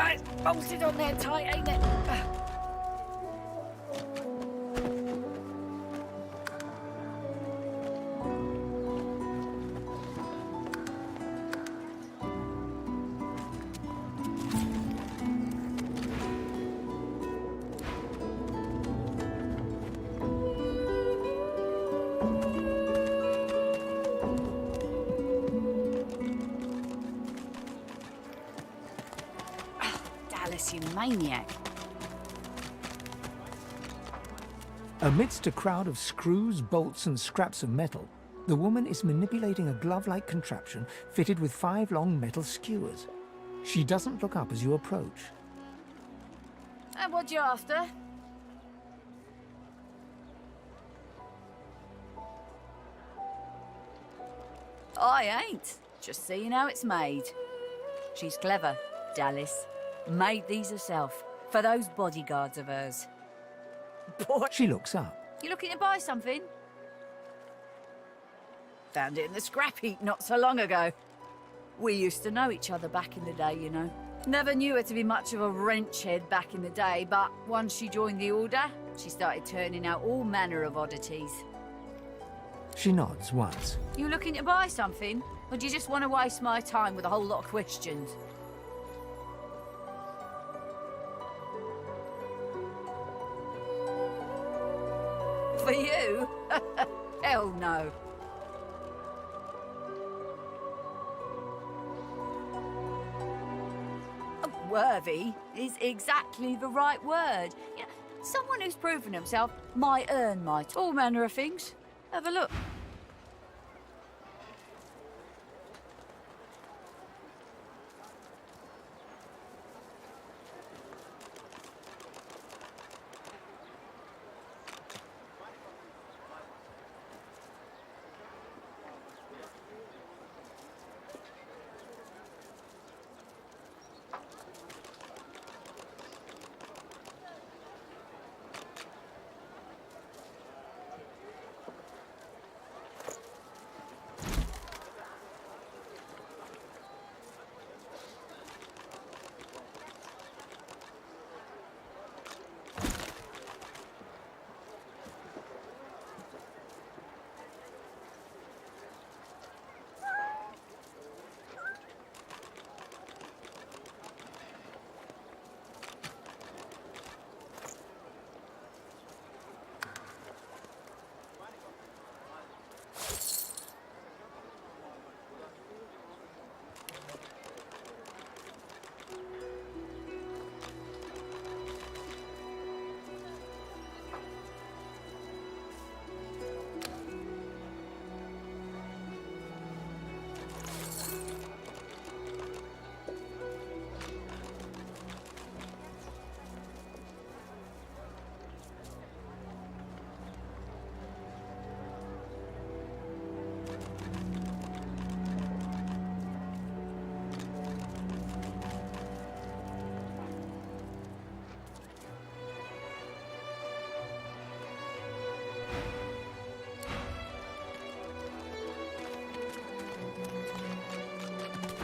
It's bolted on there tight, ain't it? Dallas, you maniac. Amidst a crowd of screws, bolts, and scraps of metal, the woman is manipulating a glove-like contraption fitted with 5 long metal skewers. She doesn't look up as you approach. And what you after? I ain't. Just seeing how it's made. She's clever, Dallas. Made these herself, for those bodyguards of hers. Boy, She looks up. you looking to buy something? Found it in the scrap heap not so long ago. We used to know each other back in the day, you know. Never knew her to be much of a wrench head back in the day, but once she joined the Order, she started turning out all manner of oddities. She nods once. You looking to buy something? Or do you just want to waste my time with a whole lot of questions? For you? Hell no. Worthy is exactly the right word. You know, someone who's proven himself might earn all manner of things. Have a look.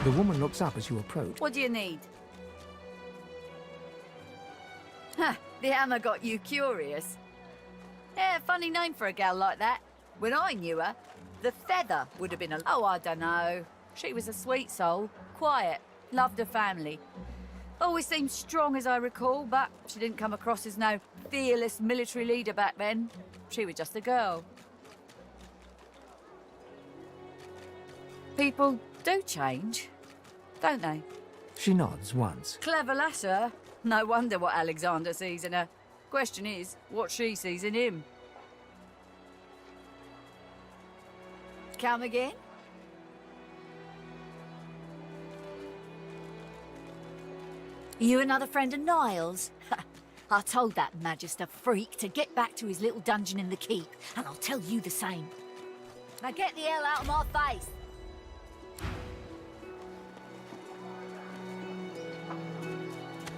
The woman looks up as you approach. What do you need? Ha! The hammer got you curious. Yeah, funny name for a gal like that. When I knew her, the feather would have been a... Oh, I don't know. She was a sweet soul, quiet, loved her family. Always seemed strong as I recall, but she didn't come across as no fearless military leader back then. She was just a girl. People do change, don't they? She nods once. Clever lass, her. No wonder what Alexander sees in her. Question is, what she sees in him. Come again? You another friend of Niles? I told that Magister freak to get back to his little dungeon in the keep, and I'll tell you the same. Now get the hell out of my face!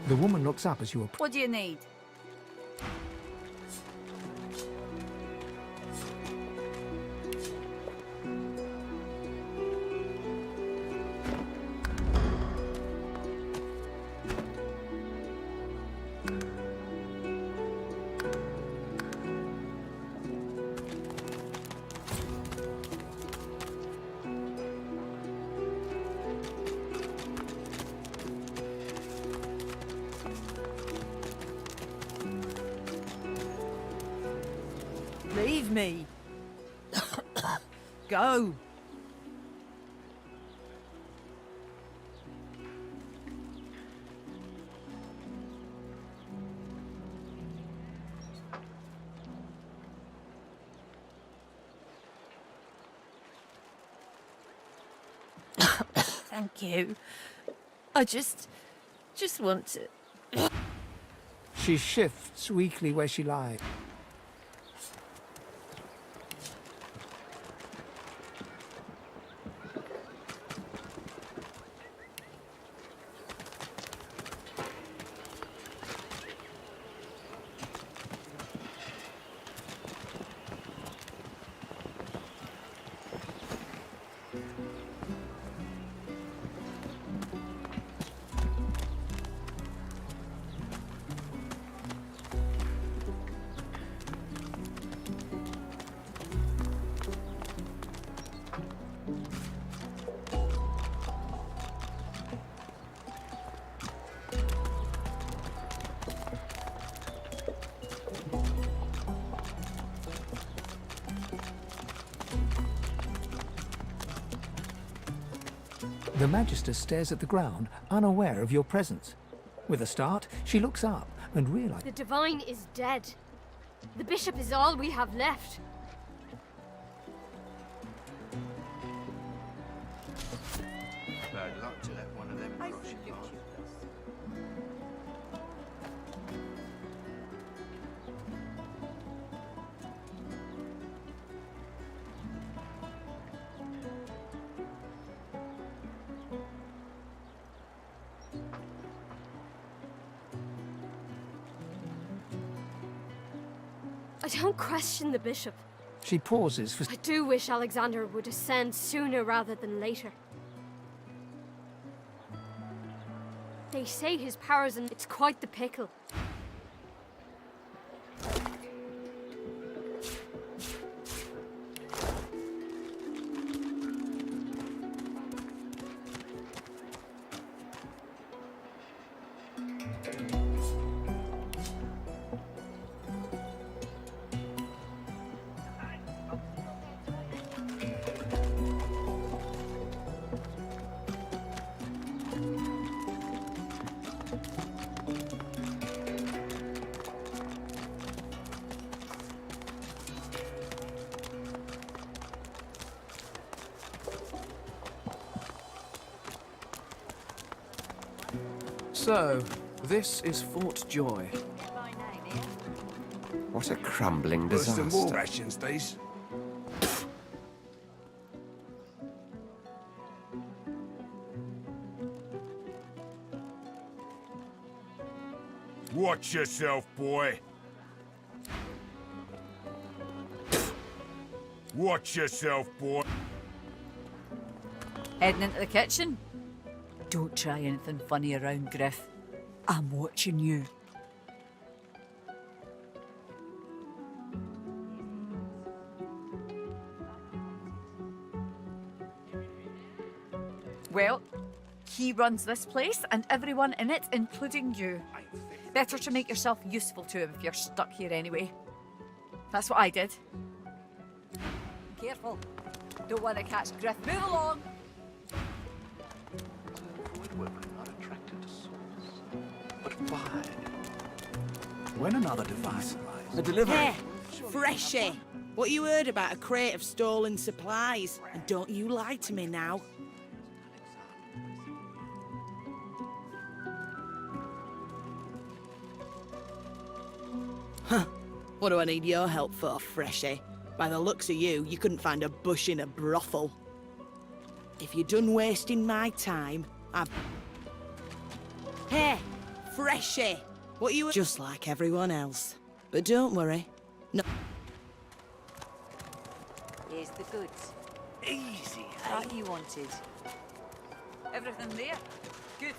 The woman looks up as you approach. What do you need? of me. Go. Thank you. I just want to... She shifts weakly where she lies. The Magister stares at the ground, unaware of your presence. With a start, she looks up and realizes... The Divine is dead. The Bishop is all we have left. Bad luck to let one of them cross your path. I don't question the Bishop. She pauses for... I do wish Alexander would ascend sooner rather than later. They say his powers and it's quite the pickle. So, this is Fort Joy. What a crumbling Worse disaster. than war rations, these. Watch yourself, boy. Watch yourself, boy. Heading into the kitchen? Don't try anything funny around, Griff. I'm watching you. Well, he runs this place and everyone in it, including you. Better to make yourself useful to him if you're stuck here anyway. That's what I did. Careful. Don't want to catch Griff. Move along. When another device A delivery. Hey, Freshie. What you heard about a crate of stolen supplies? And don't you lie to me now. Huh. What do I need your help for, Freshie? By the looks of you, you couldn't find a bush in a brothel. If you're done wasting my time, I've... Hey, Freshie! What you... Just like everyone else. But don't worry. No... Here's the goods. Easy, That you wanted. Everything there? Good.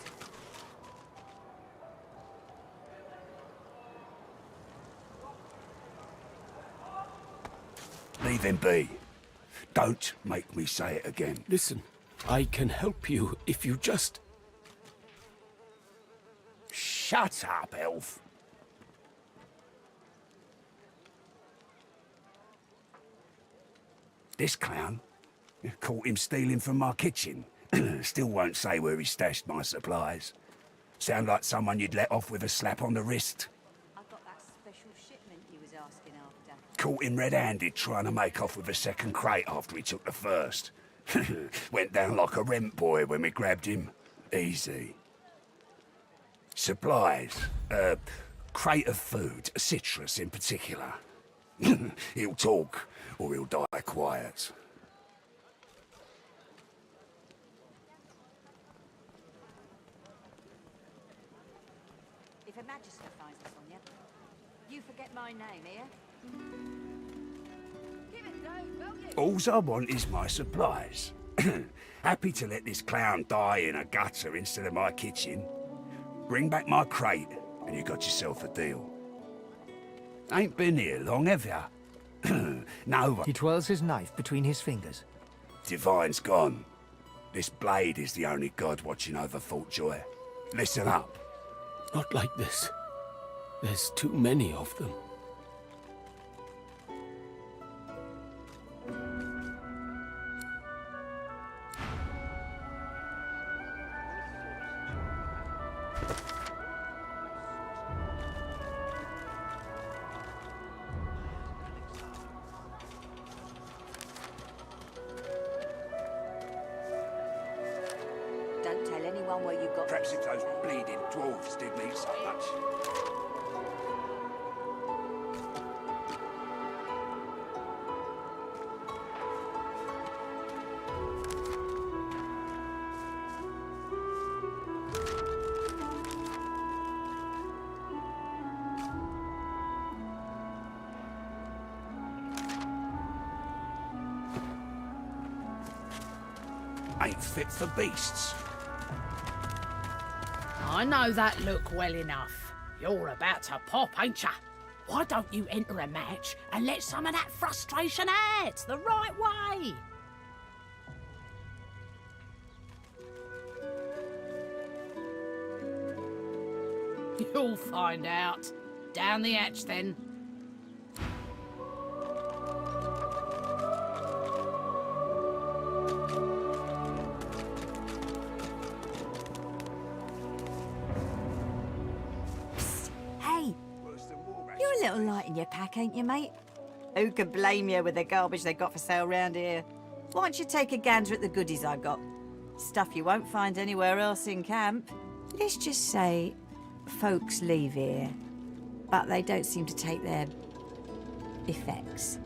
Leave him be. Don't make me say it again. Listen, I can help you if you just... Shut up, elf. This clown? Caught him stealing from my kitchen. Still won't say where he stashed my supplies. Sound like someone you'd let off with a slap on the wrist. I got that special shipment you was asking after. Caught him red-handed trying to make off with a second crate after he took the first. Went down like a rent boy when we grabbed him. Easy. Supplies. Crate of food, citrus in particular. He'll talk, or he'll die quiet. If a magister finds us on you forget my name, here? Give it down, will you? Alls I want is my supplies. Happy to let this clown die in a gutter instead of my kitchen. Bring back my crate, and you got yourself a deal. Ain't been here long, have ya? No. He twirls his knife between his fingers. Divine's gone. This blade is the only god watching over Fort Joy. Listen up. Not like this. There's too many of them. Don't tell anyone where you got. Perhaps if those bleeding dwarves did me so much. Ain't fit for beasts. I know that look well enough. You're about to pop, ain't ya? Why don't you enter a match and let some of that frustration out the right way? You'll find out. Down the hatch, then. Hey, you're a little light in your pack, ain't you, mate? Who could blame you with the garbage they got for sale round here? Why don't you take a gander at the goodies I got? Stuff you won't find anywhere else in camp. Let's just say folks leave here, but they don't seem to take their effects.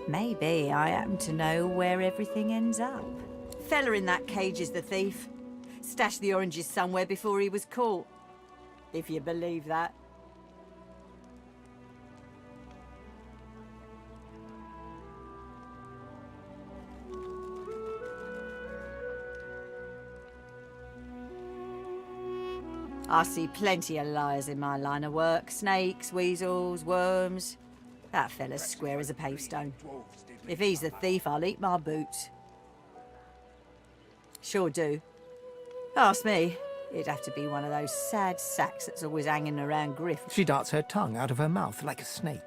Maybe I happen to know where everything ends up. Fella in that cage is the thief. Stashed the oranges somewhere before he was caught. If you believe that. I see plenty of liars in my line of work. Snakes, weasels, worms. That fella's square as a pavestone. If he's the thief, I'll eat my boots. Sure do. Ask me, it'd have to be one of those sad sacks that's always hanging around Griff. She darts her tongue out of her mouth like a snake.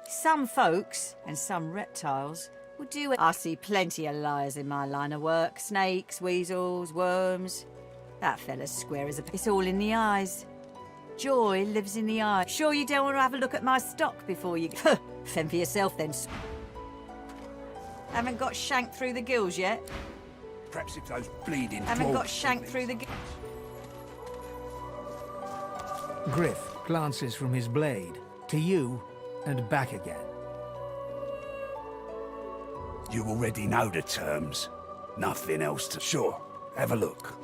Some folks, and some reptiles, will do it. I see plenty of liars in my line of work. Snakes, weasels, worms. That fella's square as a... It's all in the eyes. Joy lives in the eye. Sure you don't want to have a look at my stock before you... Fend for yourself then. Haven't got shanked through the gills yet? Perhaps if those bleeding Haven't got dwarves shanked through the gills. Griff glances from his blade to you and back again. You already know the terms. Nothing else to... Sure, have a look.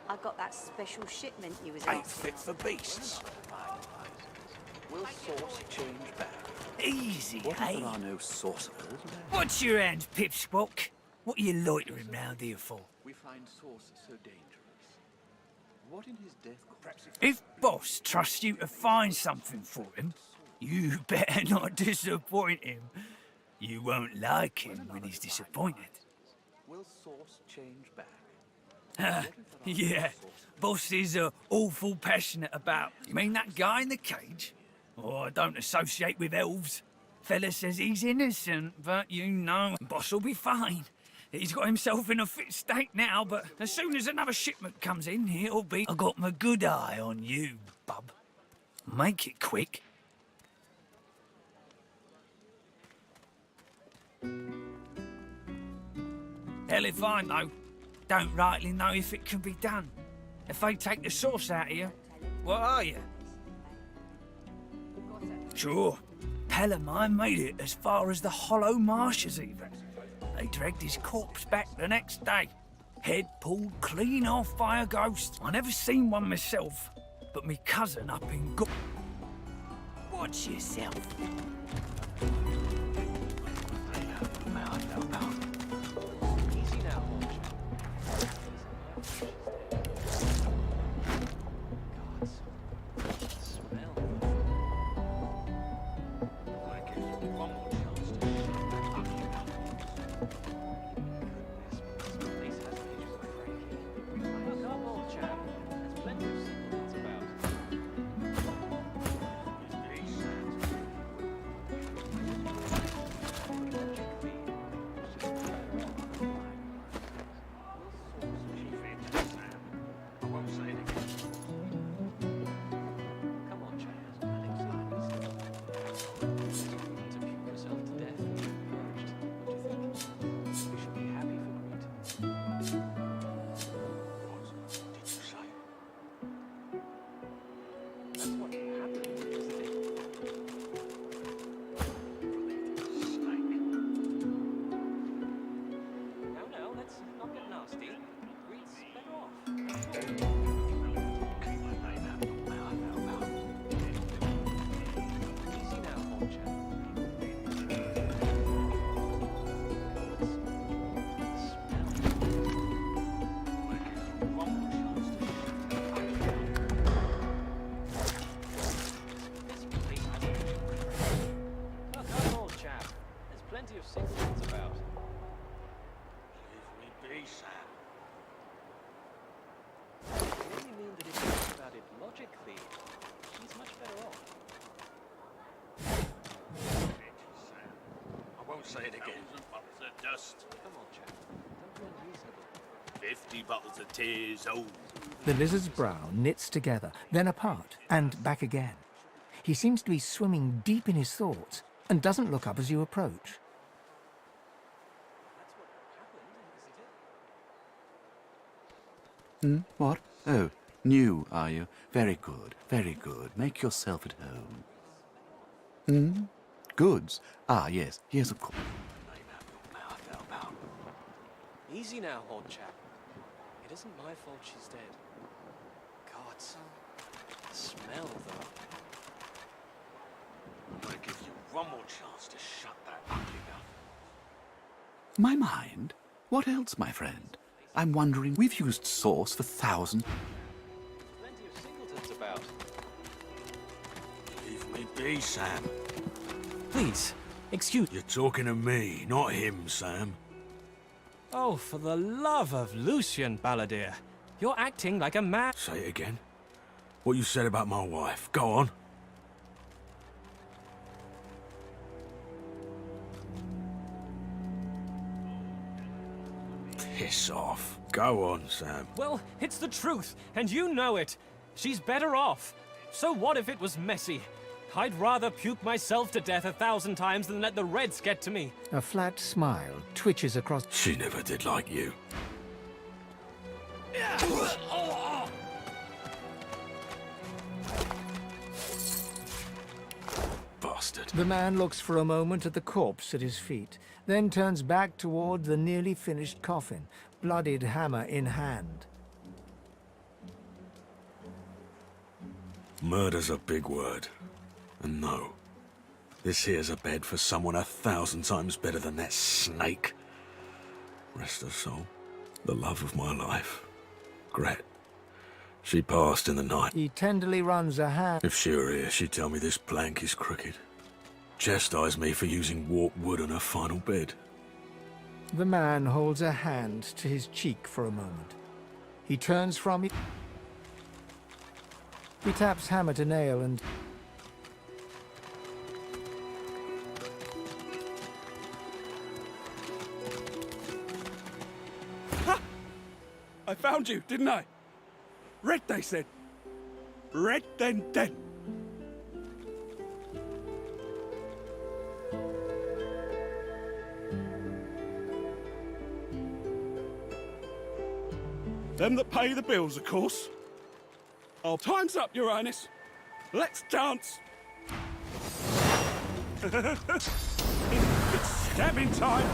I got that special shipment you was Ain't asking. fit for beasts. Will sauce change back? Easy, What if hey? there are no sorcerers? What's your hand, Pipsqueak? What are you loitering round here for? We find sauce so dangerous. What in his death? If Boss trusts you to find something for him, you better not disappoint him. You won't like him when he's disappointed. Will Source change back? Yeah, Boss is awful passionate about... You mean that guy in the cage? Oh, I don't associate with elves. Fella says he's innocent, but you know, Boss will be fine. He's got himself in a fit state now, but as soon as another shipment comes in, he'll be... I got my good eye on you, bub. Make it quick. Hell if I know. Don't rightly know if it can be done. If they take the source out of you, what are you? Sure. Pal of mine made it as far as the Hollow Marshes even. They dragged his corpse back the next day. Head pulled clean off by a ghost. I never seen one myself, but me cousin up in Watch yourself. Easy now, Say it again. Bottles of dust. Come on, chap. Don't be unreasonable. 50 bottles of tears, oh. The lizard's brow knits together, then apart, and back again. He seems to be swimming deep in his thoughts, and doesn't look up as you approach. What? Oh, new, are you? Very good, very good. Make yourself at home. Goods? Ah, yes, yes, of course. Easy now, old chap. It isn't my fault she's dead. God, the smell, though. I'm gonna give you one more chance to shut that ugly mouth. My mind? What else, my friend? I'm wondering, we've used sauce for thousands. Plenty of singletons about. Leave me be, Sam. Please, excuse... You're talking to me, not him, Sam. Oh, for the love of Lucian, Balladeer. You're acting like a man... Say it again. What you said about my wife. Go on. Piss off. Go on, Sam. Well, it's the truth, and you know it. She's better off. So what if it was messy? I'd rather puke myself to death 1,000 times than let the Reds get to me. A flat smile twitches across... She never did like you. Bastard. The man looks for a moment at the corpse at his feet, then turns back toward the nearly finished coffin, bloodied hammer in hand. Murder's a big word. And no, this here's a bed for someone 1,000 times better than that snake. Rest her soul, the love of my life. Gret, She passed in the night. He tenderly runs a hand. If she were here, she'd tell me this plank is crooked. Chastise me for using warped wood on her final bed. The man holds a hand to his cheek for a moment. He turns from it. He taps hammer to nail and... Ha! I found you, didn't I? Red, they said. Red, then dead. Them that pay the bills, of course. Oh, time's up, Your Highness. Let's dance. It's stabbing time.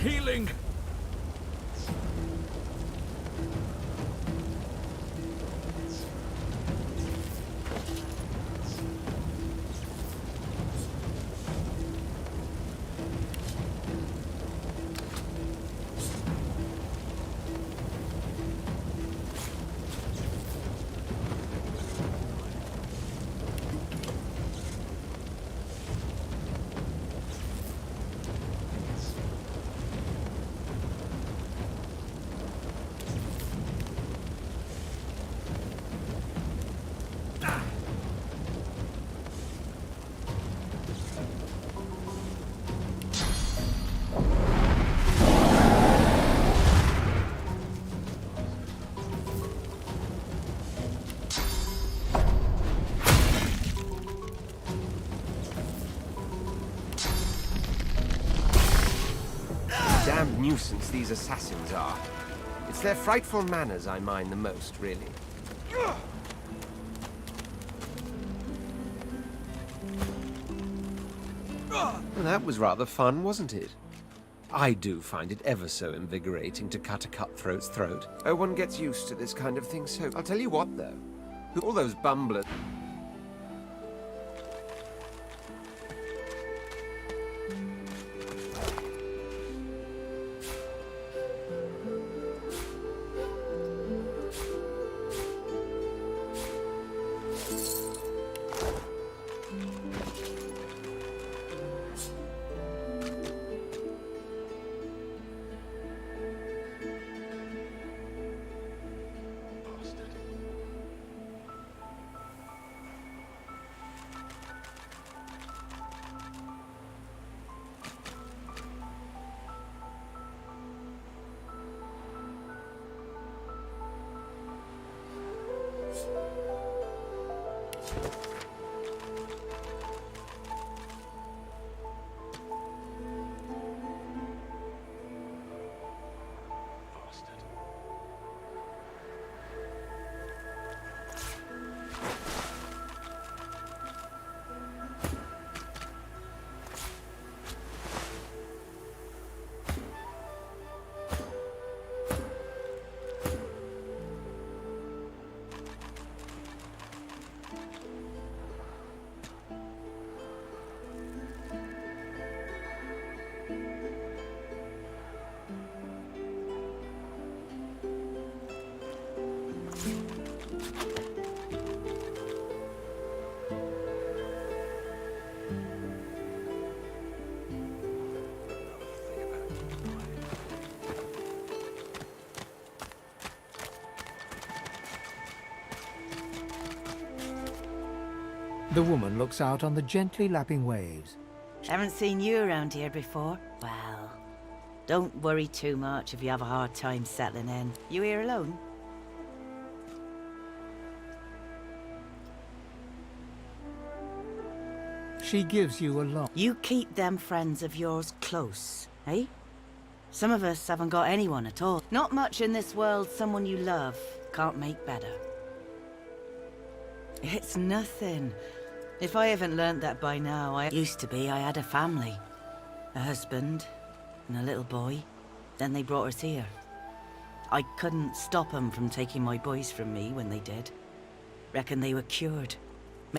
Healing! Damned nuisance these assassins are. It's their frightful manners I mind the most, really. Well, that was rather fun, wasn't it? I do find it ever so invigorating to cut a cutthroat's throat. Oh, one gets used to this kind of thing, so... I'll tell you what, though. All those bumblers... The woman looks out on the gently lapping waves. Haven't seen you around here before. Well, don't worry too much if you have a hard time settling in. You here alone? She gives you a lot. You keep them friends of yours close, eh? Some of us haven't got anyone at all. Not much in this world someone you love can't make better. It's nothing. If I haven't learnt that by now, I had a family. A husband and a little boy. Then they brought us here. I couldn't stop them from taking my boys from me when they did. Reckon they were cured.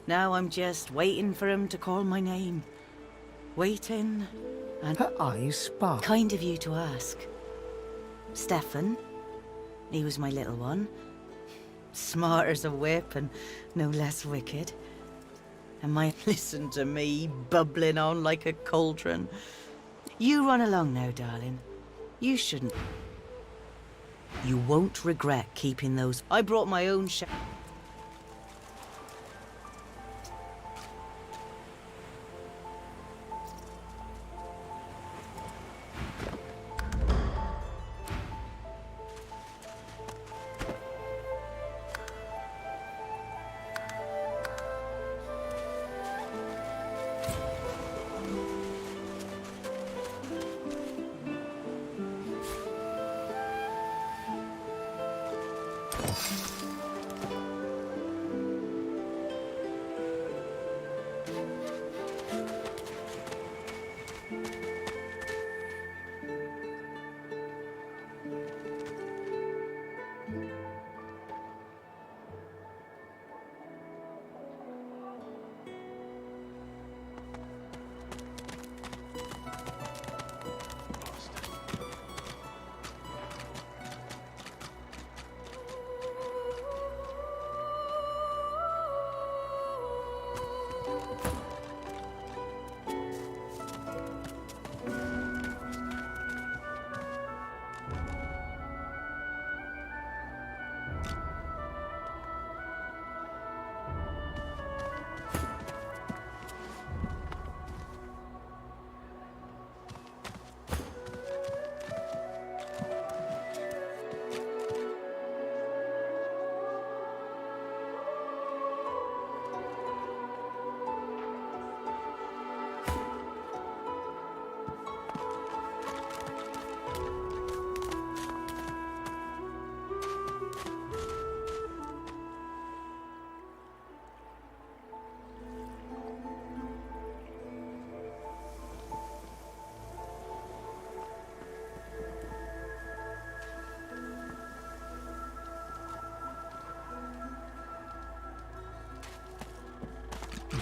Now I'm just waiting for him to call my name. Waiting, and... Her eyes spark. Kind of you to ask. Stefan, he was my little one. Smart as a whip and no less wicked. And listen to me, bubbling on like a cauldron. You run along now, darling. You shouldn't. You won't regret keeping those... I brought my own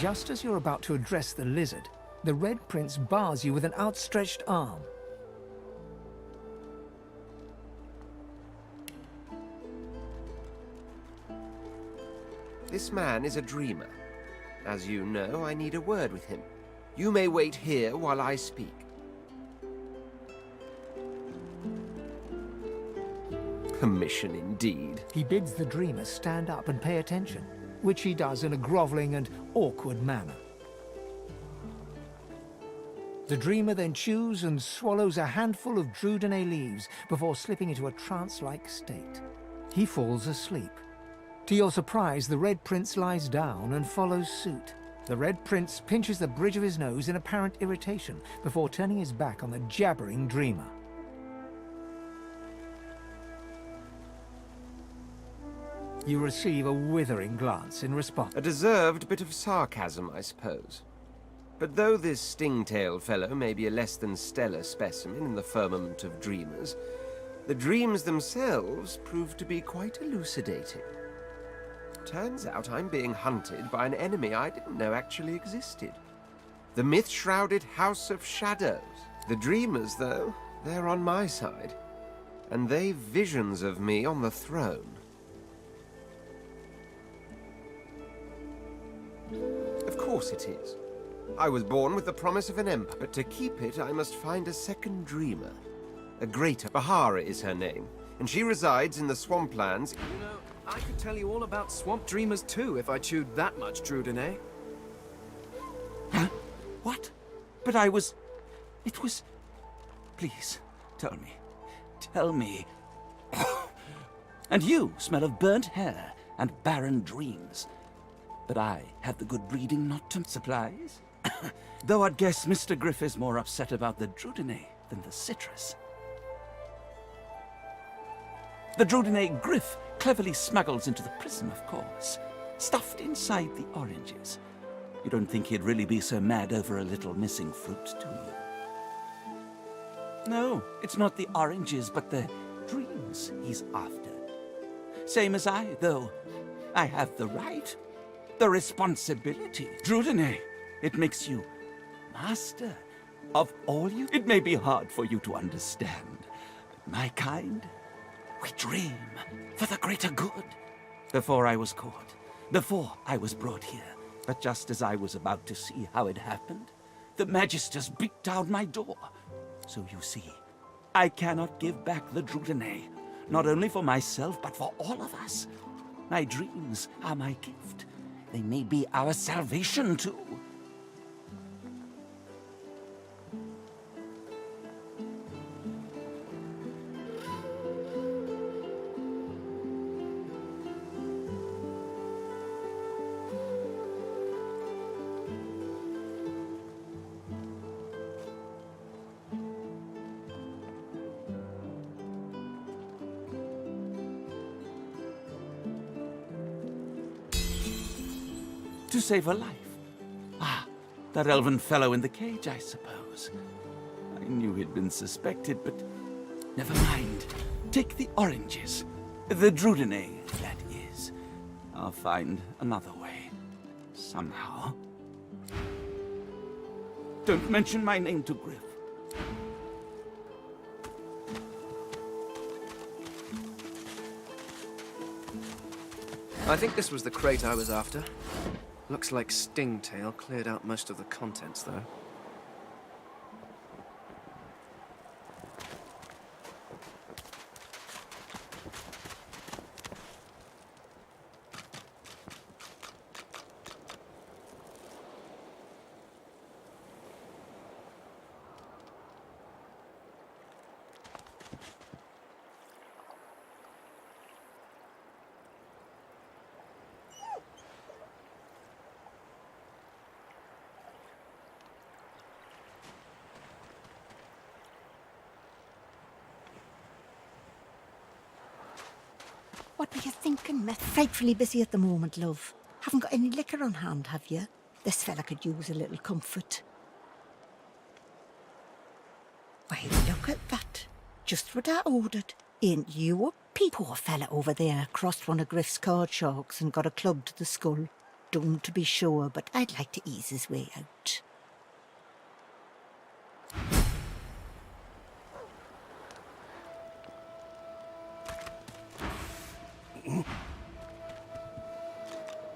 Just as you're about to address the lizard, the Red Prince bars you with an outstretched arm. This man is a dreamer. As you know, I need a word with him. You may wait here while I speak. Permission indeed. He bids the dreamer stand up and pay attention, which he does in a groveling and awkward manner. The dreamer then chews and swallows a handful of Drudene leaves before slipping into a trance-like state. He falls asleep. To your surprise, the Red Prince lies down and follows suit. The Red Prince pinches the bridge of his nose in apparent irritation before turning his back on the jabbering dreamer. You receive a withering glance in response. A deserved bit of sarcasm, I suppose. But though this sting-tailed fellow may be a less than stellar specimen in the firmament of dreamers, the dreams themselves prove to be quite elucidating. Turns out I'm being hunted by an enemy I didn't know actually existed. The myth-shrouded House of Shadows. The dreamers, though, they're on my side. And they've visions of me on the throne. Of course it is. I was born with the promise of an empire, but to keep it I must find a second dreamer. A greater. Bahara is her name, and she resides in the swamplands. You know, I could tell you all about swamp dreamers too if I chewed that much Drudene. What? But I was... It was... Please, tell me. Tell me. And you smell of burnt hair and barren dreams. But I have the good breeding not to... Supplies? Though I'd guess Mr. Griff is more upset about the Drudene than the citrus. The Drudene Griff cleverly smuggles into the prism, of course, stuffed inside the oranges. You don't think he'd really be so mad over a little missing fruit, do you? No, it's not the oranges, but the dreams he's after. Same as I, though. I have the right, the responsibility. Drudene, it makes you master of all you... It may be hard for you to understand. My kind, we dream for the greater good. Before I was caught, before I was brought here, but just as I was about to see how it happened, the Magisters beat down my door. So you see, I cannot give back the Drudene, not only for myself, but for all of us. My dreams are my gift. They may be our salvation, too. To save a life. Ah, that elven fellow in the cage, I suppose. I knew he'd been suspected, but never mind. Take the oranges. The Drudene, that is. I'll find another way. Somehow. Don't mention my name to Griff. I think this was the crate I was after. Looks like Stingtail cleared out most of the contents, though. What were you thinking, Miss? Frightfully busy at the moment, love. Haven't got any liquor on hand, have you? This fella could use a little comfort. Why, look at that. Just what I ordered. Ain't you a peep? Poor fella over there crossed one of Griff's card sharks and got a club to the skull. Don't to be sure, but I'd like to ease his way out.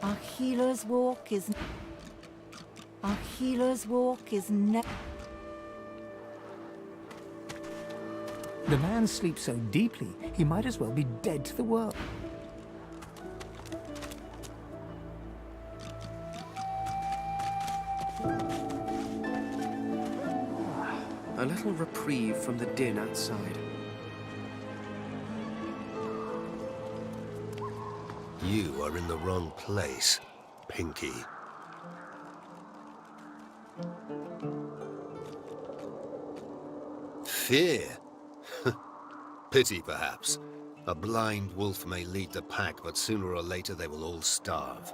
Our healer's walk is... Our healer's walk is The man sleeps so deeply, he might as well be dead to the world. A little reprieve from the din outside. You are in the wrong place, Pinky. Fear? Pity, perhaps. A blind wolf may lead the pack, but sooner or later they will all starve.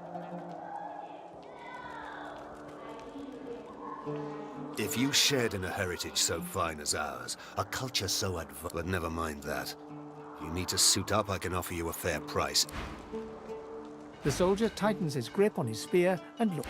If you shared in a heritage so fine as ours, a culture so advanced... But never mind that. You need to suit up, I can offer you a fair price. The soldier tightens his grip on his spear and look.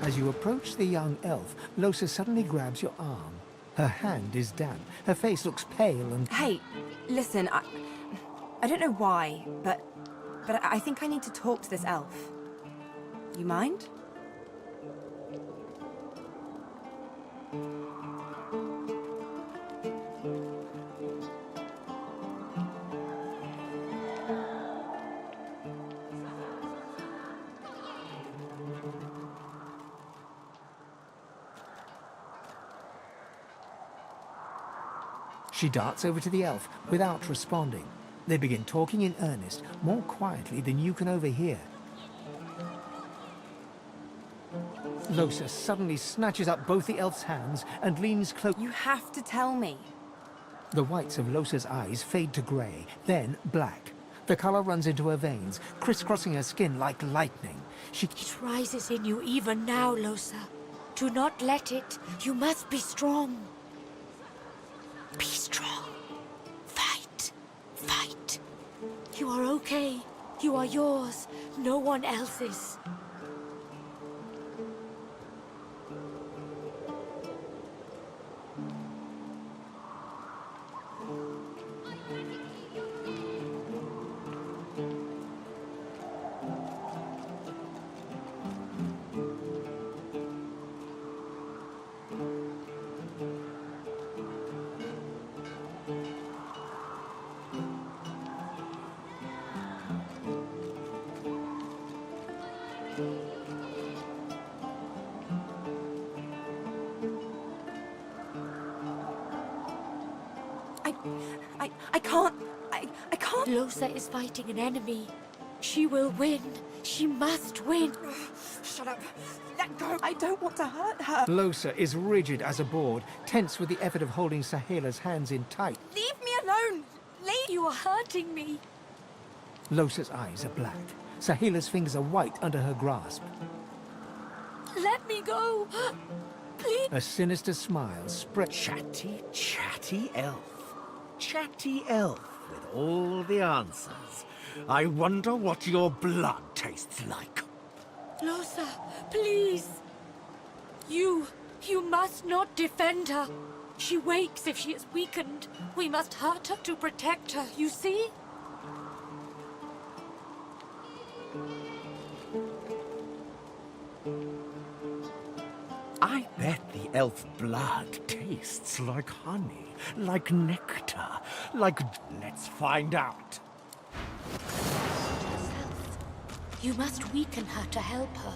As you approach the young elf, Losa suddenly grabs your arm. Her hand is damp. Her face looks pale and... Hey, listen, I don't know why, but but I think I need to talk to this elf. You mind? She darts over to the elf without responding. They begin talking in earnest, more quietly than you can overhear. Losa suddenly snatches up both the elf's hands and leans close. You have to tell me. The whites of Losa's eyes fade to grey, then black. The colour runs into her veins, crisscrossing her skin like lightning. It rises in you even now, Losa. Do not let it. You must be strong. Be strong. Fight. Fight. You are okay. You are yours. No one else's. I can't. Losa is fighting an enemy. She will win. She must win. Shut up. Let go. I don't want to hurt her. Losa is rigid as a board, tense with the effort of holding Sahela's hands in tight. Leave me alone. Leave. You are hurting me. Losa's eyes are black. Sahela's fingers are white under her grasp. Let me go. Please. A sinister smile spreads. Chatty elf. Chatty elf with all the answers. I wonder what your blood tastes like. Losa, please. You must not defend her. She wakes if she is weakened. We must hurt her to protect her, you see? I bet the elf blood tastes like honey, like nectar, like... Let's find out. You must weaken her to help her.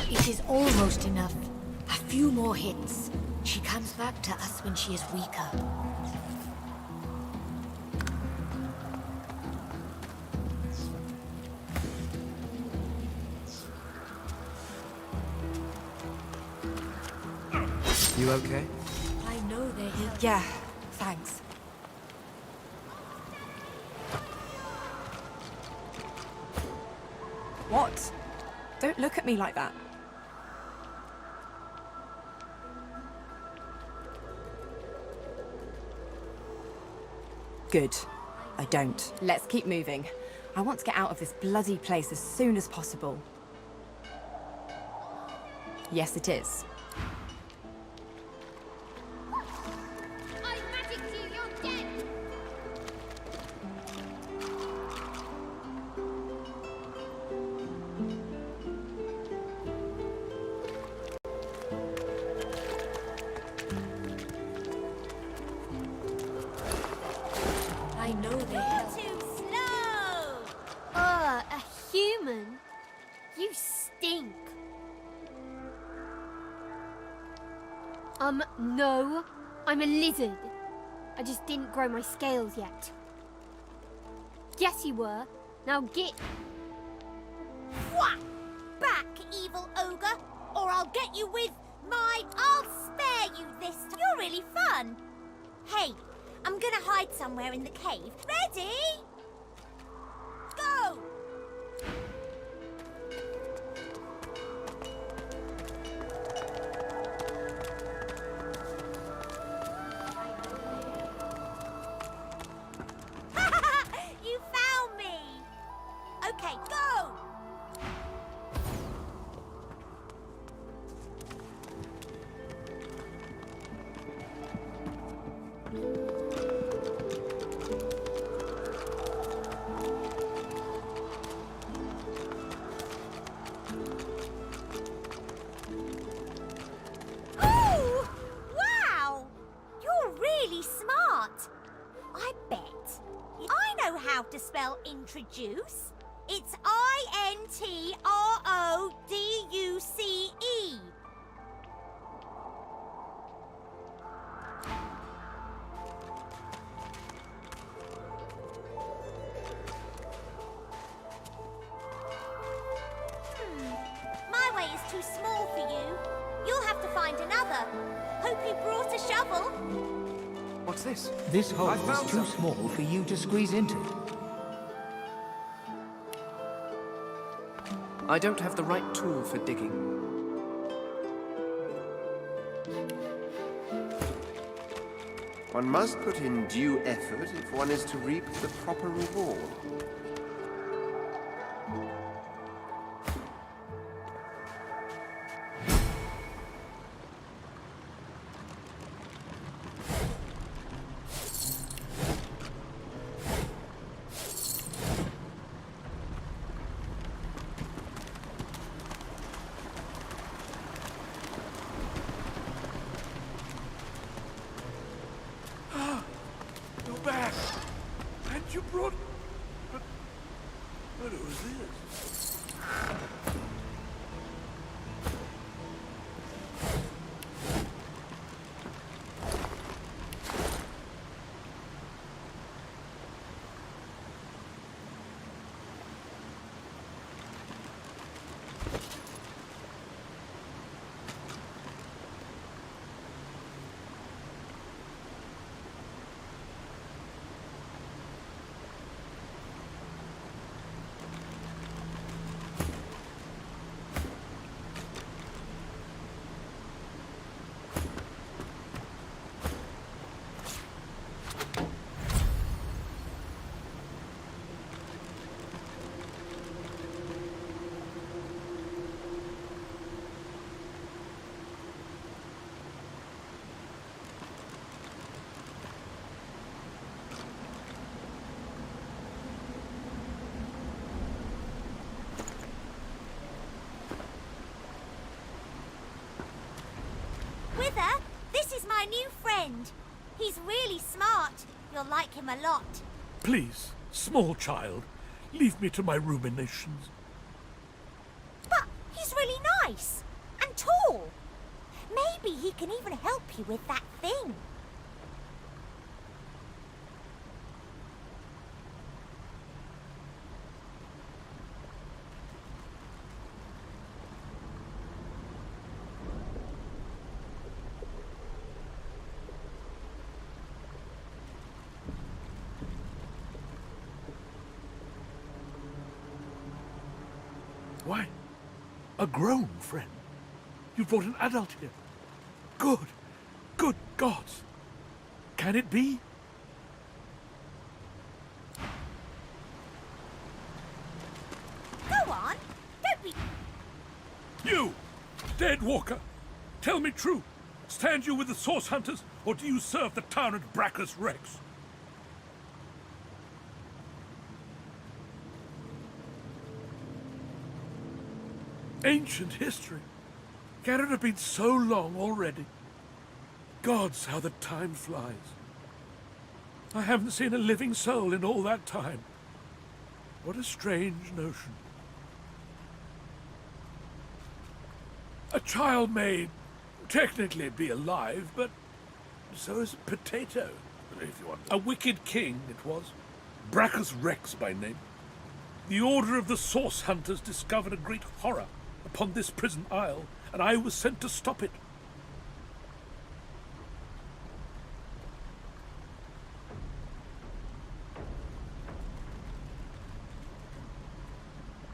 It is almost enough. A few more hits. She comes back to us when she is weaker. You okay? I know they help. Yeah, thanks. What? Don't look at me like that. Good. I don't. Let's keep moving. I want to get out of this bloody place as soon as possible. Yes, it is. I know they help. Too slow! A human? You stink. No, I'm a lizard. I just didn't grow my scales yet. Yes, you were. Now get... Whack! Back, evil ogre, or I'll get you with my... I'll spare you this time. You're really fun. Hey, I'm gonna hide somewhere in the cave. Ready? Go! You found me! Okay, go! Ooh! Wow! You're really smart. I bet. I know how to spell introduce. It's I-N-T-R-O-D-U-C-E. My way is too small for you. You'll have to find another. Hope you brought a shovel. What's this? This hole I is found too something. small for you to squeeze into. I don't have the right tool for digging. One must put in due effort if one is to reap the proper reward. You're back! And you brought... But who was this? Wither, this is my new friend. He's really smart. You'll like him a lot. Please, small child, leave me to my ruminations. But he's really nice and tall. Maybe he can even help you with that thing. Why, a grown friend? You brought an adult here. Good, good gods. Can it be? Go on, don't be... You, dead walker, tell me true. Stand you with the source hunters, or do you serve the tyrant Brachus Rex? Ancient history. Can it have been so long already? Gods, how the time flies. I haven't seen a living soul in all that time. What a strange notion. A child may technically be alive, but so is a potato. if you want. A wicked king it was, Brachus Rex by name. The Order of the Source Hunters discovered a great horror upon this prison isle, and I was sent to stop it.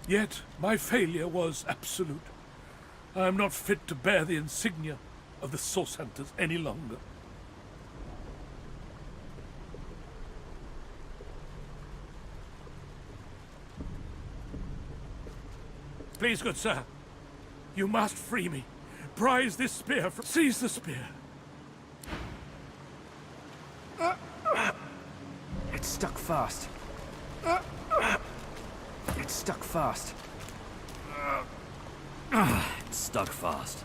Yet my failure was absolute. I am not fit to bear the insignia of the Source Hunters any longer. Please, good sir, you must free me. Prize this spear from... Seize the spear. It's stuck fast. It's stuck fast. It's stuck fast.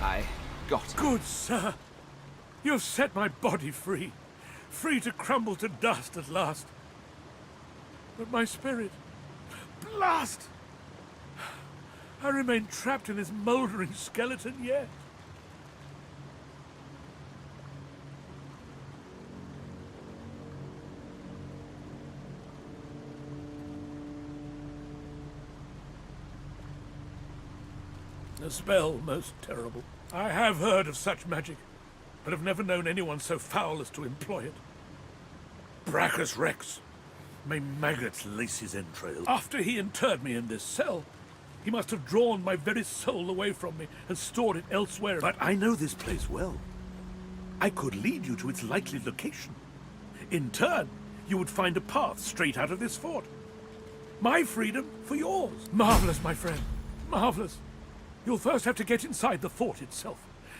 I got it. Good sir, you've set my body free. Free to crumble to dust at last. But my spirit... Blast! I remain trapped in this mouldering skeleton yet. A spell most terrible. I have heard of such magic, but have never known anyone so foul as to employ it. Brachus Rex. May maggots lace his entrails. After he interred me in this cell, he must have drawn my very soul away from me and stored it elsewhere. But I know this place well. I could lead you to its likely location. In turn, you would find a path straight out of this fort. My freedom for yours. Marvelous, my friend. Marvelous. You'll first have to get inside the fort itself.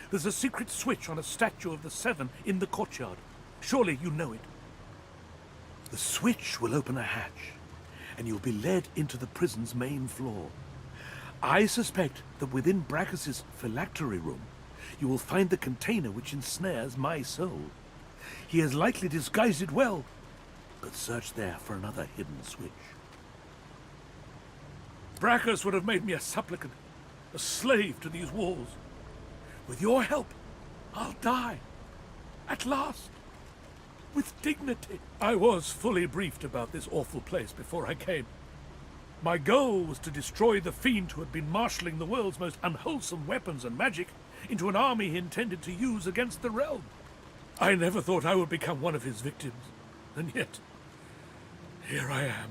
There's a secret switch on a statue of the Seven in the courtyard. Surely you know it. The switch will open a hatch, and you'll be led into the prison's main floor. I suspect that within Brachus's phylactery room, you will find the container which ensnares my soul. He has likely disguised it well, but search there for another hidden switch. Brachus would have made me a supplicant, a slave to these walls. With your help, I'll die. At last. With dignity. I was fully briefed about this awful place before I came. My goal was to destroy the fiend who had been marshalling the world's most unwholesome weapons and magic into an army he intended to use against the realm. I never thought I would become one of his victims, and yet, here I am.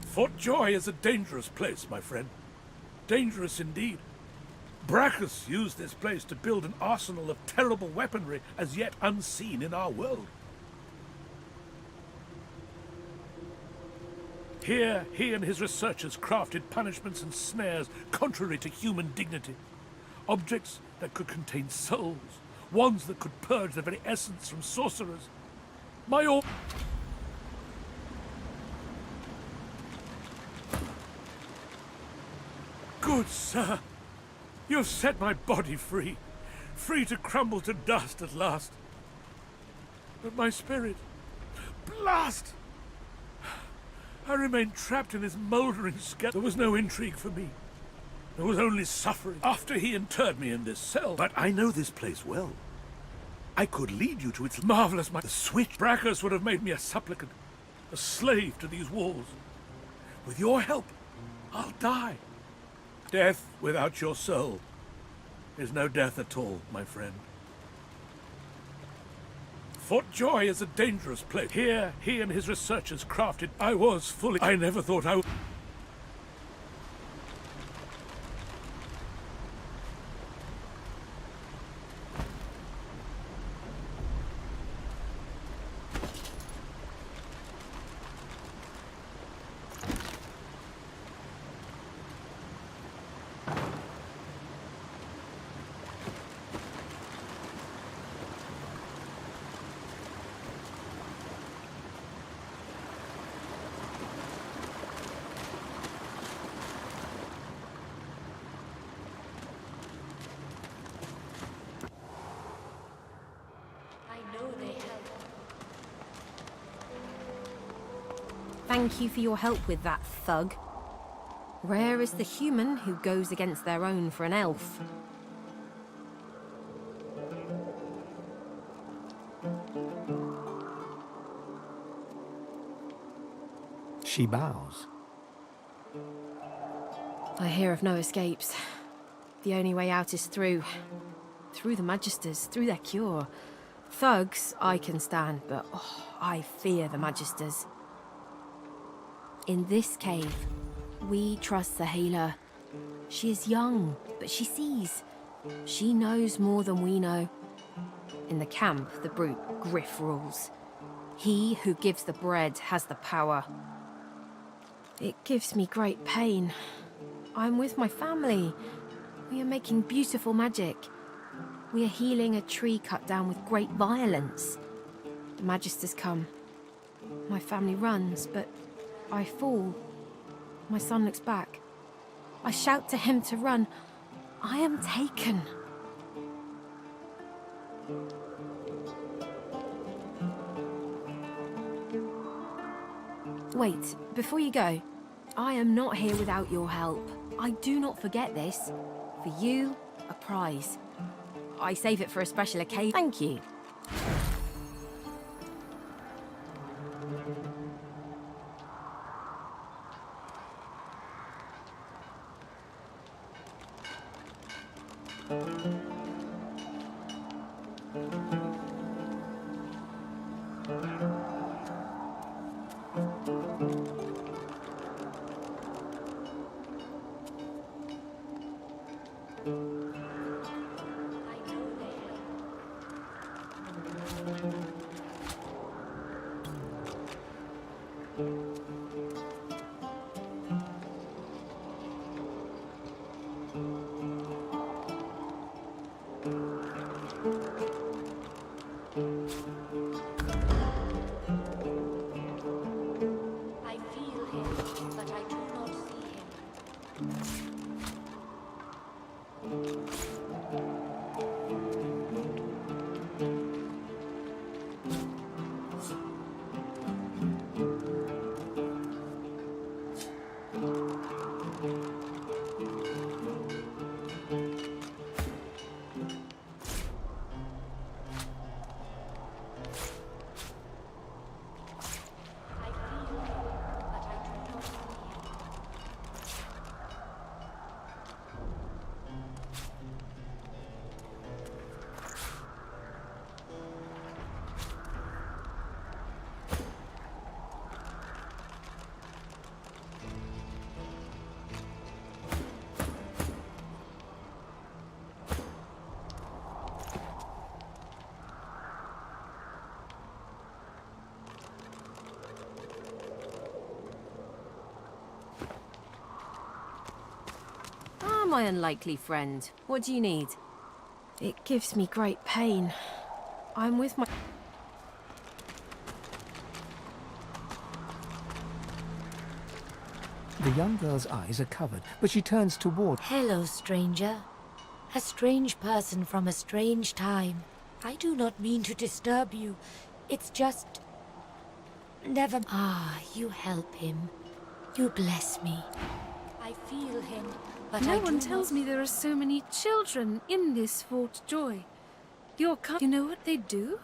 Fort Joy is a dangerous place, my friend. Dangerous indeed. Brachus used this place to build an arsenal of terrible weaponry as yet unseen in our world. Here, he and his researchers crafted punishments and snares contrary to human dignity. Objects that could contain souls, wands that could purge the very essence from sorcerers. Good sir, you've set my body free, free to crumble to dust at last. But my spirit, blast! I remained trapped in this mouldering skeleton. There was no intrigue for me. There was only suffering. After he interred me in this cell, but I know this place well. I could lead you to its marvelous the switch. Brachus would have made me a supplicant, a slave to these walls. With your help, I'll die. Death without your soul is no death at all, my friend. Fort Joy is a dangerous place. Here, he and his researchers crafted... I never thought I would... Thank you for your help with that, thug. Rare is the human who goes against their own for an elf. She bows. I hear of no escapes. The only way out is through. Through the Magisters, through their cure. Thugs I can stand, but I fear the Magisters. In this cave, we trust the healer. She is young, but she sees. She knows more than we know. In the camp, the brute Griff rules. He who gives the bread has the power. It gives me great pain. I'm with my family. We are making beautiful magic. We are healing a tree cut down with great violence. The Magisters come. My family runs, but I fall. My son looks back. I shout to him to run. I am taken. Wait, before you go, I am not here without your help. I do not forget this. For you, a prize. I save it for a special occasion. Thank you. I feel him, but I do not see him. My unlikely friend. What do you need? It gives me great pain. I'm with my... The young girl's eyes are covered, but she turns toward... Hello, stranger. A strange person from a strange time. I do not mean to disturb you. It's just... Never... Ah, you help him. You bless me. I feel him, but no I one do tells not... me there are so many children in this Fort Joy. You know what they do?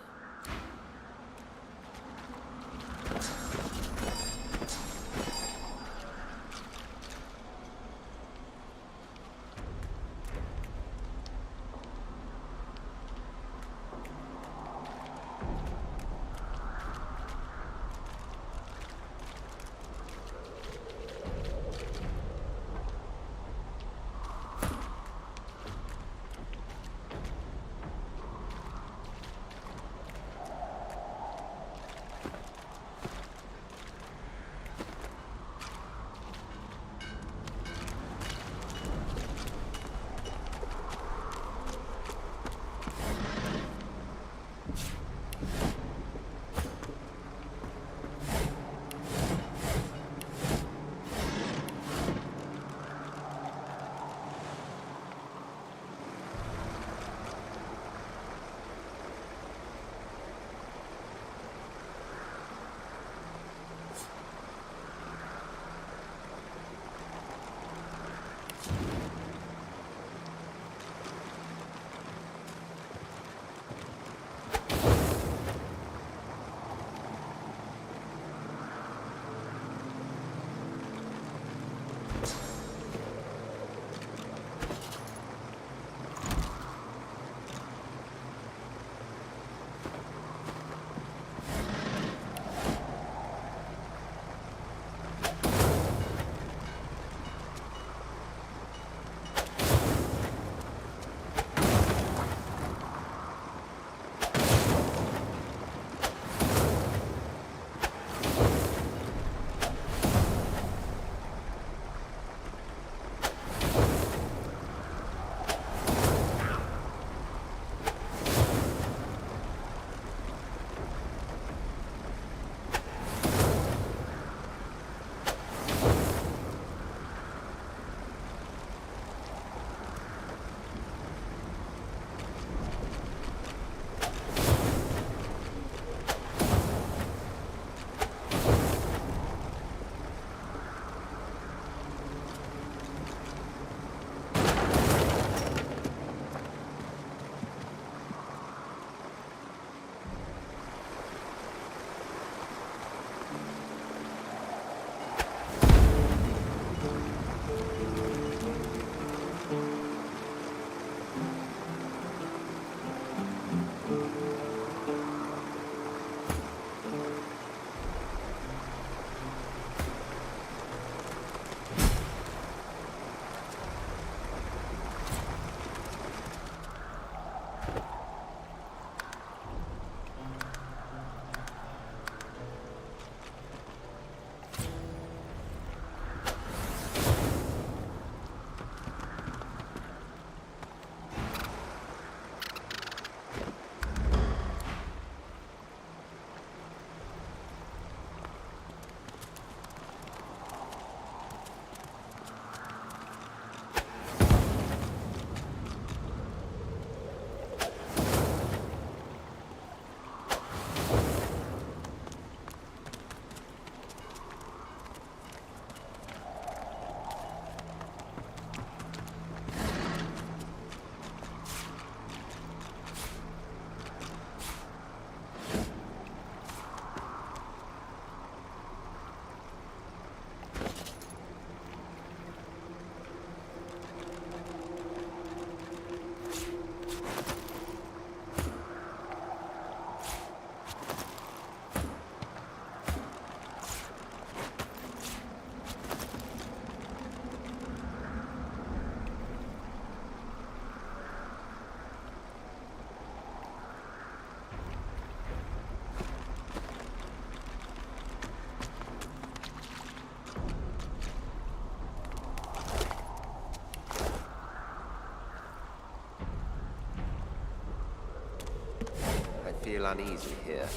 feel uneasy here.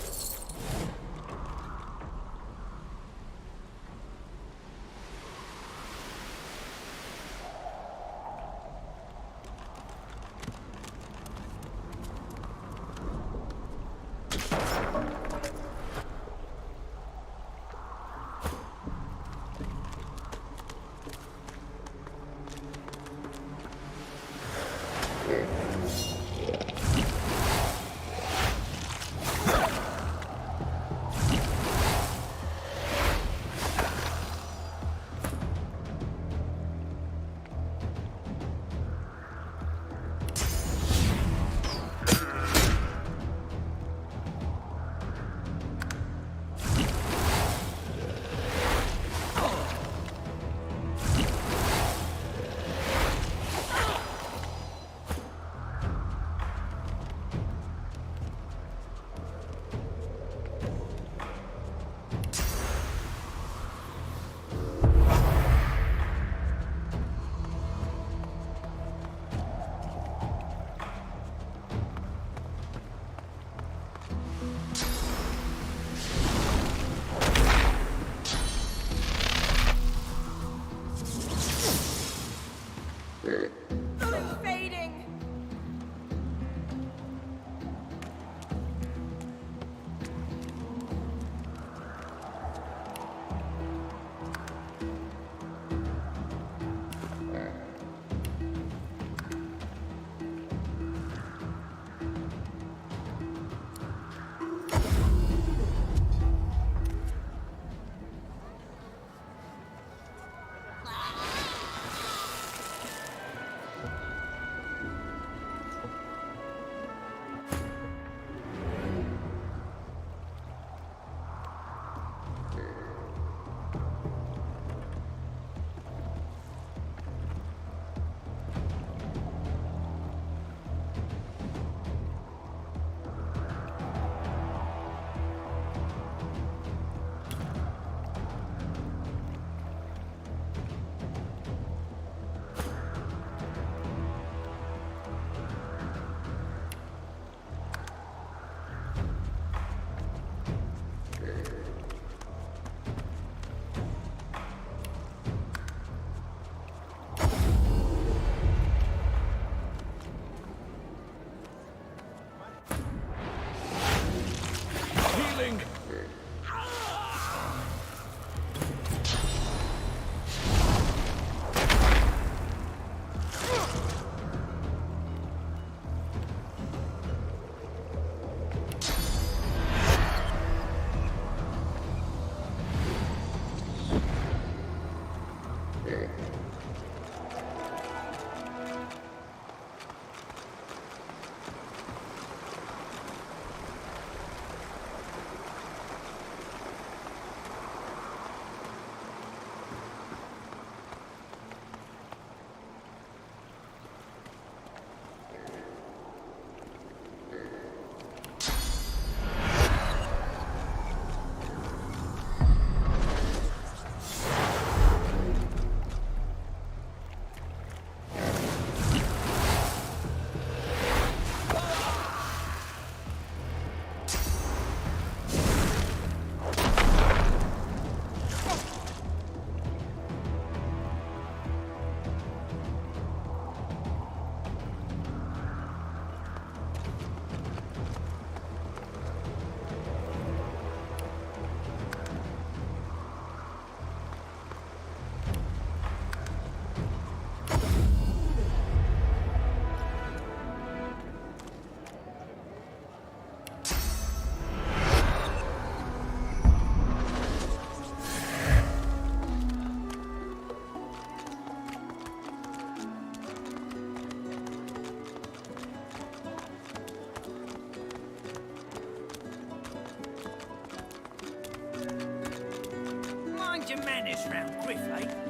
Your manners round Griff, eh?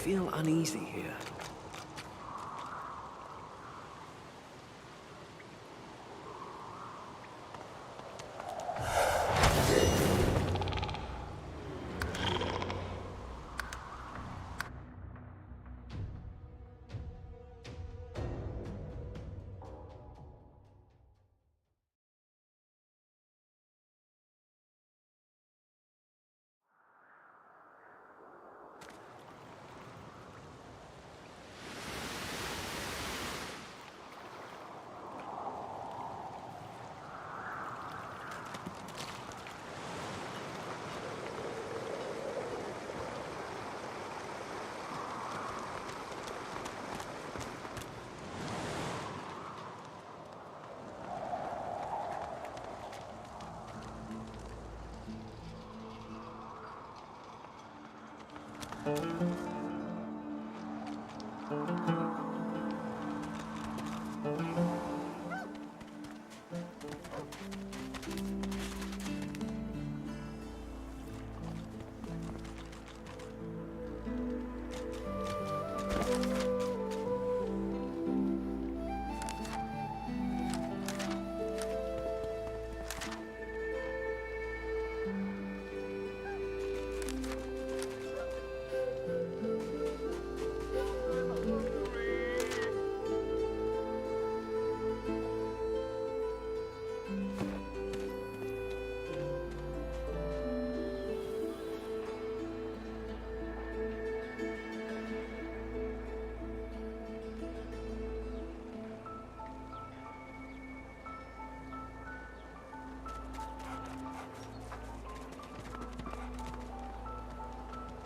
feel uneasy here.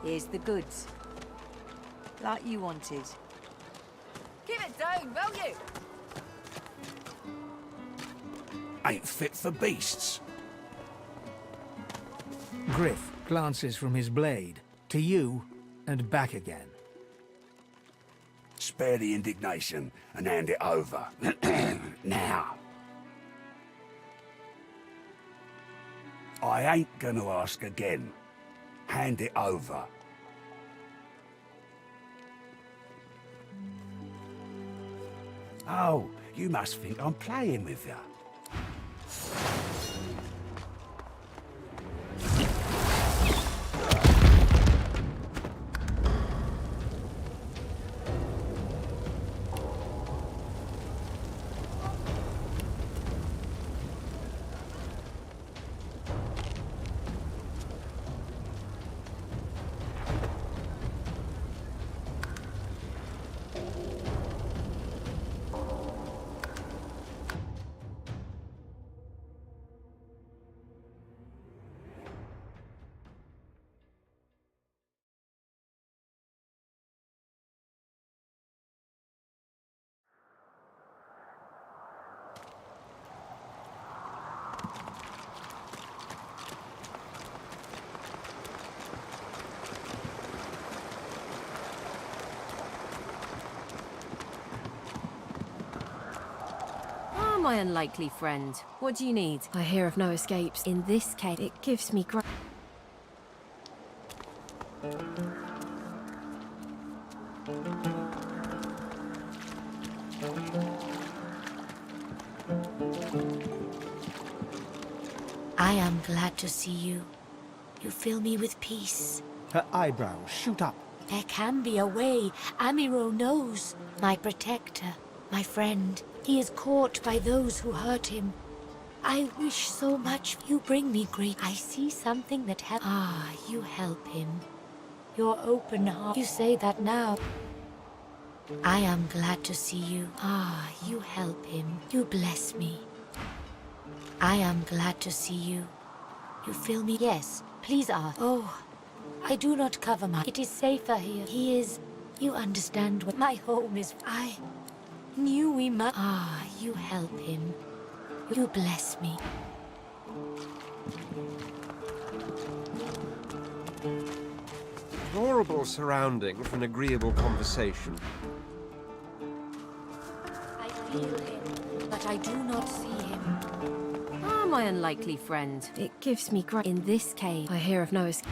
Here's the goods. Like you wanted. Keep it down, will you? Ain't fit for beasts. Griff glances from his blade to you and back again. Spare the indignation and hand it over. Now. I ain't gonna ask again. Hand it over. Oh, you must think I'm playing with you. My unlikely friend. What do you need? I hear of no escapes. In this case, it gives me great... I am glad to see you. You fill me with peace. Her eyebrows shoot up. There can be a way. Amiro knows. My protector, my friend. He is caught by those who hurt him. I wish so much you bring me great. I see something that you help him. Your open heart. You say that now. I am glad to see you. You help him. You bless me. I am glad to see you. You fill me. Yes, please ask. Oh, I do not cover my... It is safer here. He is... You understand what my home is. I knew we must... you help him. You bless me. Horrible surrounding for an agreeable conversation. I feel him, but I do not see him. My unlikely friend. It gives me great... In this cave, I hear of no escape.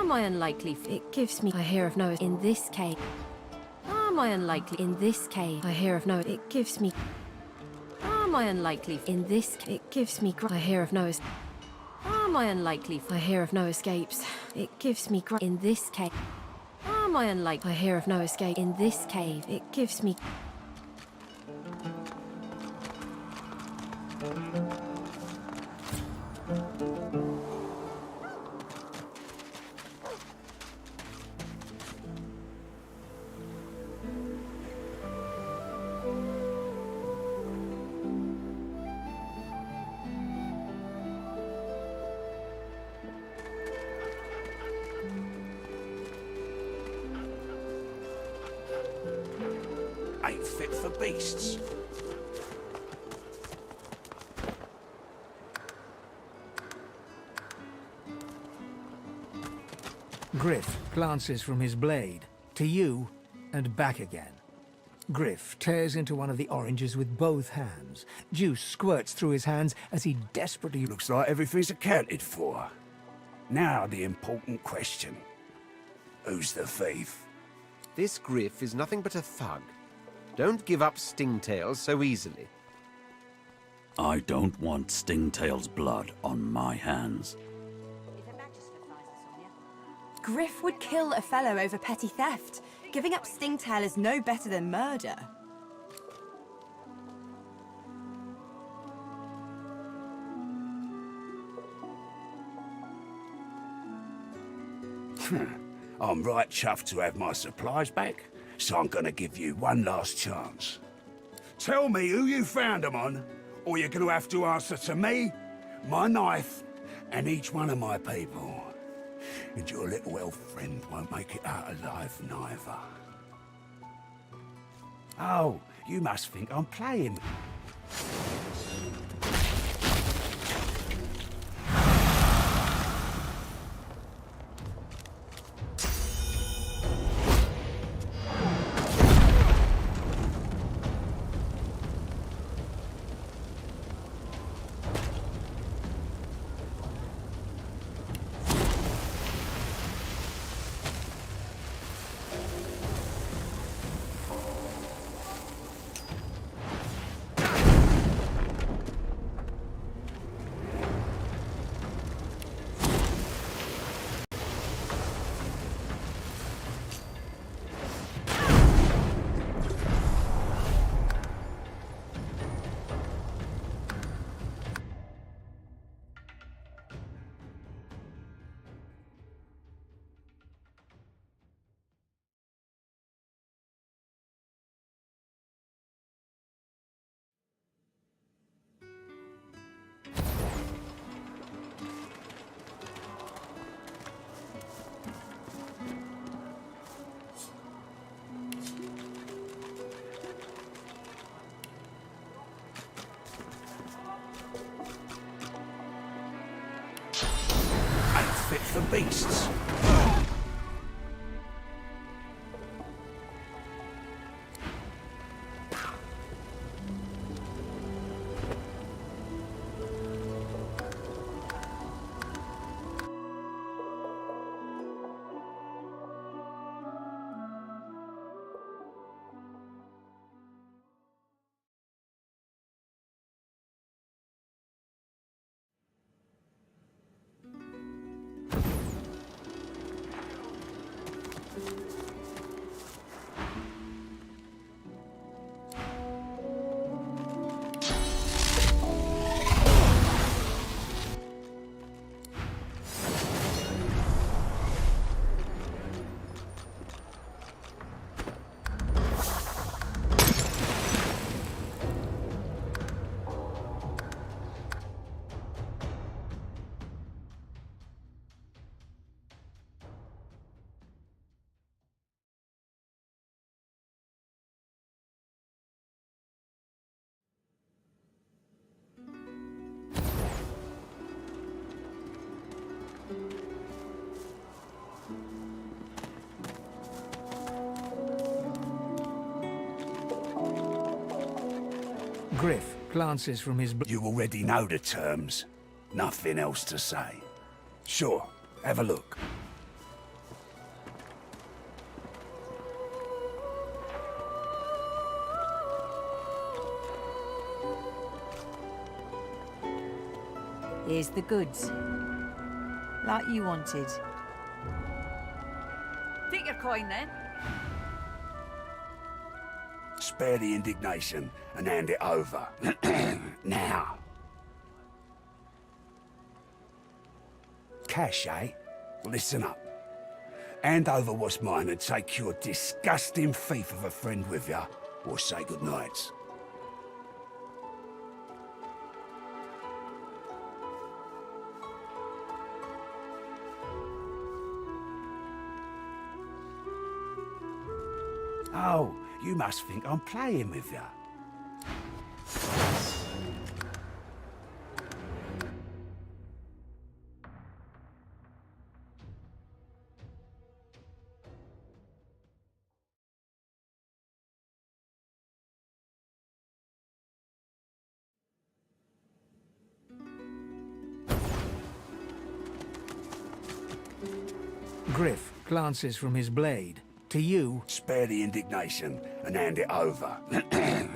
Am I unlikely? It gives me. I hear of Noah in this cave. Am I unlikely? In this cave. I hear of Noah. It gives me. Am I unlikely? In this. It gives me. I hear of Noah's. Am I unlikely? I hear of no escapes. It gives me. In this cave. Am I unlikely? I hear of no escape. In this cave. It gives me. Ain't fit for beasts. Griff glances from his blade to you and back again. Griff tears into one of the oranges with both hands. Juice squirts through his hands as he desperately... Looks like everything's accounted for. Now the important question. Who's the thief? This Griff is nothing but a thug. Don't give up Stingtails so easily. I don't want Stingtail's blood on my hands. Griff would kill a fellow over petty theft. Giving up Stingtail is no better than murder. I'm right chuffed to have my supplies back, so I'm gonna give you one last chance. Tell me who you found them on, or you're gonna have to answer to me, my knife, and each one of my people. And your little elf friend won't make it out alive neither. Oh, you must think I'm playing. Fit for beasts. Griff glances from his... You already know the terms. Nothing else to say. Sure, have a look. Here's the goods. Like you wanted. Take your coin, then. Spare the indignation and hand it over. Now. Cash, eh? Listen up. Hand over what's mine and take your disgusting thief of a friend with you, or say goodnight. Oh, you must think I'm playing with you. Griff glances from his blade. To you... Spare the indignation and hand it over.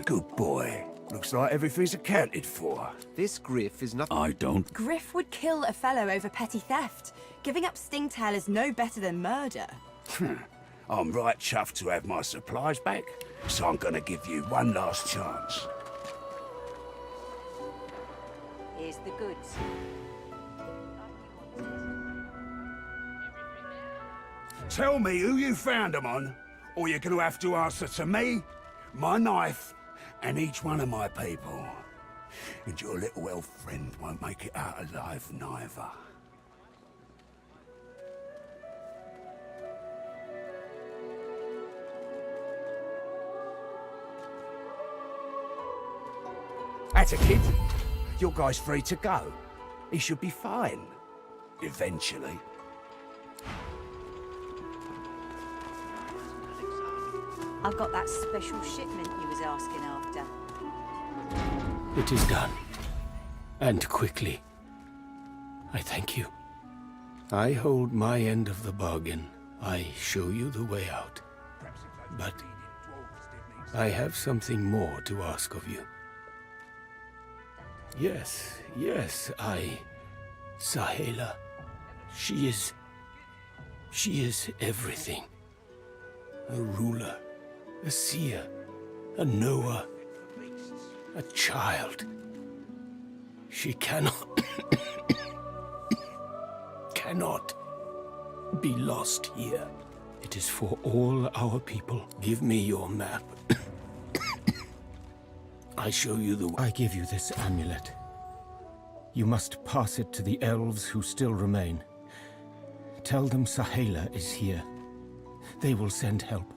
Good boy. Looks like everything's accounted for. This Griff is not... I don't... Griff would kill a fellow over petty theft. Giving up Stingtail is no better than murder. I'm right chuffed to have my supplies back, so I'm gonna give you one last chance. Here's the goods. Tell me who you found them on, or you're gonna have to answer to me, my knife, and each one of my people. And your little elf friend won't make it out alive neither. That's a kid. Your guy's free to go. He should be fine. Eventually. I've got that special shipment you was asking after. It is done. And quickly. I thank you. I hold my end of the bargain. I show you the way out. But I have something more to ask of you. Yes, Sahela. She is everything. A ruler, a seer, a knower, a child. She cannot be lost here. It is for all our people. Give me your map. I show you the... I give you this amulet. You must pass it to the elves who still remain. Tell them Sahela is here. They will send help.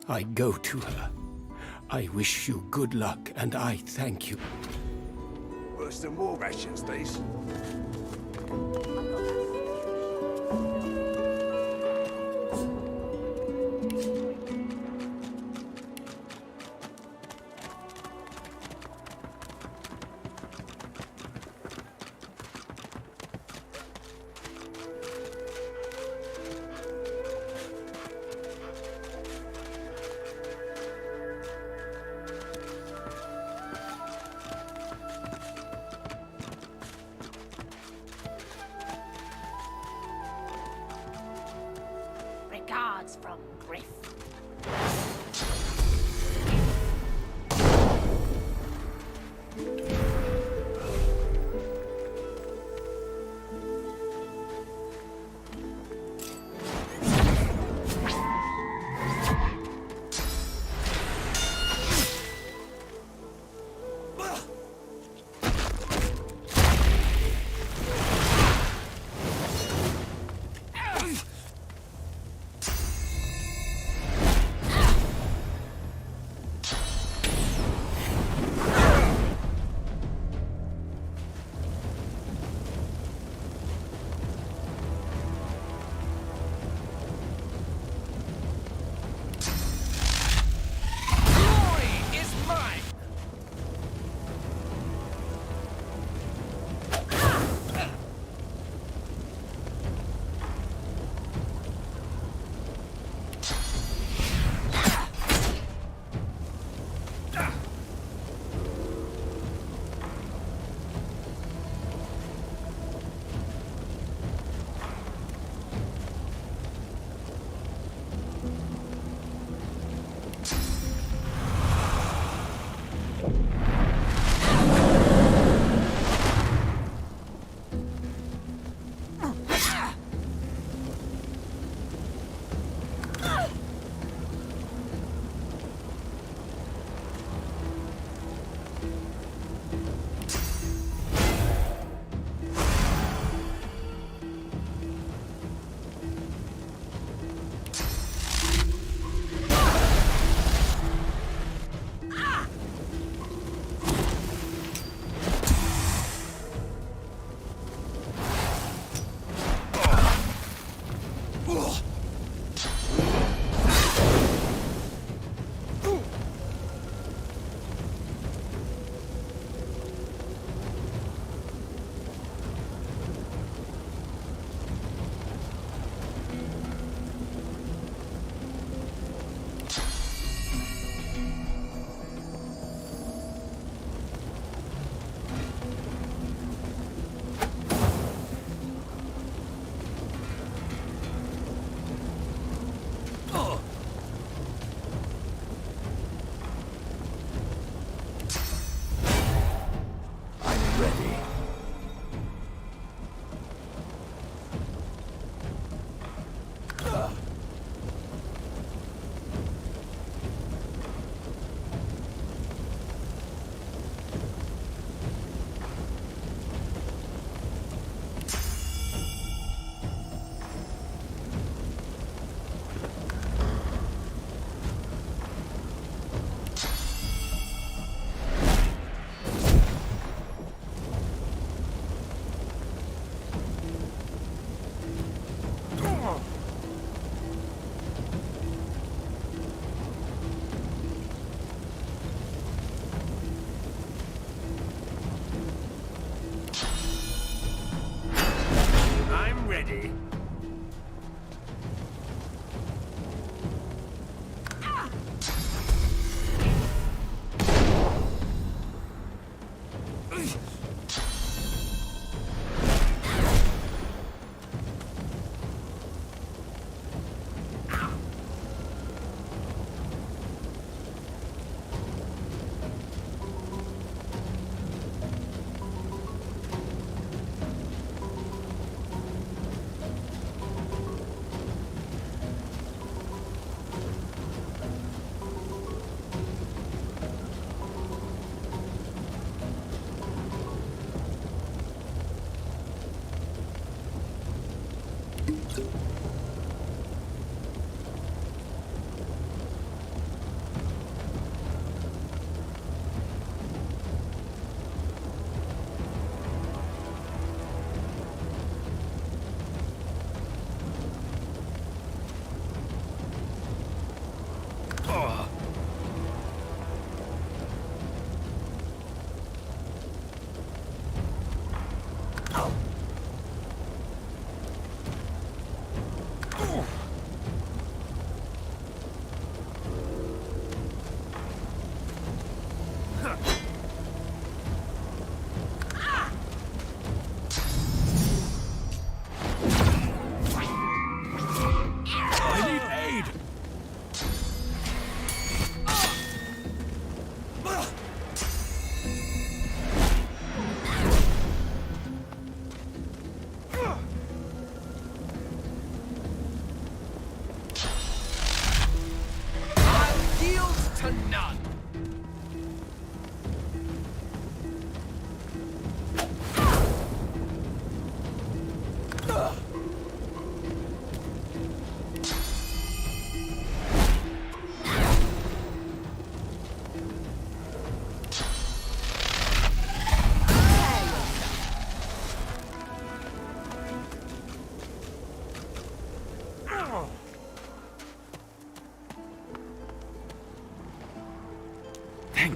I go to her. I wish you good luck, and I thank you. Worse than war rations, these. Regards from Griff.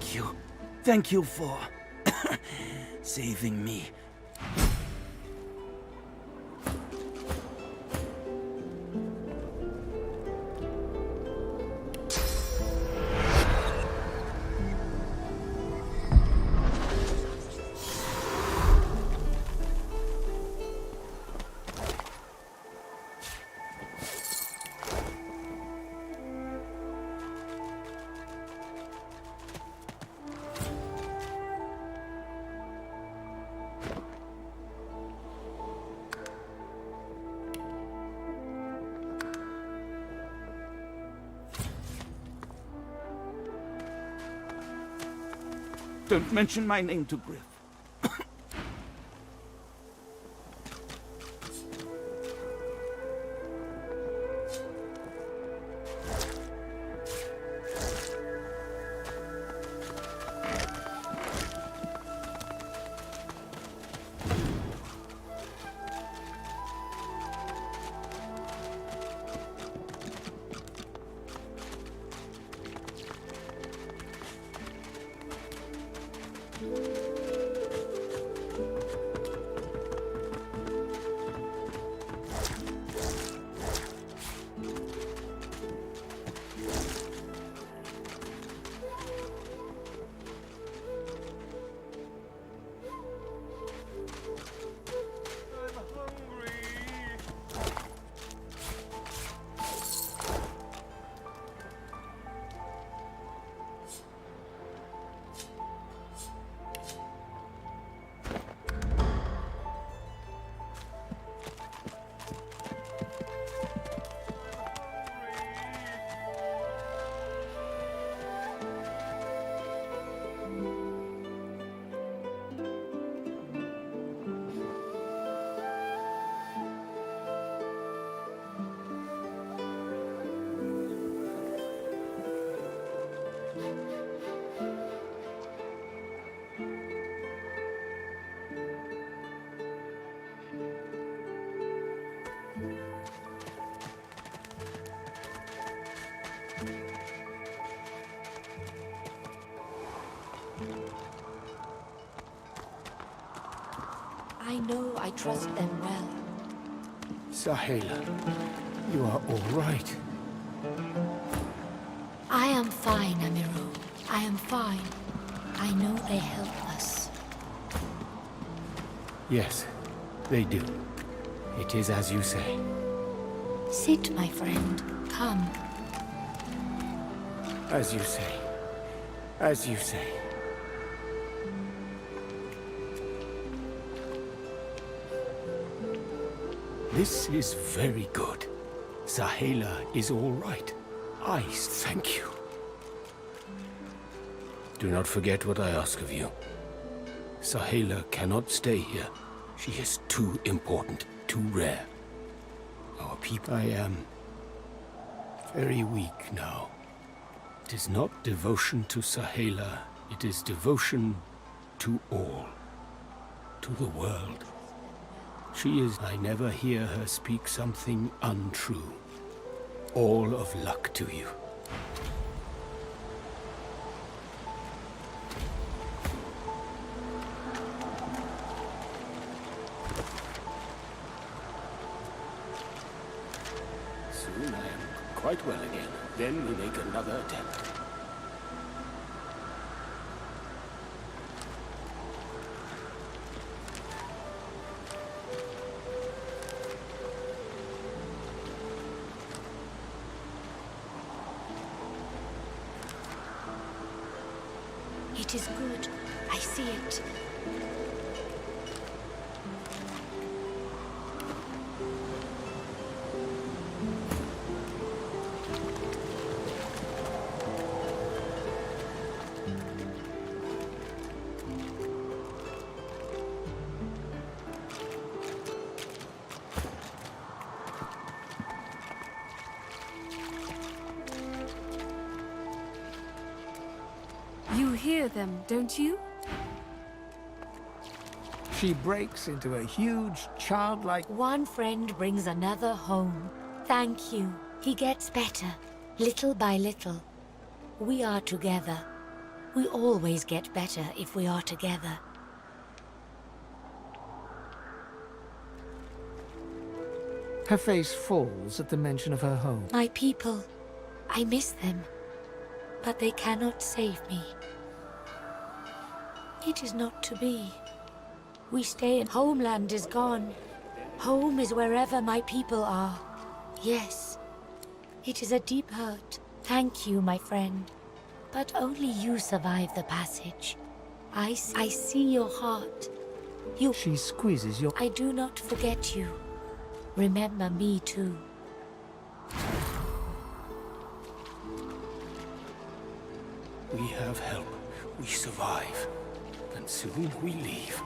Thank you. Thank you for saving me. Don't mention my name to Griff. I know I trust them well. Sahela, you are all right. I am fine, Amiru. I am fine. I know they help us. Yes, they do. It is as you say. Sit, my friend. Come. As you say. As you say. This is very good. Sahela is all right. I thank you. Do not forget what I ask of you. Sahela cannot stay here. She is too important, too rare. Our people... I am very weak now. It is not devotion to Sahela. It is devotion to all. To the world. She is... I never hear her speak something untrue. All of luck to you. Soon I am quite well again. Then we make another attempt. It is good. I see it. You hear them, don't you? She breaks into a huge, childlike... One friend brings another home. Thank you. He gets better, little by little. We are together. We always get better if we are together. Her face falls at the mention of her home. My people, I miss them, but they cannot save me. It is not to be. We stay and homeland is gone. Home is wherever my people are. Yes, it is a deep hurt. Thank you, my friend. But only you survive the passage. I see your heart. She squeezes your... I do not forget you. Remember me too. We have help. We survive. And soon we leave.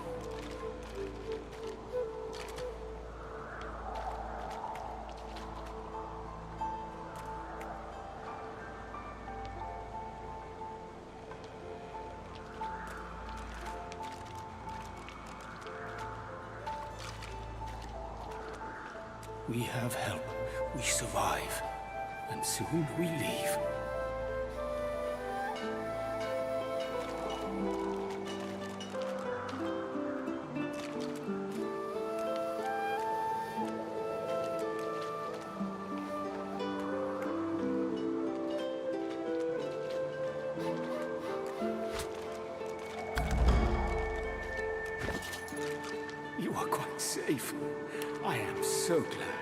We have help. We survive. And soon we leave. You are quite safe. I am so glad.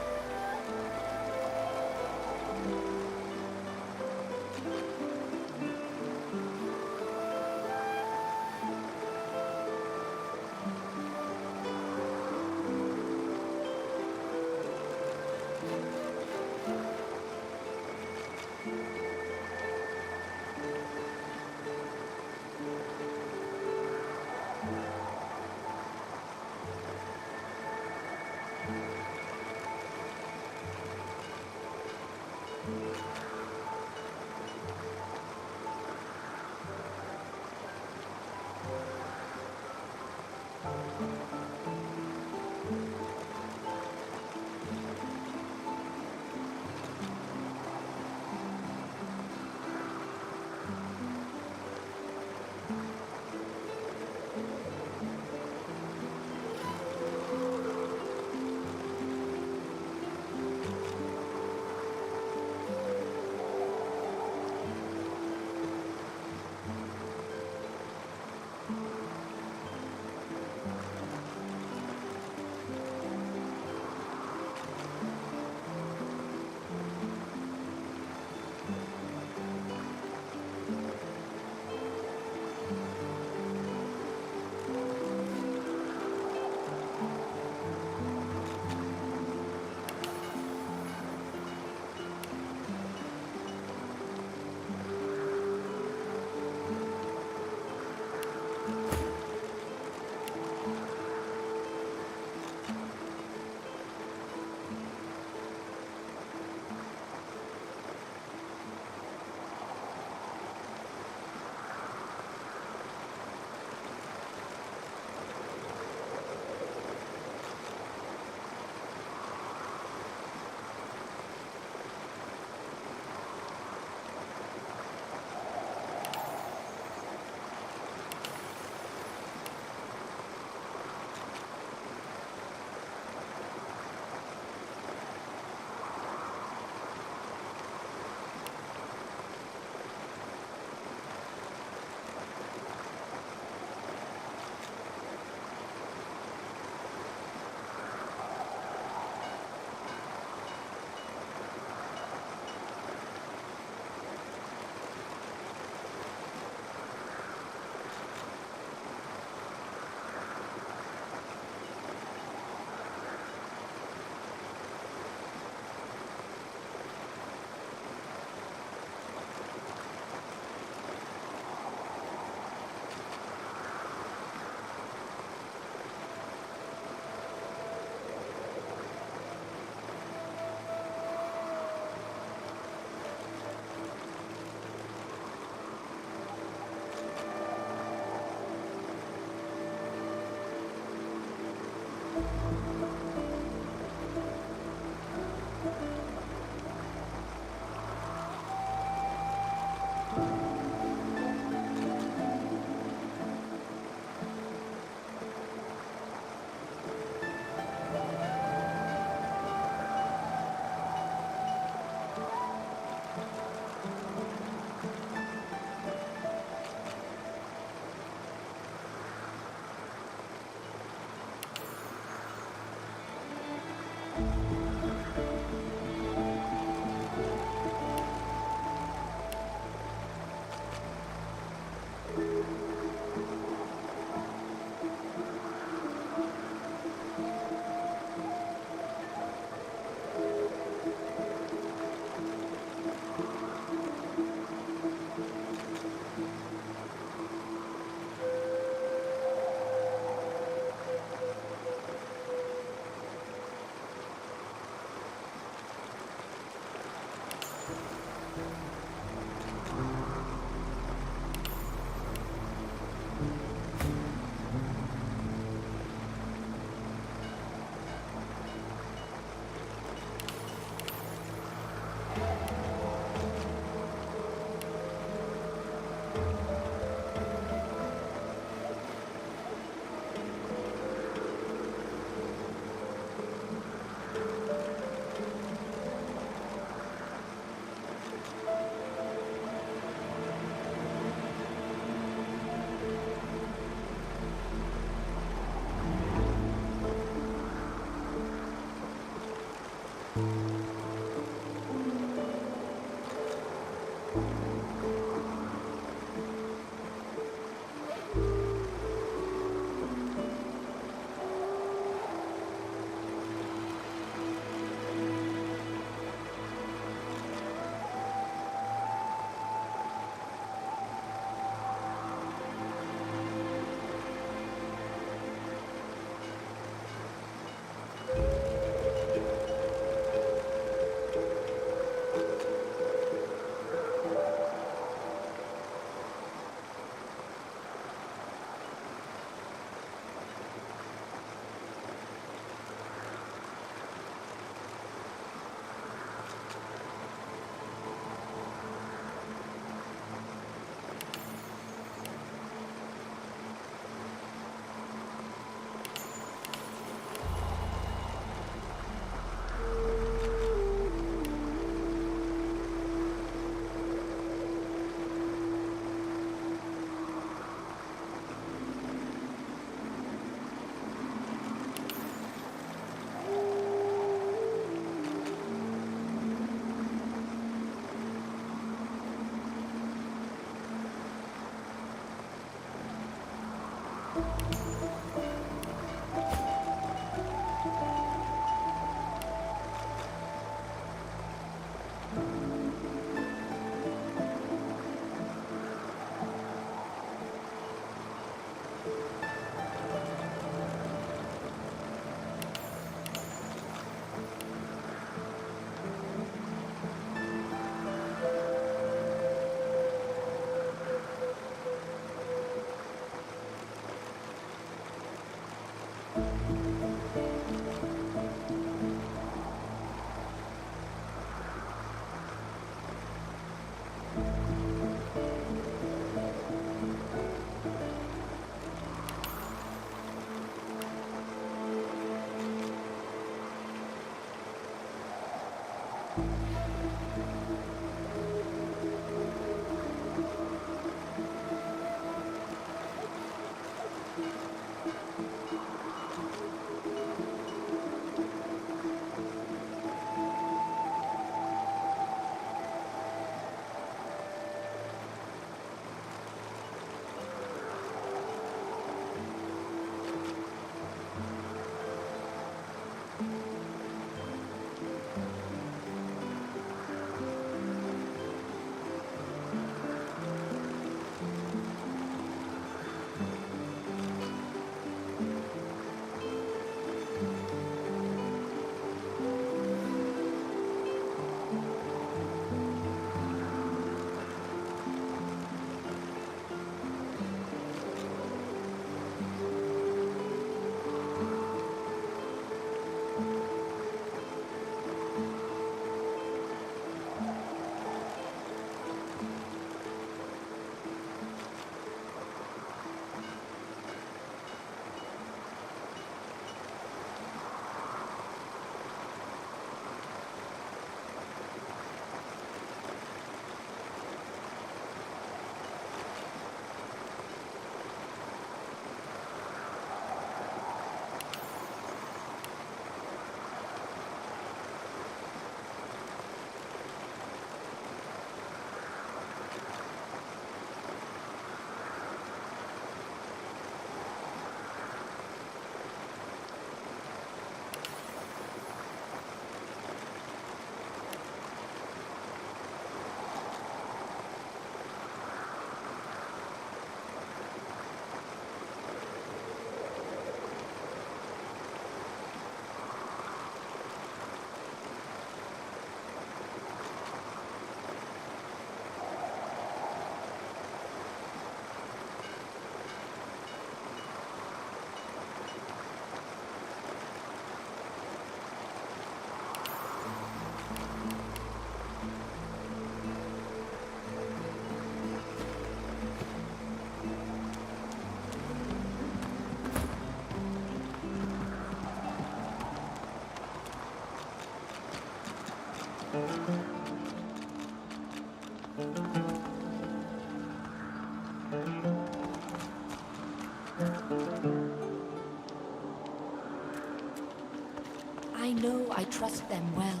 I know I trust them well.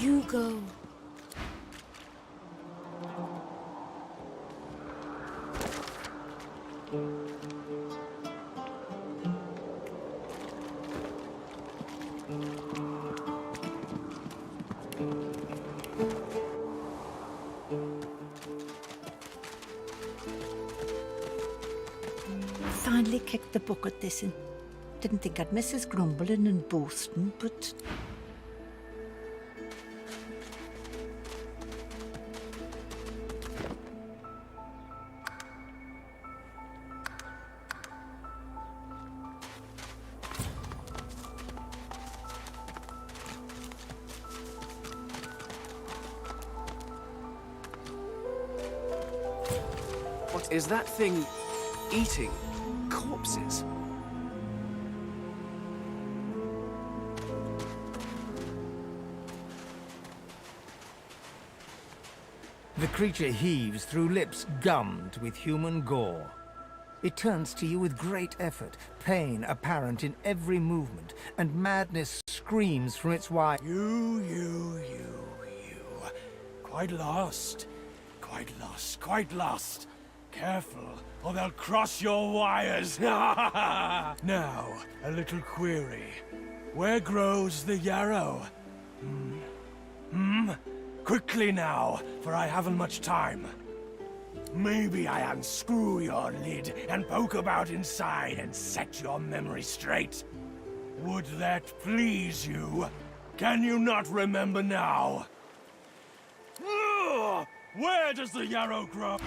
You go. Finally kicked the bucket this in. Didn't think I'd miss his grumbling and boasting, but... What is that thing eating corpses? The creature heaves through lips gummed with human gore. It turns to you with great effort, pain apparent in every movement, and madness screams from its wide... You. Quite lost. Careful, or they'll cross your wires. Now, a little query. Where grows the yarrow? Quickly now, for I haven't much time. Maybe I unscrew your lid and poke about inside and set your memory straight. Would that please you? Can you not remember now? Ugh! Where does the yarrow grow?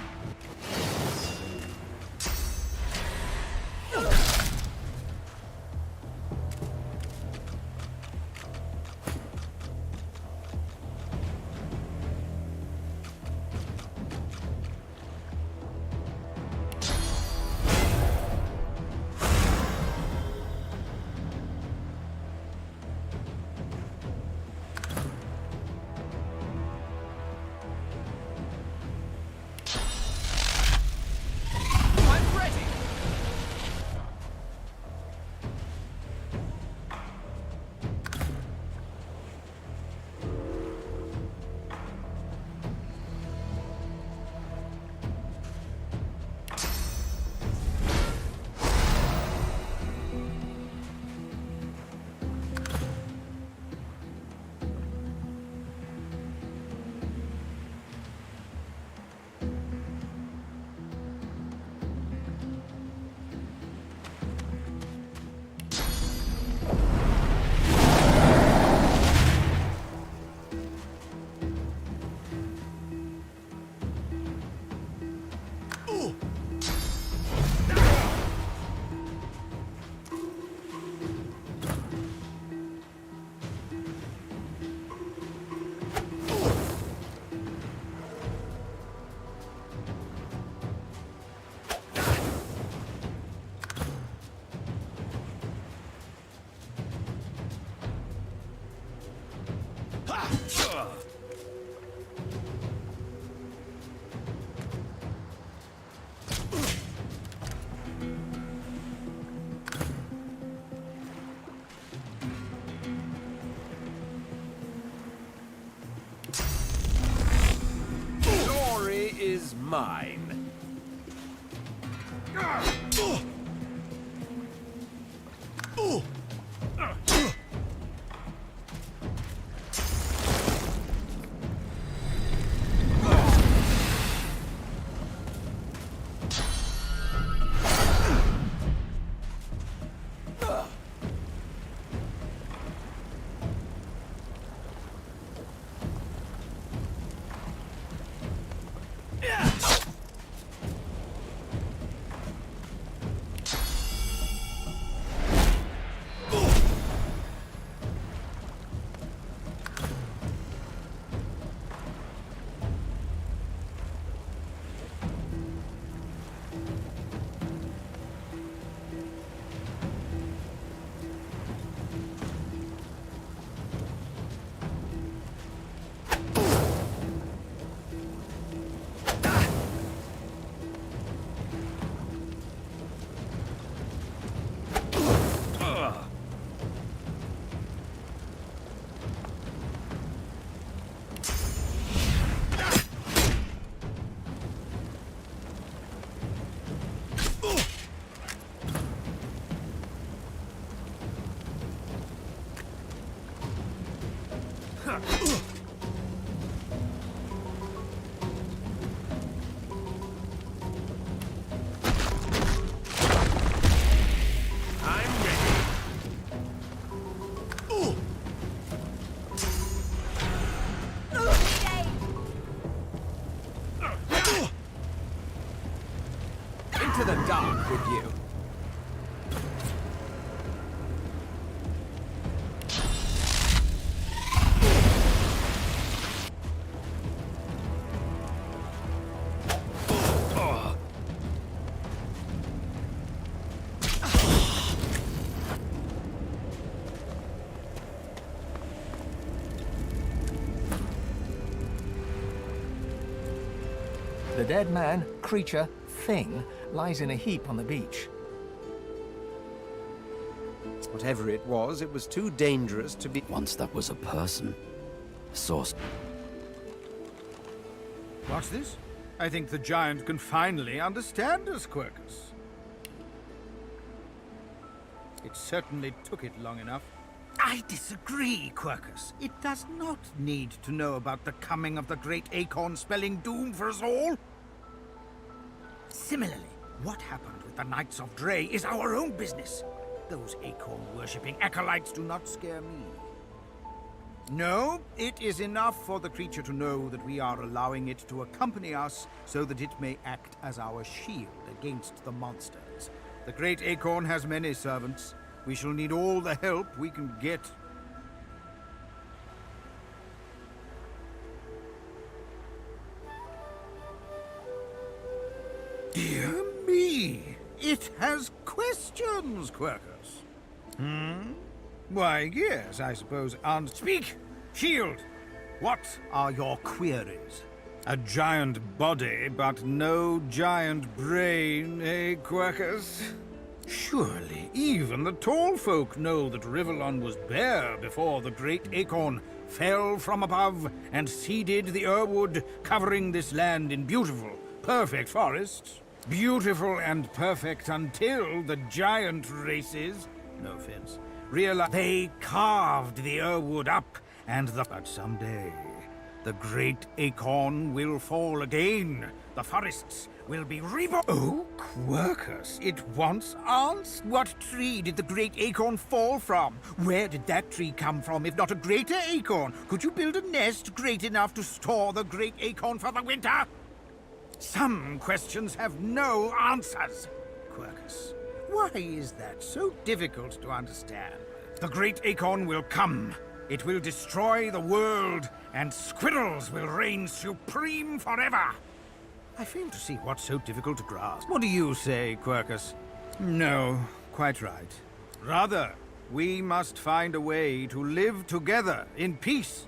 Glory is mine. Into the dark with you. The dead man, creature, thing lies in a heap on the beach. Whatever it was too dangerous to be... Once that was a person. Source. What's this? I think the giant can finally understand us, Quercus. It certainly took it long enough. I disagree, Quercus. It does not need to know about the coming of the great acorn spelling doom for us all. Similarly, what happened with the Knights of Dre is our own business. Those acorn-worshipping acolytes do not scare me. No, it is enough for the creature to know that we are allowing it to accompany us so that it may act as our shield against the monsters. The great acorn has many servants. We shall need all the help we can get. Dear me! It has questions, Quercus. Why, yes, I suppose. Speak! Shield! What are your queries? A giant body, but no giant brain, eh, Quercus? Surely even the tall folk know that Rivellon was bare before the great acorn fell from above and seeded the Irwood, covering this land in beautiful, perfect forests. Beautiful and perfect until the giant races, no offense, realized they carved the Irwood up, and but someday the great acorn will fall again. The forests will be reborn. Oh, Quercus, it once asked, what tree did the great acorn fall from? Where did that tree come from, if not a greater acorn? Could you build a nest great enough to store the great acorn for the winter? Some questions have no answers. Quercus, why is that so difficult to understand? The great acorn will come. It will destroy the world, and squirrels will reign supreme forever. I fail to see what's so difficult to grasp. What do you say, Quercus? No, quite right. Rather, we must find a way to live together in peace.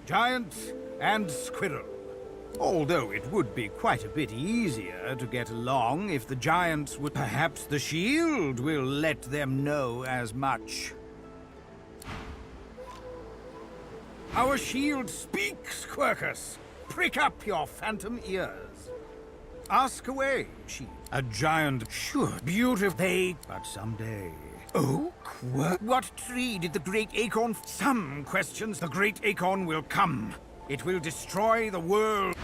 giant and squirrel. Although it would be quite a bit easier to get along if the giants would... Perhaps the shield will let them know as much. Our shield speaks, Quercus. Prick up your phantom ears. Ask away, shield. A giant, sure, beautiful, but someday. Oh, what tree did the great acorn... Some questions. The great acorn will come. It will destroy the world.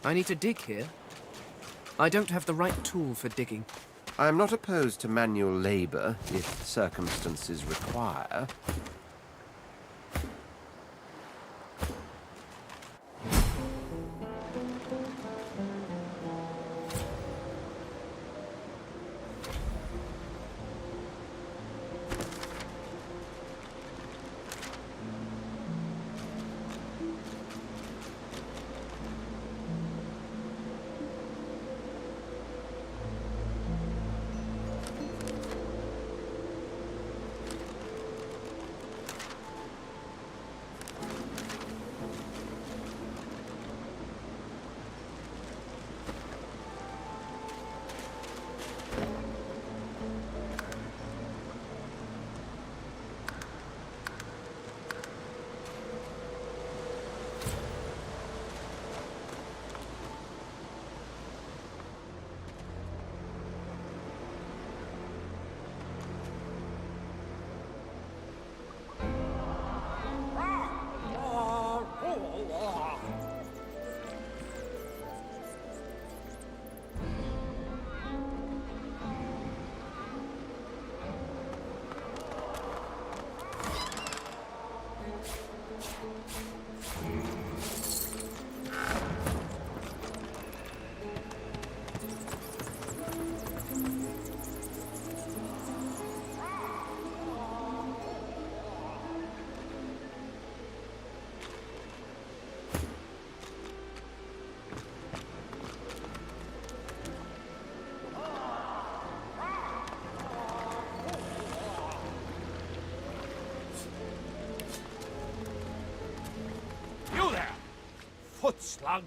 I need to dig here. I don't have the right tool for digging. I am not opposed to manual labor if circumstances require. Foot slug!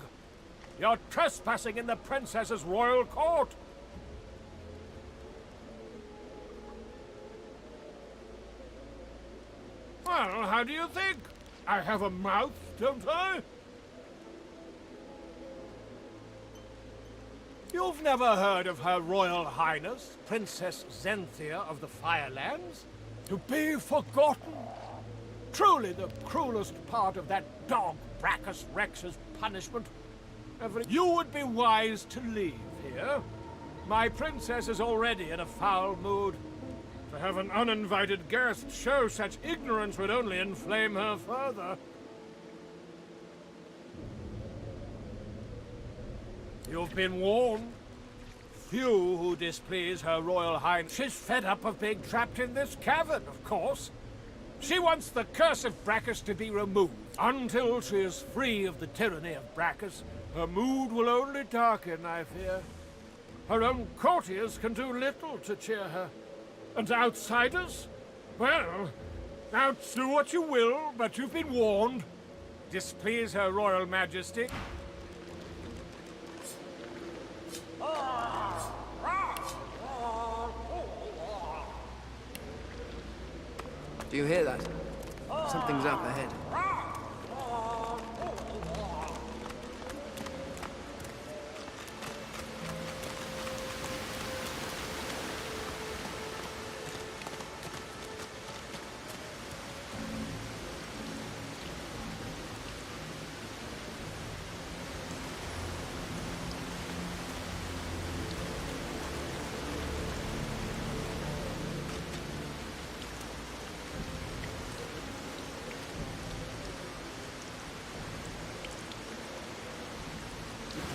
You're trespassing in the princess's royal court! Well, how How do you think? I have a mouth, don't I? You've never heard of Her Royal Highness, Princess Zenthia of the Firelands? To be forgotten? Truly the cruelest part of that dog Brachus Rex's punishment. You would be wise to leave here. My princess is already in a foul mood. To have an uninvited guest show such ignorance would only inflame her further. You've been warned. Few who displease Her Royal Highness. She's fed up of being trapped in this cavern, of course. She wants the curse of Brachus to be removed. Until she is free of the tyranny of Brachus, her mood will only darken, I fear. Her own courtiers can do little to cheer her. And outsiders? Well, now do what you will, but you've been warned. Displease Her Royal Majesty. Do you hear that? Something's up ahead.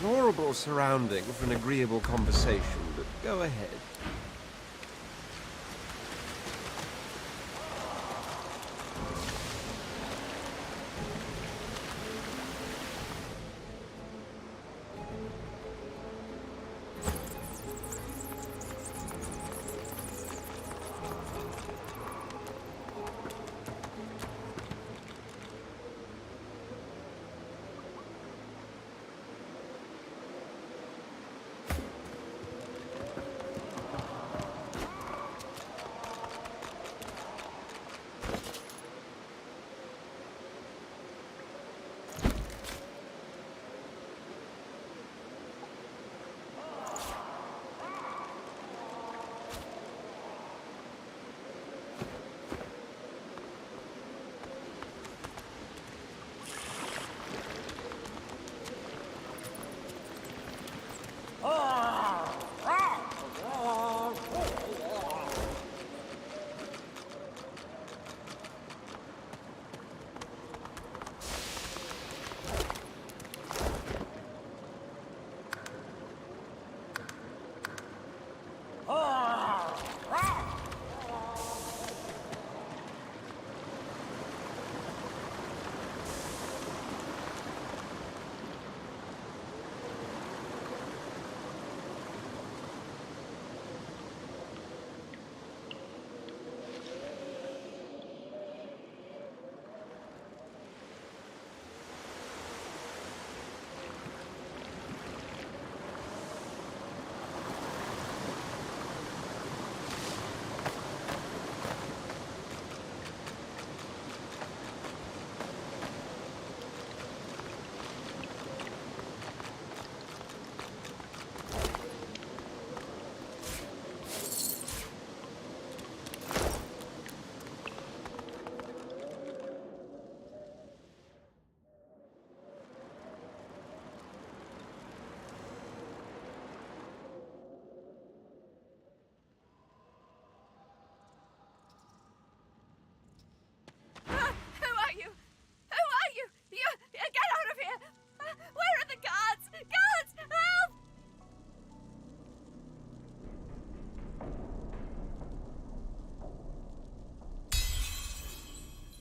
Deplorable surrounding for an agreeable conversation, but go ahead.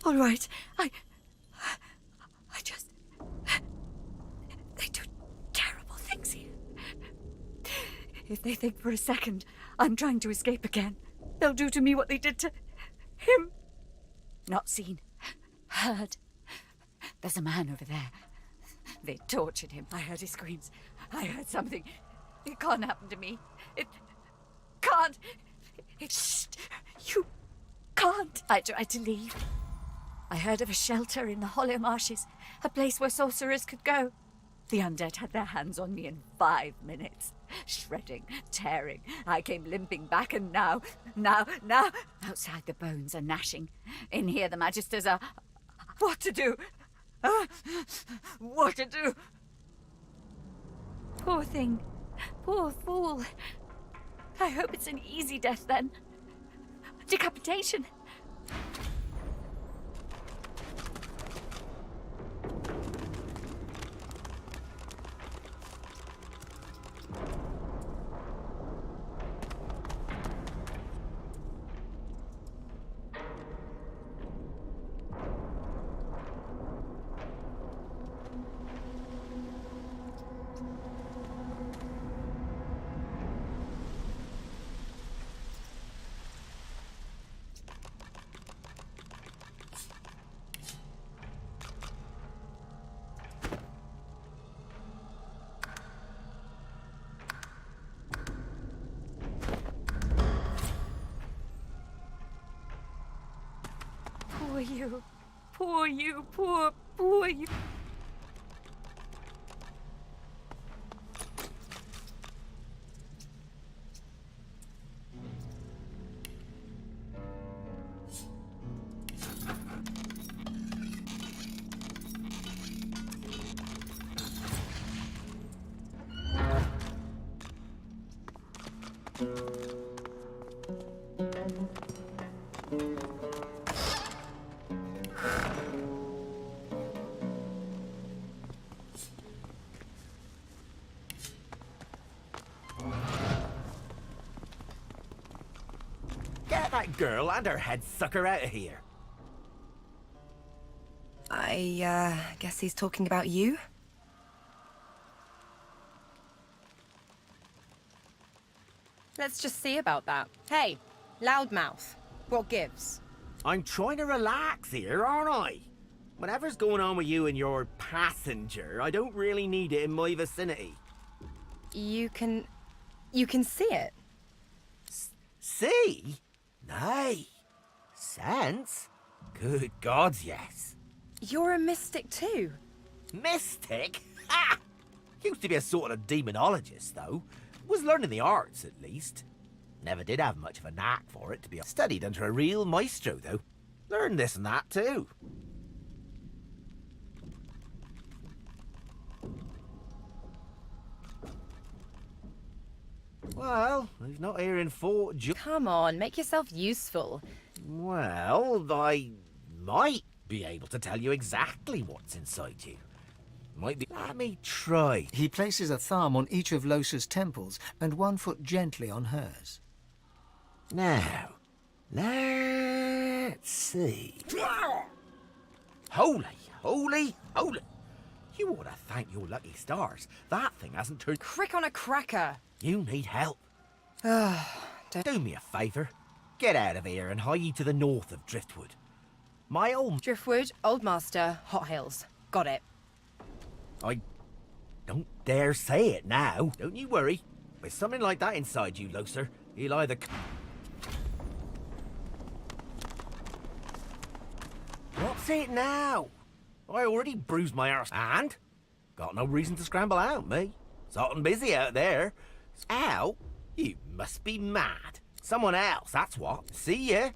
All right, I just... They do terrible things here. If they think for a second I'm trying to escape again, they'll do to me what they did to him. Not seen, heard. There's a man over there. They tortured him. I heard his screams. I heard something. It can't happen to me. It can't. Shh! You can't. I tried to leave. I heard of a shelter in the Hollow Marshes, a place where sorcerers could go. The undead had their hands on me in 5 minutes. Shredding, tearing. I came limping back, and now, outside the bones are gnashing. In here the Magisters are... What to do? What to do? Poor thing. Poor fool. I hope it's an easy death then. Decapitation. Poor you. Poor you. Poor you. Get that girl and her head sucker out of here. I guess he's talking about you? Let's just see about that. Hey, loudmouth. What gives? I'm trying to relax here, aren't I? Whatever's going on with you and your passenger, I don't really need it in my vicinity. You can see it? See? Nay. Sense? Good gods, yes. You're a mystic too. Mystic? Ha! Used to be a sort of demonologist, though. Was learning the arts, at least. Never did have much of a knack for it, to be studied under a real maestro, though. Learned this and that, too. Well, he's not here in Fort Joy. Come on, make yourself useful. Well, I might be able to tell you exactly what's inside you. Might be. Let me try. He places a thumb on each of Losa's temples and one foot gently on hers. Now, let's see. Holy, holy, holy. You ought to thank your lucky stars. That thing hasn't turned... Crick on a cracker. You need help. Do me a favour. Get out of here and hie to the north of Driftwood. My old... Driftwood, Old Master, Hot Hills. Got it. I don't dare say it now. Don't you worry. With something like that inside you, Loser, he'll either... What's it now? I already bruised my arse and got no reason to scramble out, me. It's hot and busy out there. Out? You must be mad. Someone else, that's what. See ya.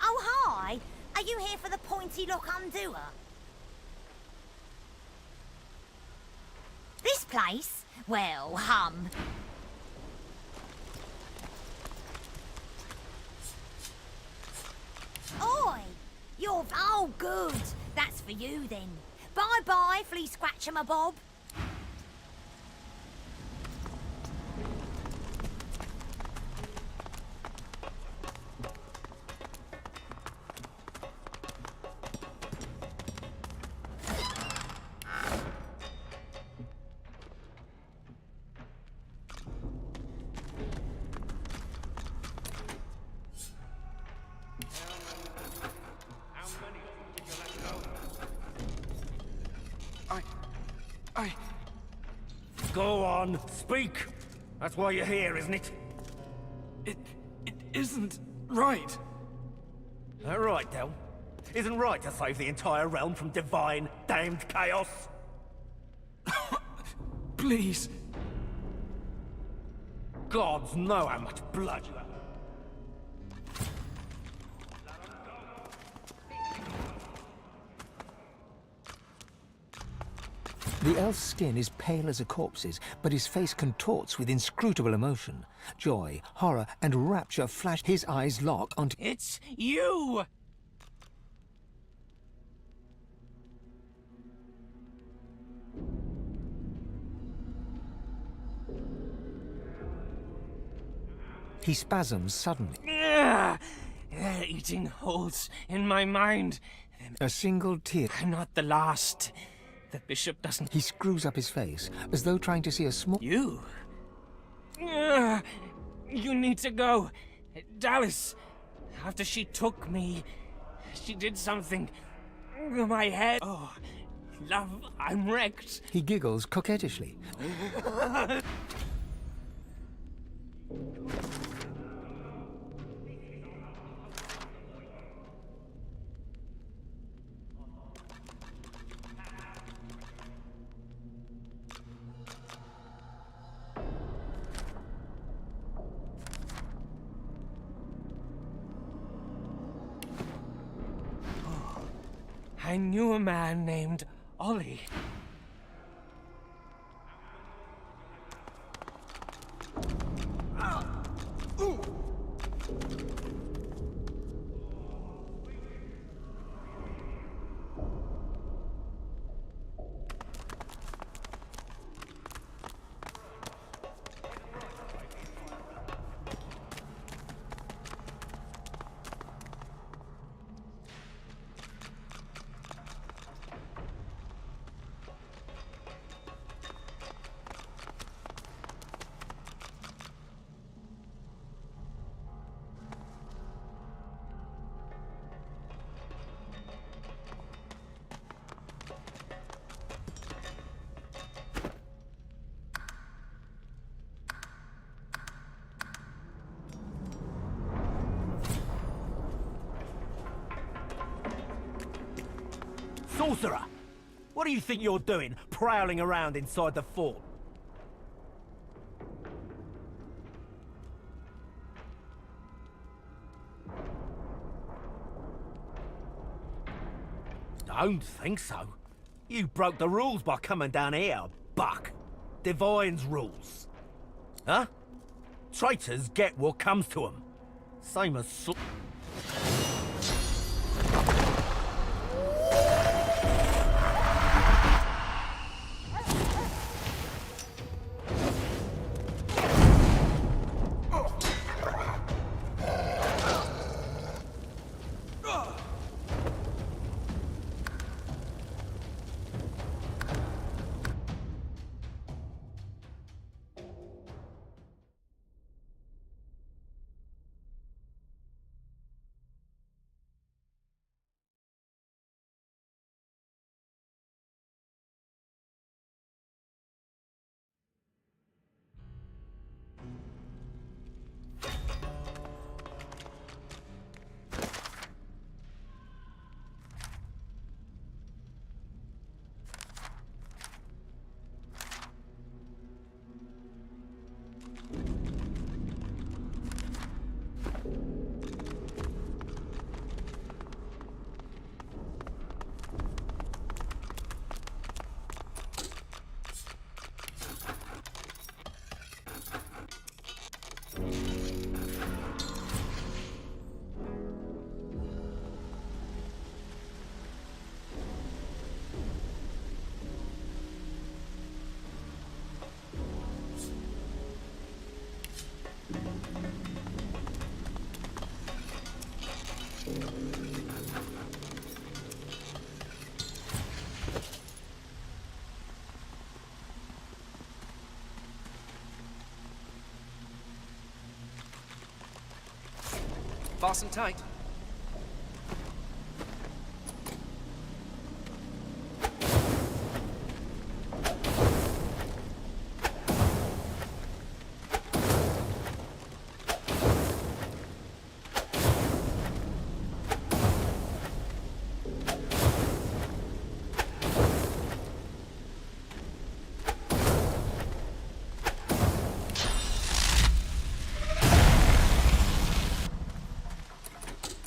Oh, hi! Are you here for the Pointy Lock Undoer? This place? Well, Oh, Oh, good. That's for you, then. Bye-bye, Flea Scratcher-my-bob. Go on, speak. That's why you're here, isn't it? It isn't right. All right, Del. Isn't right to save the entire realm from divine, damned chaos? Please. Gods know how much blood you have. The elf's skin is pale as a corpse's, but his face contorts with inscrutable emotion. Joy, horror, and rapture flash. His eyes lock onto... It's you! He spasms suddenly. They're eating holes in my mind. A single tear. I'm not the last. The bishop doesn't... He screws up his face, as though trying to see a small... You? You need to go. Dallas, after she took me, she did something. My head... Oh, love, I'm wrecked. He giggles coquettishly. I knew a man named Ollie. Sorcerer! What do you think you're doing, prowling around inside the fort? Don't think so. You broke the rules by coming down here, buck. Divine's rules. Huh? Traitors get what comes to them. Same as... Fasten tight.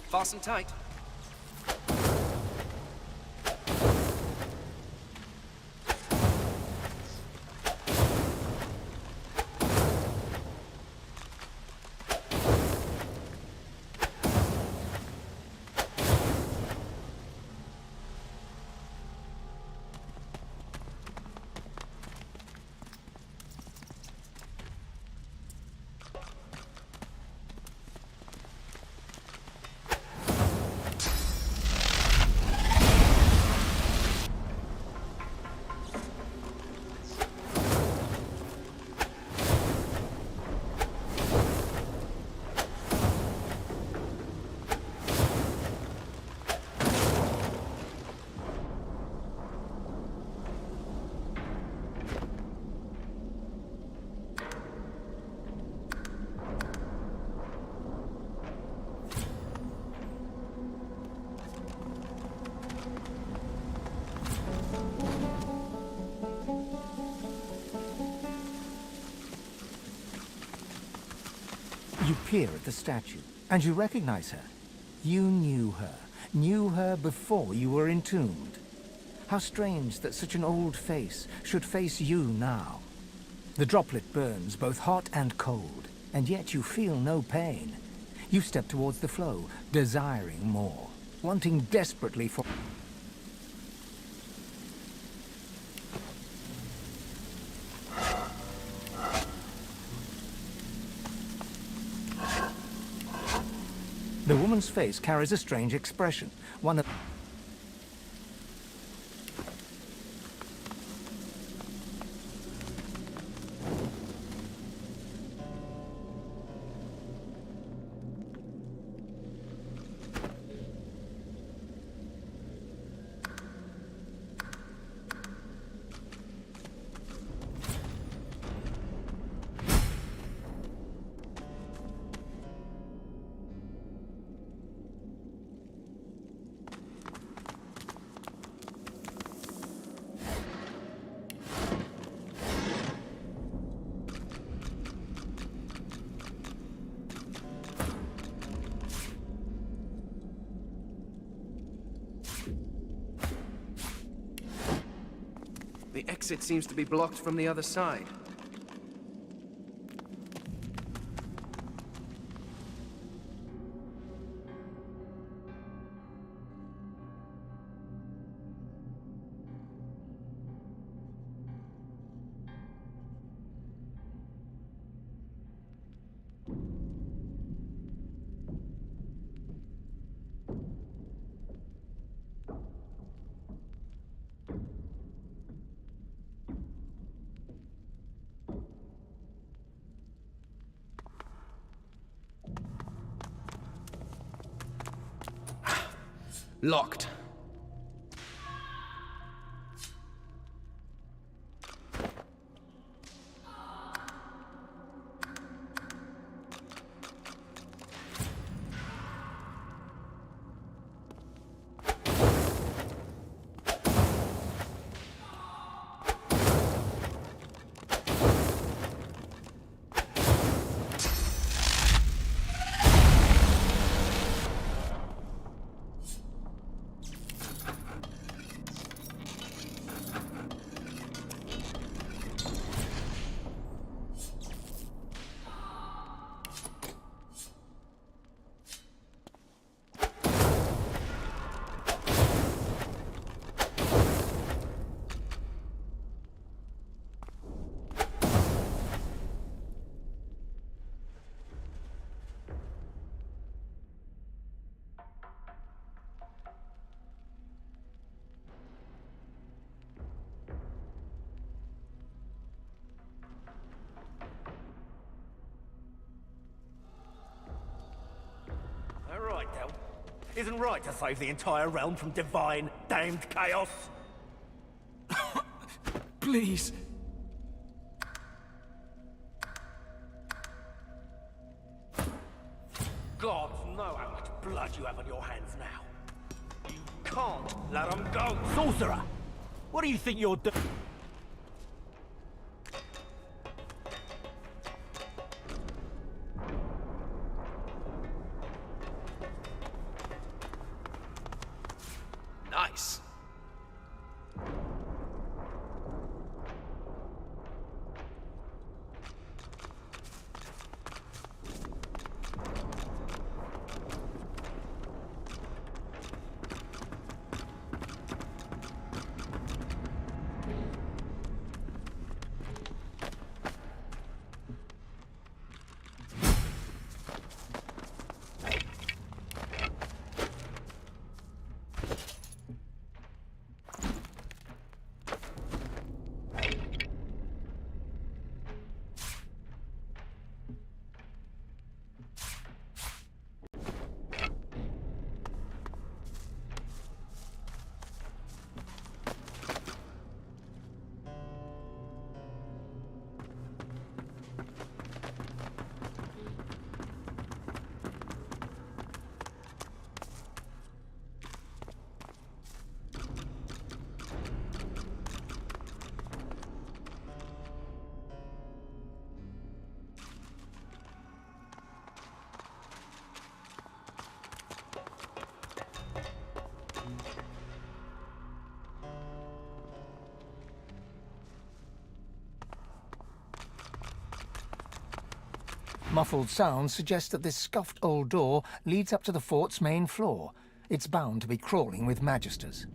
Fasten tight. You peer at the statue, and you recognize her. You knew her before you were entombed. How strange that such an old face should face you now. The droplet burns both hot and cold, and yet you feel no pain. You step towards the flow, desiring more, wanting desperately for... The woman's face carries a strange expression, one of... The exit seems to be blocked from the other side. Locked. isn't right to save the entire realm from divine, damned chaos. Please. Gods know how much blood you have on your hands now. You can't let them go. Sorcerer! What do you think you're doing? Nice. Muffled sounds suggest that this scuffed old door leads up to the fort's main floor. It's bound to be crawling with magisters.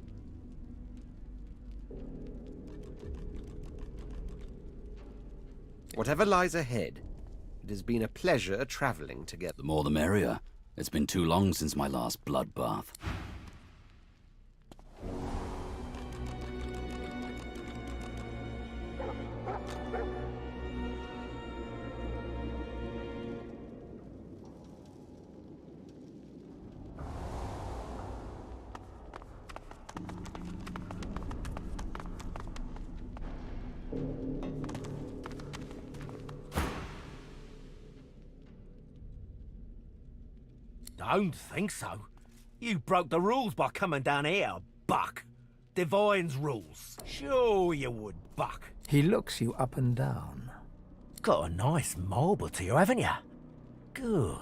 Whatever lies ahead, it has been a pleasure travelling together. The more the merrier. It's been too long since my last bloodbath. Don't think so. You broke the rules by coming down here, Buck. Divine's rules. Sure you would, Buck. He looks you up and down. Got a nice marble to you, haven't you? Good.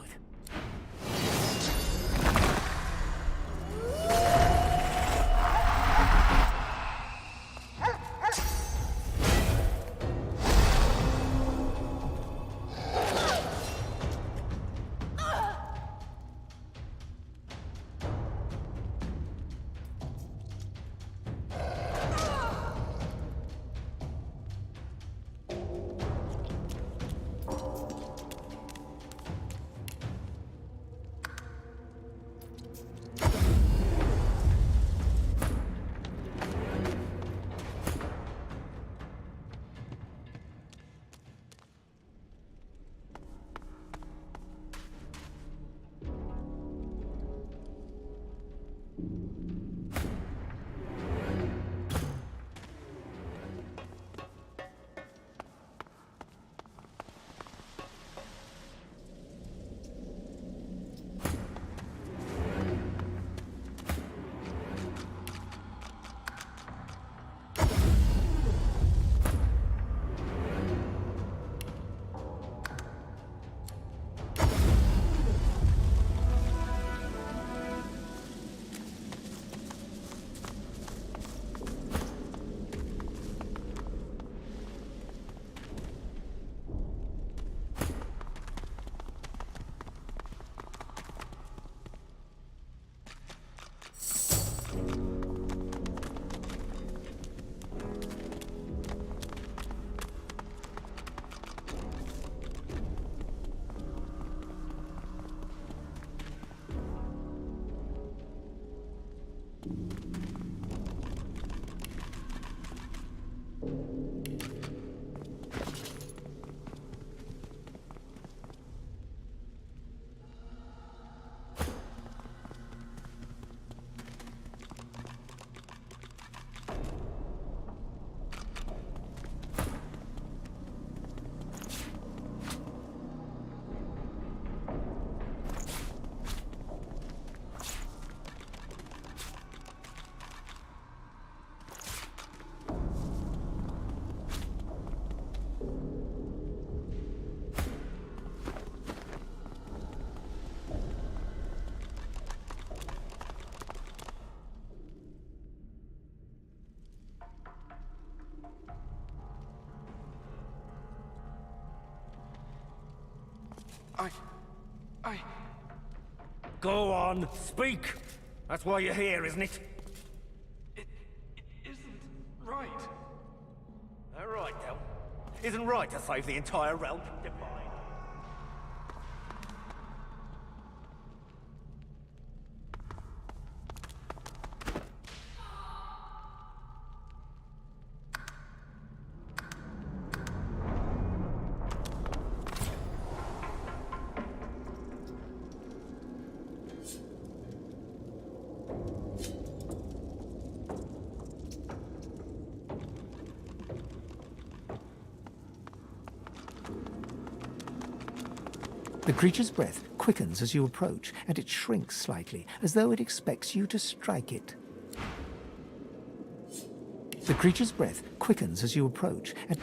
I... Go on, speak! That's why you're here, isn't it? It isn't right. All right, then. Isn't right to save the entire realm from divine. The creature's breath quickens as you approach, and it shrinks slightly, as though it expects you to strike it. The creature's breath quickens as you approach, and...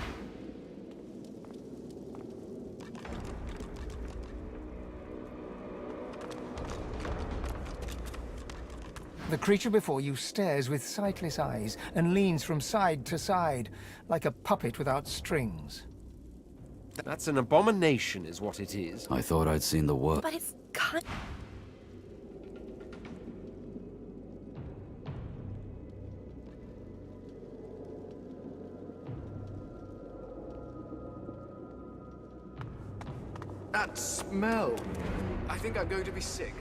The creature before you stares with sightless eyes and leans from side to side, like a puppet without strings. That's an abomination, is what it is. I thought I'd seen the worst. But it's kind... That smell. I think I'm going to be sick.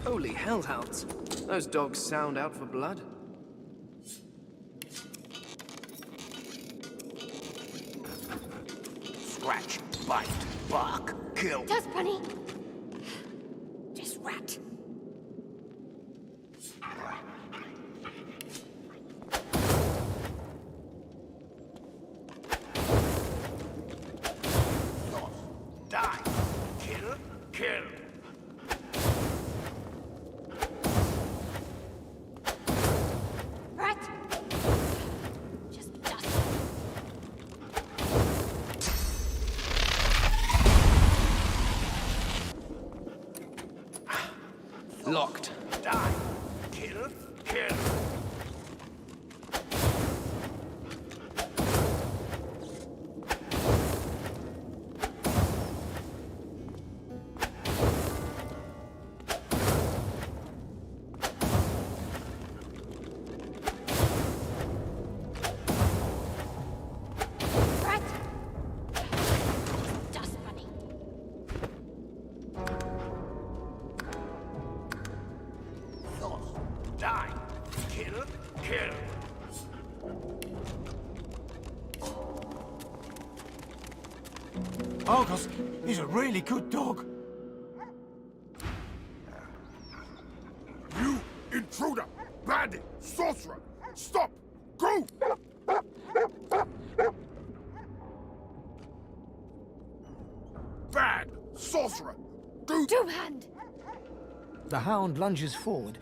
Holy hellhounds. Those dogs sound out for blood. Scratch, bite, bark, kill. Dust Bunny! Just rat. Die, kill, kill. Rat. Just dust. Locked. Die, kill, kill. Rat. Dust bunny. Die, kill, kill. Argos, he's a really good dog. You intruder! Bandit! Sorcerer! Stop! Go! Bad! Sorcerer! Do... Doom Hand! The hound lunges forward.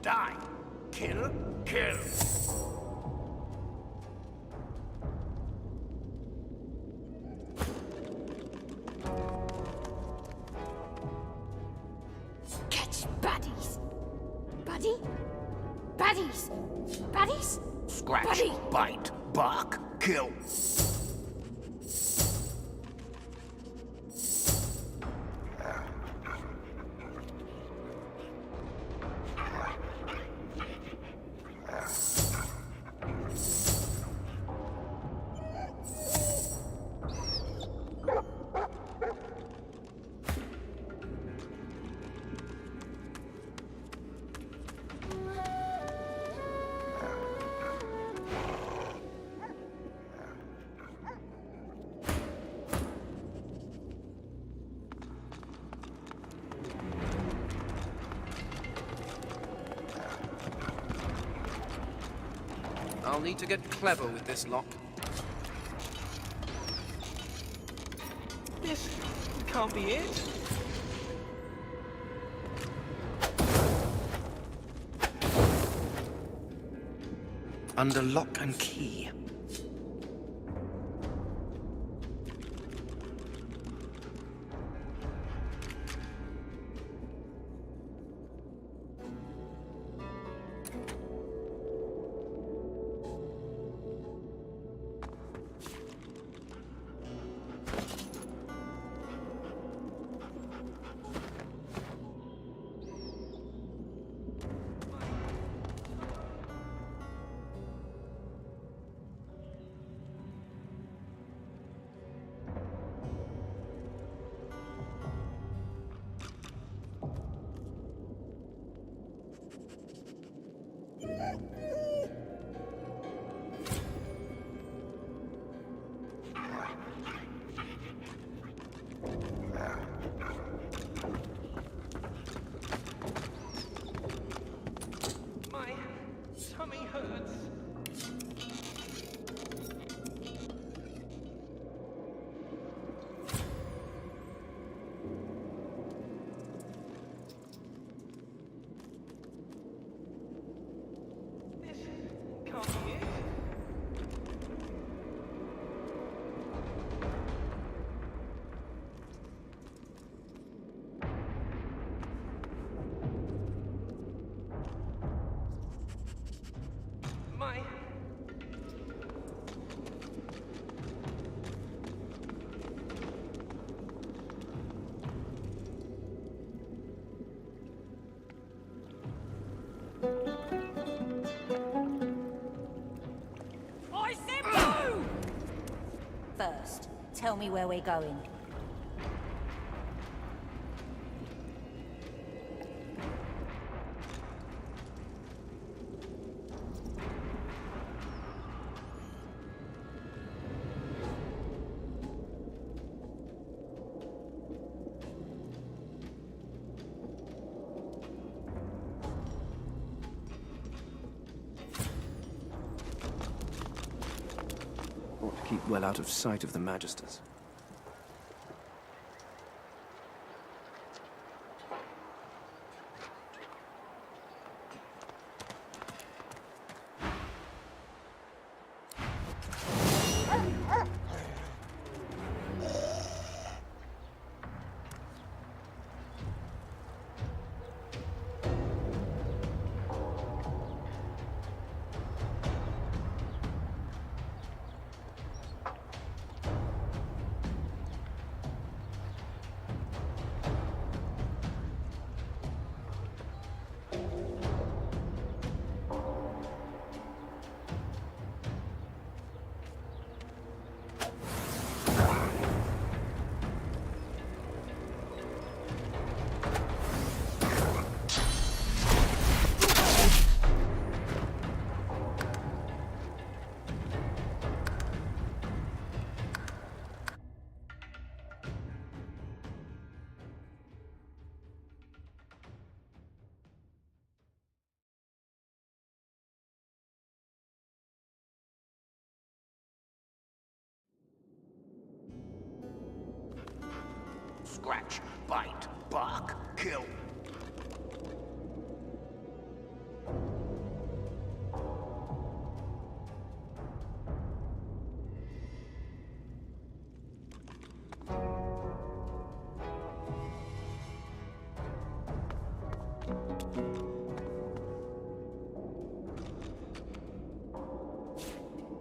die. Kill, kill. Catch baddies. Buddy? Baddies. Baddies? Scratch, Buddy. bite, bark, kill. I'll need to get clever with this lock. This can't be it. Under lock and key. My tummy hurts. This can't be it. My I said move! First, tell me where we're going. Ought to keep well out of sight of the Magisters. Scratch, bite, bark, kill.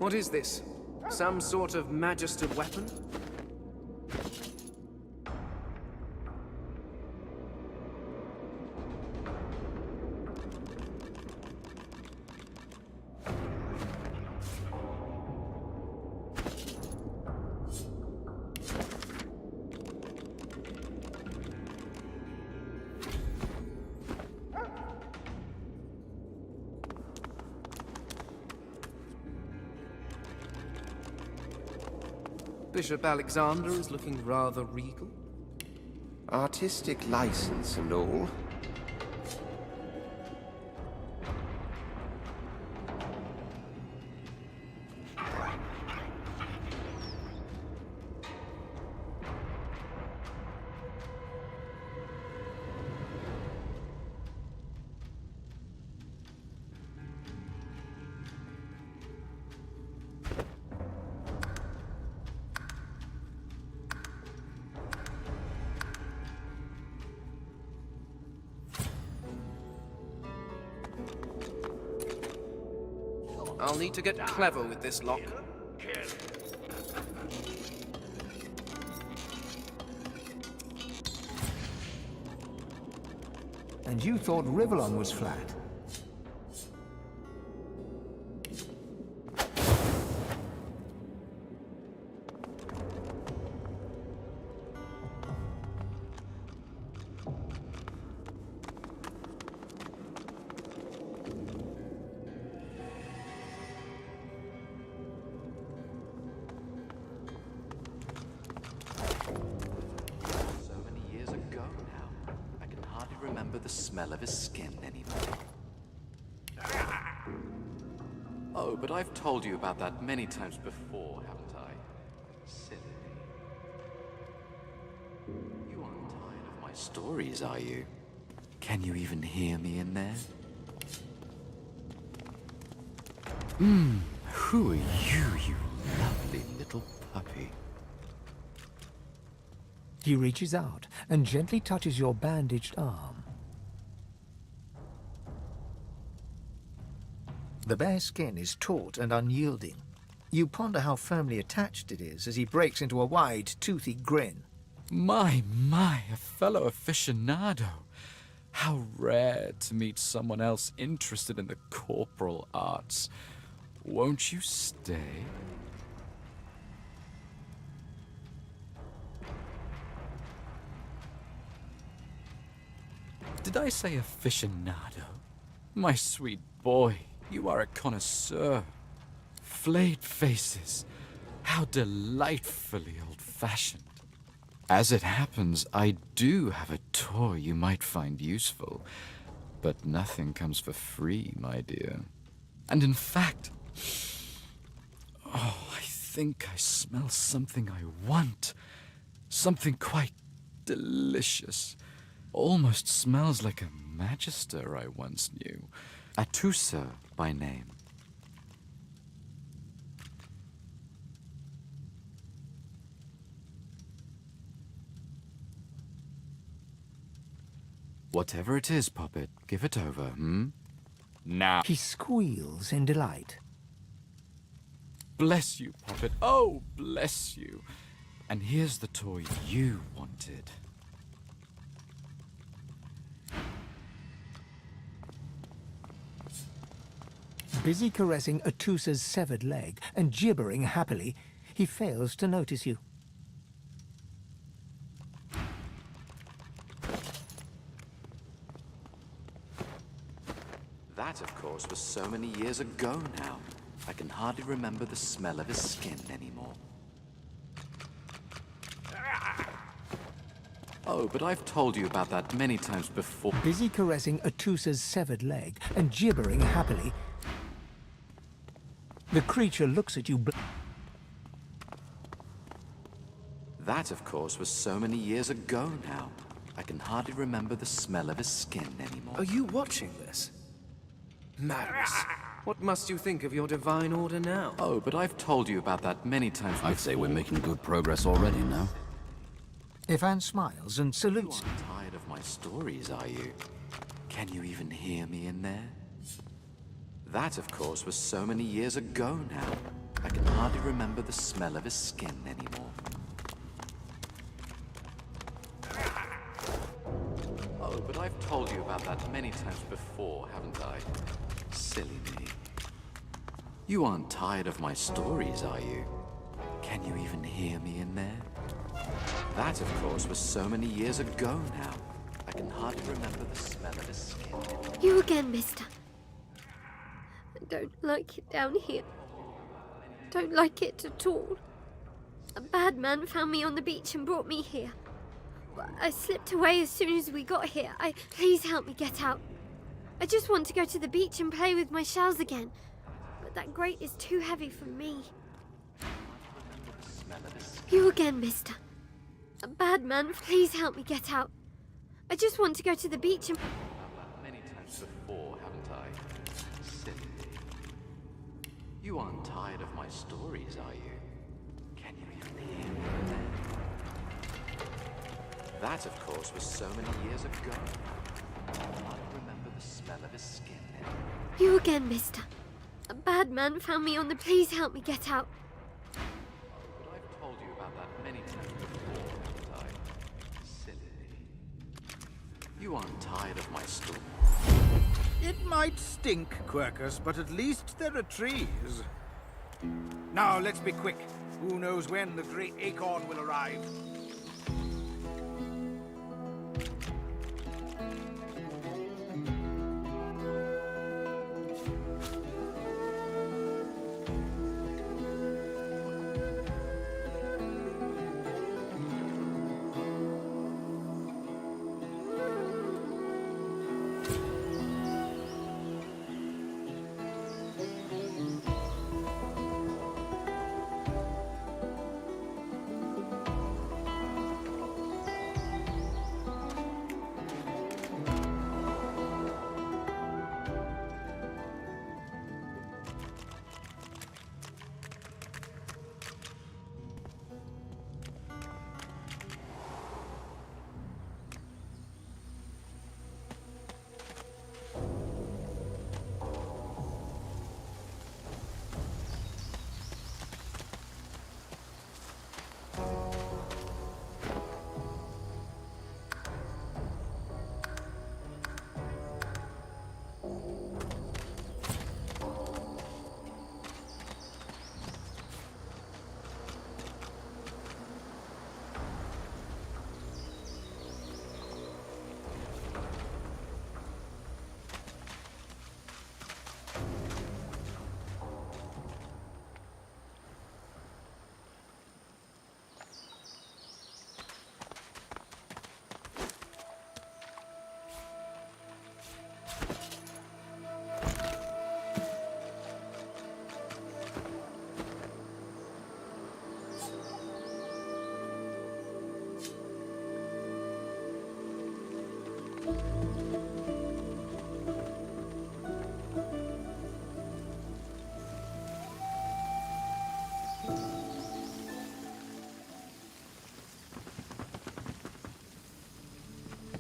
What is this? Some sort of magister weapon? Bishop Alexander is looking rather regal. Artistic license and all. I'll need to get clever with this lock. And you thought Rivellon was flat. The smell of his skin anymore. Oh, but I've told you about that many times before, haven't I? Silly. You aren't tired of my stories, are you? Can you even hear me in there? Who are you, you lovely little puppy? He reaches out and gently touches your bandaged arm. The bare skin is taut and unyielding. You ponder how firmly attached it is as he breaks into a wide, toothy grin. My, a fellow aficionado. How rare to meet someone else interested in the corporal arts. Won't you stay? Did I say aficionado? My sweet boy. You are a connoisseur. Flayed faces. How delightfully old-fashioned. As it happens, I do have a toy you might find useful. But nothing comes for free, my dear. And in fact... Oh, I think I smell something I want. Something quite delicious. Almost smells like a magister I once knew. Atusa by name. Whatever it is, Poppet, give it over, Now. He squeals in delight. Bless you, Poppet. Oh, bless you. And here's the toy you wanted. Busy caressing Atusa's severed leg and gibbering happily, he fails to notice you. That, of course, was so many years ago now. I can hardly remember the smell of his skin anymore. Oh, but I've told you about that many times before. Busy caressing Atusa's severed leg and gibbering happily, the creature looks at you. That, of course, was so many years ago now. I can hardly remember the smell of his skin anymore. Are you watching this? Madness. What must you think of your divine order now? Oh, but I've told you about that many times before. I'd say we're making good progress already now. Ivan smiles and salutes. You aren't tired of my stories, are you? Can you even hear me in there? That, of course, was so many years ago now. I can hardly remember the smell of his skin anymore. Oh, but I've told you about that many times before, haven't I? Silly me. You aren't tired of my stories, are you? Can you even hear me in there? That, of course, was so many years ago now. I can hardly remember the smell of his skin. You again, mister. I don't like it down here. Don't like it at all. A bad man found me on the beach and brought me here. I slipped away as soon as we got here. Please help me get out. I just want to go to the beach and play with my shells again. But that grate is too heavy for me. You again, mister. A bad man, please help me get out. I just want to go to the beach and... Many times before, haven't I? Silly me. You aren't tired of my stories, are you? Can you even hear me there? That, of course, was so many years ago. I can't remember the smell of his skin now. You again, mister. A bad man found me on the... Please help me get out. But I've told you about that many times before, haven't I? Silly me. You aren't tired of my story. It might stink, Quercus, but at least there are trees. Now, let's be quick. Who knows when the great acorn will arrive?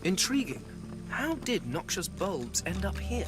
Intriguing. How did noxious bulbs end up here?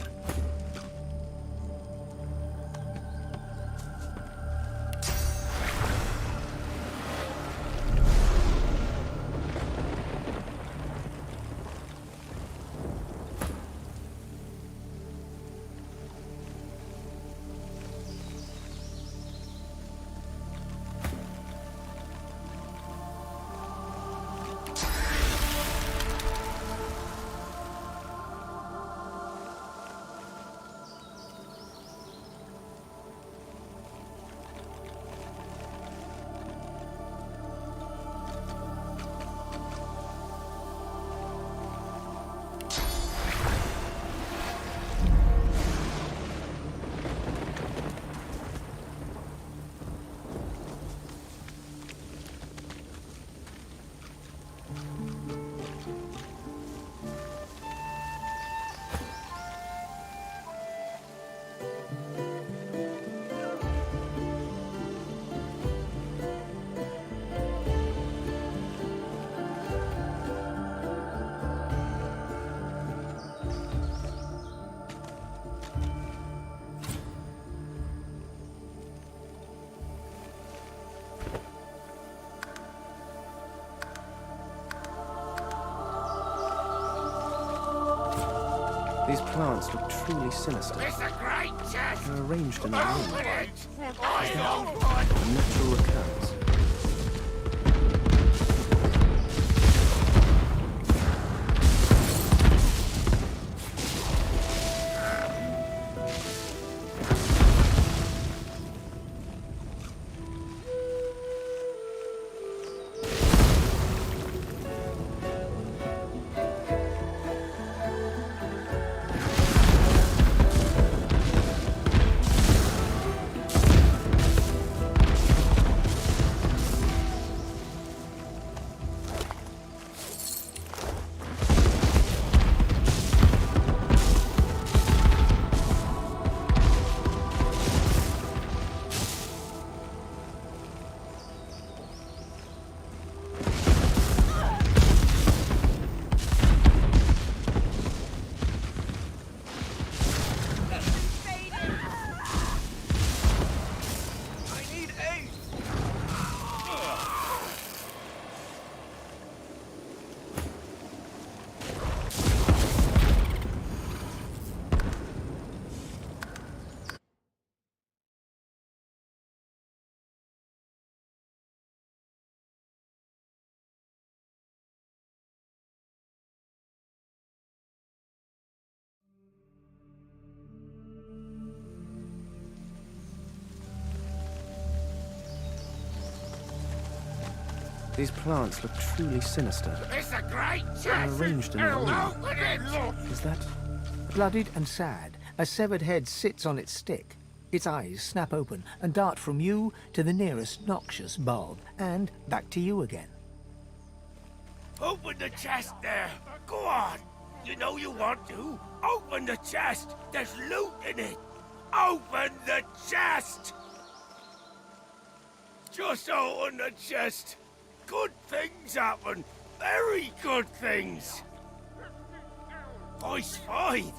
These plants look truly sinister. It's a great chest! They're arranged in a Open room. it! A natural occurrence. These plants look truly sinister. It's a great They're chest! arranged in a room. Open it! Is that? Bloodied and sad, a severed head sits on its stick. Its eyes snap open and dart from you to the nearest noxious bulb, and back to you again. Open the chest there! Go on! You know you want to! Open the chest! There's loot in it! Open the chest! Just open the chest! Good things happen! Very good things! I spied!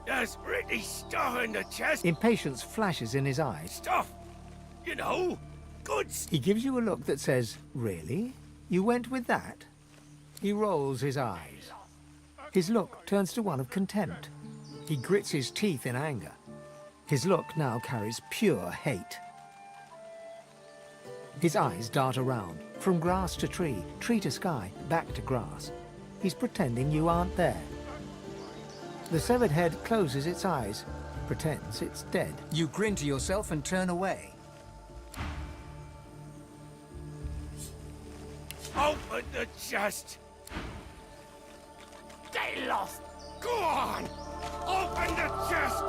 There's pretty stuff in the chest! Impatience flashes in his eyes. Stuff! You know, good He gives you a look that says, "Really? You went with that?" He rolls his eyes. His look turns to one of contempt. He grits his teeth in anger. His look now carries pure hate. His eyes dart around, from grass to tree to sky, back to grass. He's pretending you aren't there. The severed head closes its eyes, pretends it's dead. You grin to yourself and turn away. Open the chest! Get lost! Go on! Open the chest!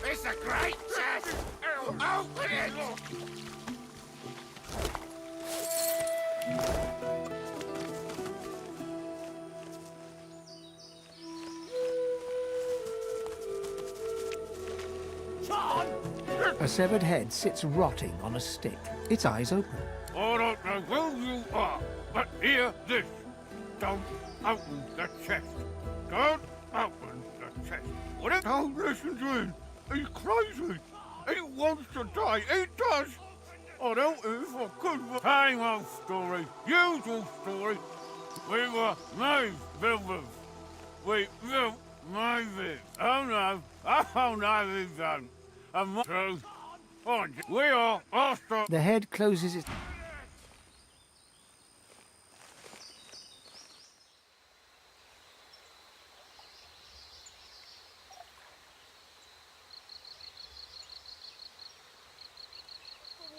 It's a great chest! Open it! A severed head sits rotting on a stick, its eyes open. I don't know who you are, but hear this. Don't open the chest. Don't open the chest. Whatever. Don't listen to him. He's crazy. He wants to die. He does. I don't if I could. Same old story. Usual story. We were made builders. We built maybe. Oh no. Oh no, we don't. And my truth. We are after. The head closes its...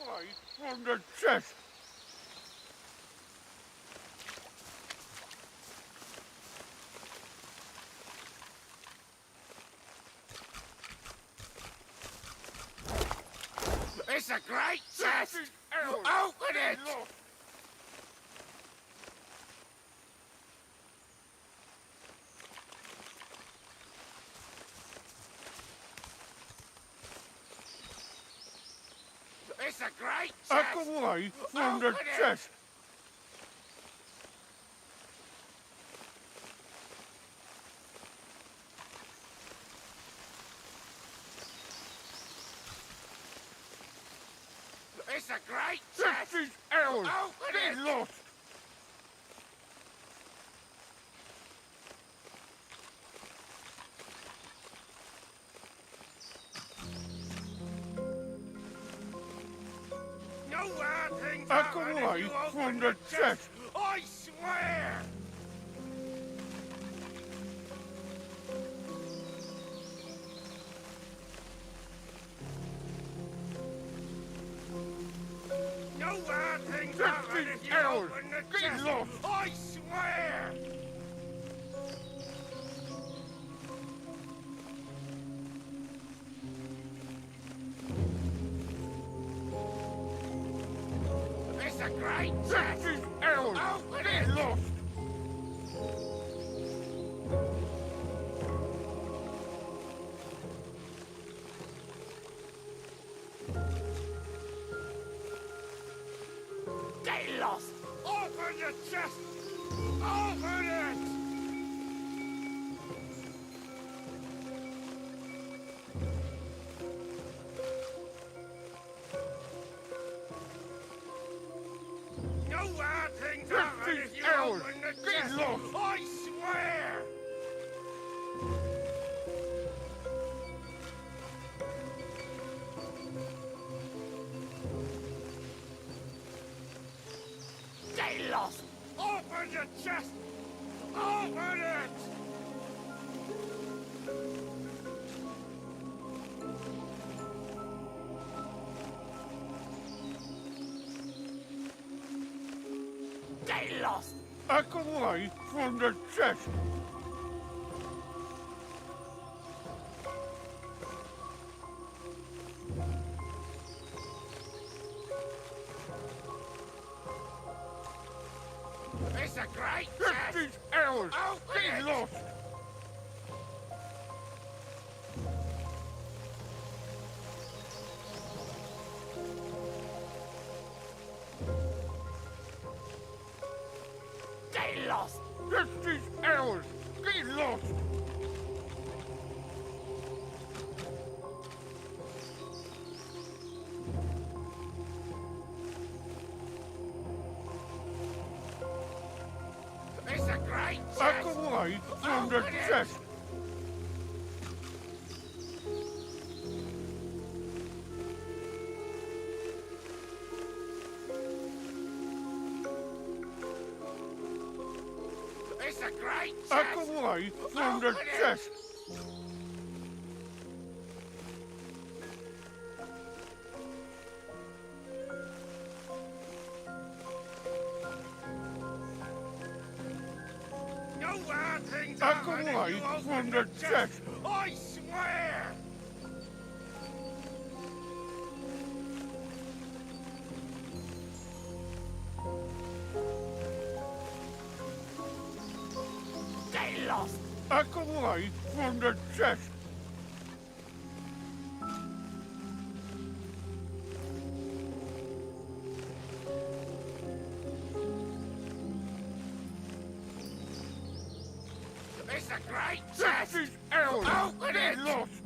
Away from the chest. It's a great chest! Open it! It's a great chest! Back away from the chest! It's a great chest! This is ours! Open Get it! lost! No hard things Back happen if away you from open the chest! I swear! No hard things This happen is if you ours! open the Get chest! lost! I swear! It's a great chest! This is ours! Open Get it! lost! Get lost! Open the chest! Open it! No hard things happen is if you ours. open the Get chest! lost. I swear! Get lost! Open the chest! Open it! Get lost! Back away from the chest! It's a great This chest! is ours! Open Get it! lost! Get lost! This is ours! Get lost! It's a great chest! Back away from the Open it! chest! It's a great chest! Back away from the Open it! chest! No hard things Back happen if away you open from the the chest! chest! I swear! Get lost! Back away from the chest! It's a great chest! This is ours! Open Get it! lost!